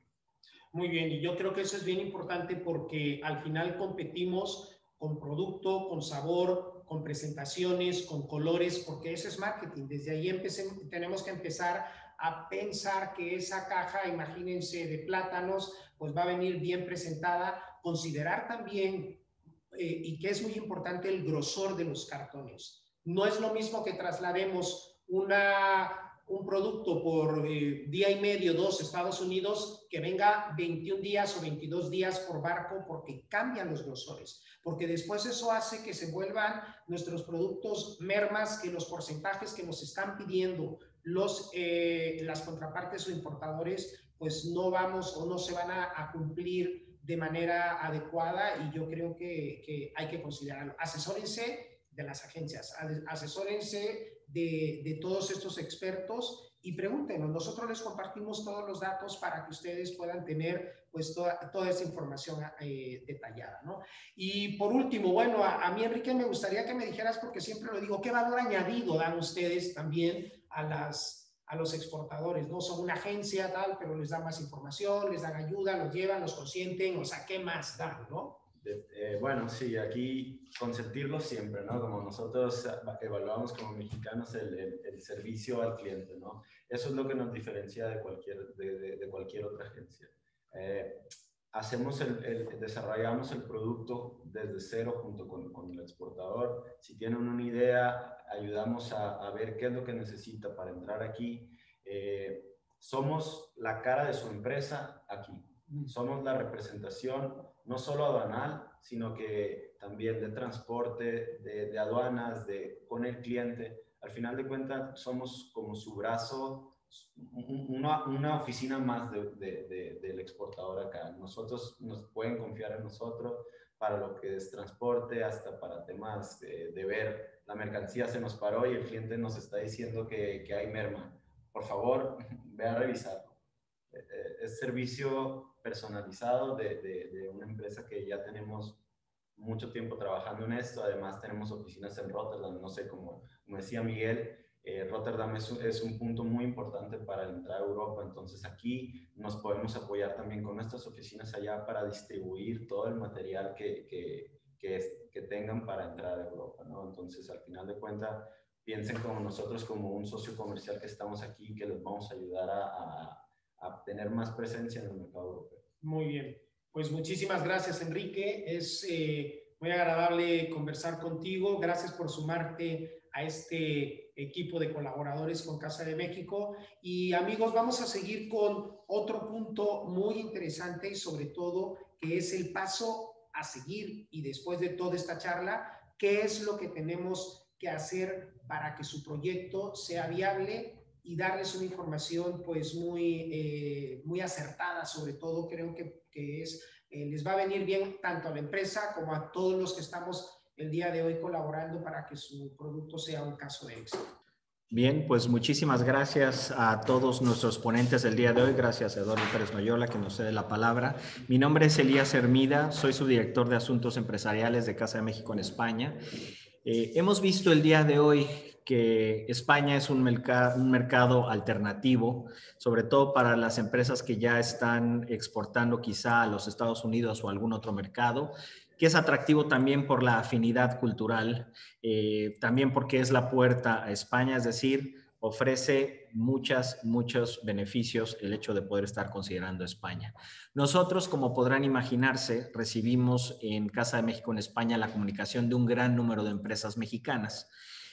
Muy bien, y yo creo que eso es bien importante porque al final competimos con producto, con sabor, con presentaciones, con colores, porque eso es marketing. Desde ahí tenemos que empezar a pensar que esa caja, imagínense, de plátanos, pues va a venir bien presentada. Considerar también, y que es muy importante, el grosor de los cartones. No es lo mismo que traslademos un producto por día y medio, 2, Estados Unidos, que venga 21 días o 22 días por barco, porque cambian los grosores, porque después eso hace que se vuelvan nuestros productos mermas, que los porcentajes que nos están pidiendo las contrapartes o importadores, pues no vamos o no se van a cumplir de manera adecuada, y yo creo que hay que considerarlo. Asesórense de las agencias, asesórense de todos estos expertos y pregúntenos. Nosotros les compartimos todos los datos para que ustedes puedan tener pues toda esa información detallada, ¿no? Y por último, bueno, a mí, Enrique, me gustaría que me dijeras, porque siempre lo digo, ¿qué valor añadido dan ustedes también a los exportadores, ¿no? Son una agencia tal, pero les dan más información, les dan ayuda, los llevan, los consienten, o sea, ¿qué más dan, no? Bueno, sí, aquí consentirlo siempre, ¿no? Como nosotros evaluamos como mexicanos el servicio al cliente, ¿no? Eso es lo que nos diferencia de cualquier otra agencia. Desarrollamos el producto desde cero junto con el exportador. Si tienen una idea, ayudamos a ver qué es lo que necesita para entrar aquí. Somos la cara de su empresa aquí. Somos la representación no solo aduanal, sino que también de transporte, de aduanas, con el cliente. Al final de cuentas, somos como su brazo, una oficina más del exportador acá. Nosotros nos pueden confiar en nosotros para lo que es transporte, hasta para temas de ver la mercancía se nos paró y el cliente nos está diciendo que hay merma. Por favor, ve a revisarlo. Es servicio personalizado de una empresa que ya tenemos mucho tiempo trabajando en esto. Además tenemos oficinas en Rotterdam, no sé, como decía Miguel, Rotterdam es un punto muy importante para entrar a Europa. Entonces aquí nos podemos apoyar también con nuestras oficinas allá para distribuir todo el material que tengan para entrar a Europa, ¿no? Entonces, al final de cuentas, piensen como nosotros, como un socio comercial que estamos aquí, que les vamos a ayudar a tener más presencia en el mercado europeo. Muy bien, pues muchísimas gracias, Enrique. Es muy agradable conversar contigo. Gracias por sumarte a este equipo de colaboradores con Casa de México. Y amigos, vamos a seguir con otro punto muy interesante y sobre todo que es el paso a seguir. Y después de toda esta charla, ¿qué es lo que tenemos que hacer para que su proyecto sea viable y darles una información pues muy acertada. Sobre todo creo que les va a venir bien tanto a la empresa como a todos los que estamos el día de hoy colaborando para que su producto sea un caso de éxito. Bien, pues muchísimas gracias a todos nuestros ponentes del día de hoy. Gracias a Eduardo Pérez Noyola que nos cede la palabra. Mi nombre es Elías Hermida, soy subdirector de Asuntos Empresariales de Casa de México en España. Hemos visto el día de hoy que España es un mercado alternativo, sobre todo para las empresas que ya están exportando quizá a los Estados Unidos o a algún otro mercado, que es atractivo también por la afinidad cultural, también porque es la puerta a España, es decir, ofrece muchos beneficios el hecho de poder estar considerando España. Nosotros, como podrán imaginarse, recibimos en Casa de México en España la comunicación de un gran número de empresas mexicanas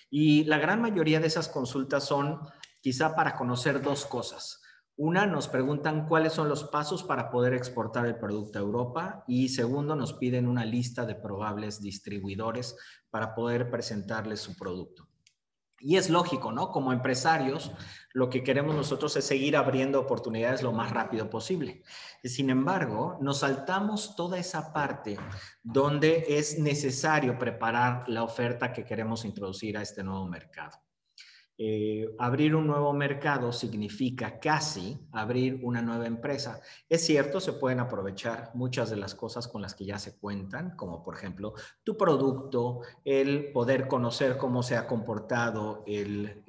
y la gran mayoría de esas consultas son quizá para conocer dos cosas. Una, nos preguntan cuáles son los pasos para poder exportar el producto a Europa y segundo, nos piden una lista de probables distribuidores para poder presentarles su producto. Y es lógico, ¿no? Como empresarios, lo que queremos nosotros es seguir abriendo oportunidades lo más rápido posible. Sin embargo, nos saltamos toda esa parte donde es necesario preparar la oferta que queremos introducir a este nuevo mercado. Abrir un nuevo mercado significa casi abrir una nueva empresa. Es cierto, se pueden aprovechar muchas de las cosas con las que ya se cuentan, como por ejemplo tu producto, el poder conocer cómo se ha comportado el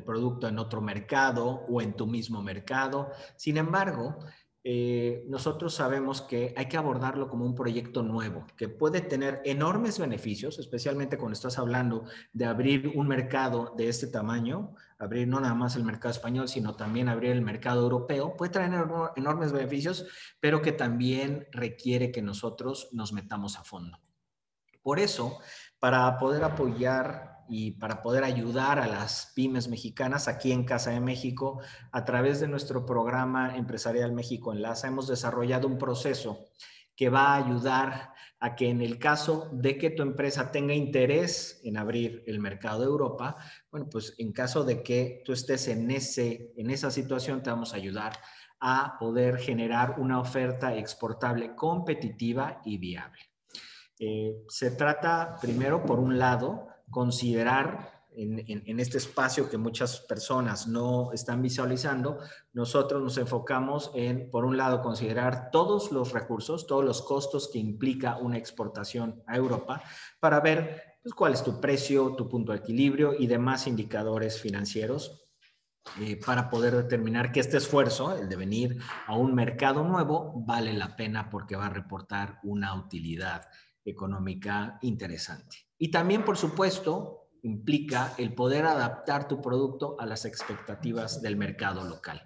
producto en otro mercado o en tu mismo mercado. Sin embargo, nosotros sabemos que hay que abordarlo como un proyecto nuevo, que puede tener enormes beneficios, especialmente cuando estás hablando de abrir un mercado de este tamaño, abrir no nada más el mercado español, sino también abrir el mercado europeo, puede traer enormes beneficios, pero que también requiere que nosotros nos metamos a fondo. Por eso, para poder apoyar y para poder ayudar a las pymes mexicanas aquí en Casa de México, a través de nuestro programa Empresarial México Enlaza, hemos desarrollado un proceso que va a ayudar a que en el caso de que tu empresa tenga interés en abrir el mercado de Europa, bueno, pues en caso de que tú estés en esa situación, te vamos a ayudar a poder generar una oferta exportable competitiva y viable. Se trata primero, por un lado, considerar en este espacio que muchas personas no están visualizando, nosotros nos enfocamos en, por un lado, considerar todos los recursos, todos los costos que implica una exportación a Europa para ver pues, cuál es tu precio, tu punto de equilibrio y demás indicadores financieros para poder determinar que este esfuerzo, el de venir a un mercado nuevo, vale la pena porque va a reportar una utilidad económica interesante. Y también, por supuesto, implica el poder adaptar tu producto a las expectativas del mercado local.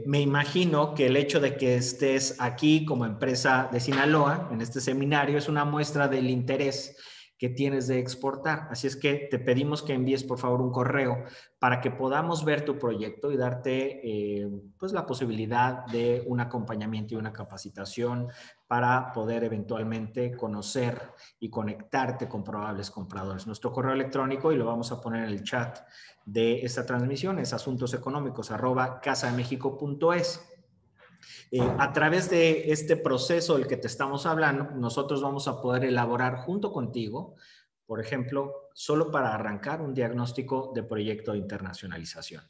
Me imagino que el hecho de que estés aquí como empresa de Sinaloa, en este seminario, es una muestra del interés que tienes de exportar. Así es que te pedimos que envíes, por favor, un correo para que podamos ver tu proyecto y darte pues la posibilidad de un acompañamiento y una capacitación para poder eventualmente conocer y conectarte con probables compradores. Nuestro correo electrónico, y lo vamos a poner en el chat de esta transmisión, es asuntosecónomicos@casademexico.es. A través de este proceso del que te estamos hablando, nosotros vamos a poder elaborar junto contigo, por ejemplo, solo para arrancar un diagnóstico de proyecto de internacionalización.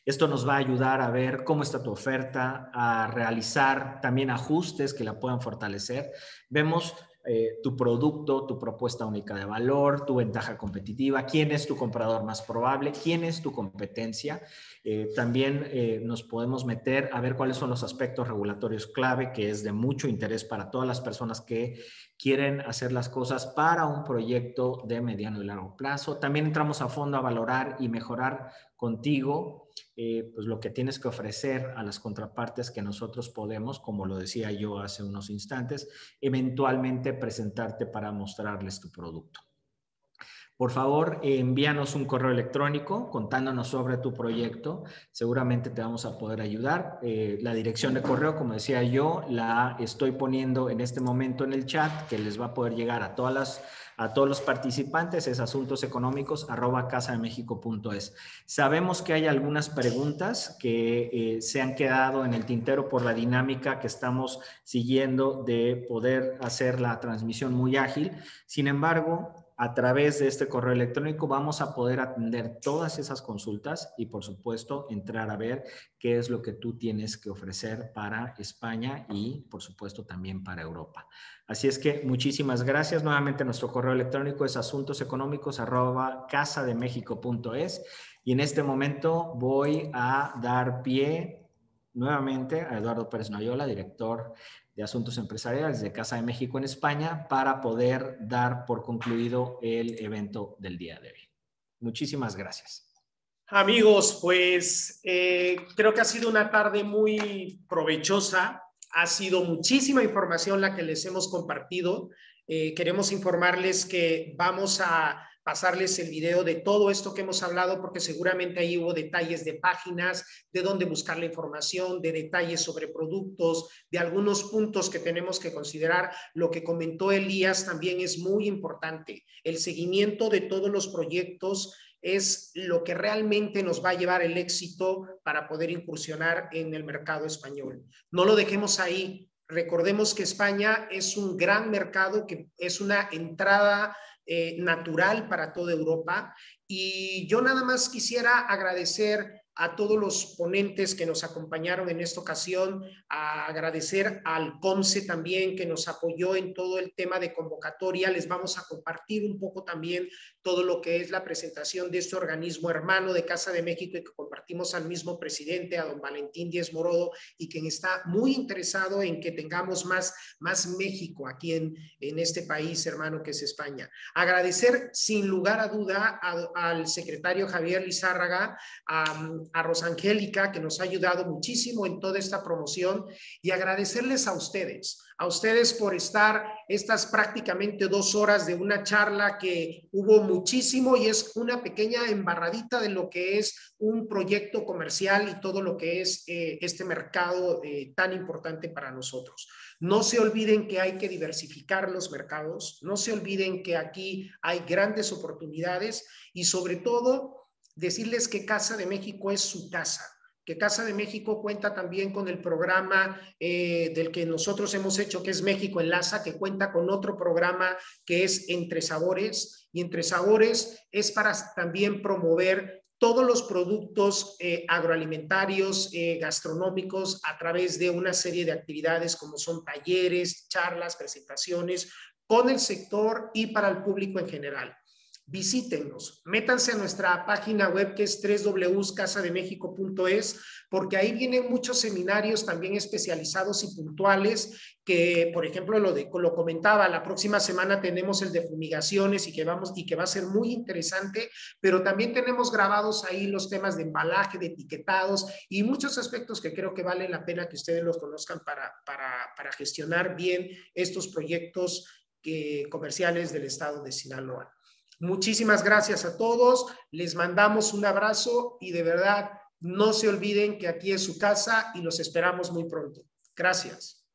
Esto nos va a ayudar a ver cómo está tu oferta, a realizar también ajustes que la puedan fortalecer. Vemos tu producto, tu propuesta única de valor, tu ventaja competitiva, quién es tu comprador más probable, quién es tu competencia. También nos podemos meter a ver cuáles son los aspectos regulatorios clave, que es de mucho interés para todas las personas que quieren hacer las cosas para un proyecto de mediano y largo plazo. También entramos a fondo a valorar y mejorar contigo pues lo que tienes que ofrecer a las contrapartes que nosotros podemos, como lo decía yo hace unos instantes, eventualmente presentarte para mostrarles tu producto. Por favor, envíanos un correo electrónico contándonos sobre tu proyecto. Seguramente te vamos a poder ayudar. La dirección de correo, como decía yo, la estoy poniendo en este momento en el chat, que les va a poder llegar a todas A todos los participantes es asuntoseconómicos@casademexico.es. Sabemos que hay algunas preguntas que se han quedado en el tintero por la dinámica que estamos siguiendo de poder hacer la transmisión muy ágil. Sin embargo, a través de este correo electrónico vamos a poder atender todas esas consultas y, por supuesto, entrar a ver qué es lo que tú tienes que ofrecer para España y, por supuesto, también para Europa. Así es que muchísimas gracias. Nuevamente nuestro correo electrónico es asuntoseconómicos@casademexico.es y en este momento voy a dar pie nuevamente a Eduardo Pérez Noyola, director de Asuntos Empresariales de Casa de México en España, para poder dar por concluido el evento del día de hoy. Muchísimas gracias. Amigos, pues creo que ha sido una tarde muy provechosa. Ha sido muchísima información la que les hemos compartido. Queremos informarles que vamos a pasarles el video de todo esto que hemos hablado, porque seguramente ahí hubo detalles de páginas, de dónde buscar la información, de detalles sobre productos, de algunos puntos que tenemos que considerar. Lo que comentó Elías también es muy importante. El seguimiento de todos los proyectos es lo que realmente nos va a llevar el éxito para poder incursionar en el mercado español. No lo dejemos ahí. Recordemos que España es un gran mercado, que es una entrada natural para toda Europa, y yo nada más quisiera agradecer a todos los ponentes que nos acompañaron en esta ocasión, a agradecer al COMSE también, que nos apoyó en todo el tema de convocatoria. Les vamos a compartir un poco también todo lo que es la presentación de este organismo hermano de Casa de México, y que compartimos al mismo presidente, a don Valentín Díez Morodo, y quien está muy interesado en que tengamos más México aquí en este país hermano que es España. Agradecer sin lugar a duda al secretario Javier Lizárraga, a Rosangélica, que nos ha ayudado muchísimo en toda esta promoción, y agradecerles a ustedes por estar estas prácticamente 2 horas de una charla que hubo muchísimo, y es una pequeña embarradita de lo que es un proyecto comercial y todo lo que es este mercado tan importante para nosotros. No se olviden que hay que diversificar los mercados, no se olviden que aquí hay grandes oportunidades, y sobre todo decirles que Casa de México es su casa, que Casa de México cuenta también con el programa del que nosotros hemos hecho, que es México Enlaza, que cuenta con otro programa que es Entre Sabores, y Entre Sabores es para también promover todos los productos agroalimentarios, gastronómicos, a través de una serie de actividades como son talleres, charlas, presentaciones con el sector y para el público en general. Visítenos, métanse a nuestra página web, que es www.casademexico.es, porque ahí vienen muchos seminarios también especializados y puntuales, que por ejemplo lo comentaba, la próxima semana tenemos el de fumigaciones y que va a ser muy interesante, pero también tenemos grabados ahí los temas de embalaje, de etiquetados y muchos aspectos que creo que vale la pena que ustedes los conozcan para gestionar bien estos proyectos comerciales del estado de Sinaloa. Muchísimas gracias a todos, les mandamos un abrazo y de verdad no se olviden que aquí es su casa y los esperamos muy pronto. Gracias.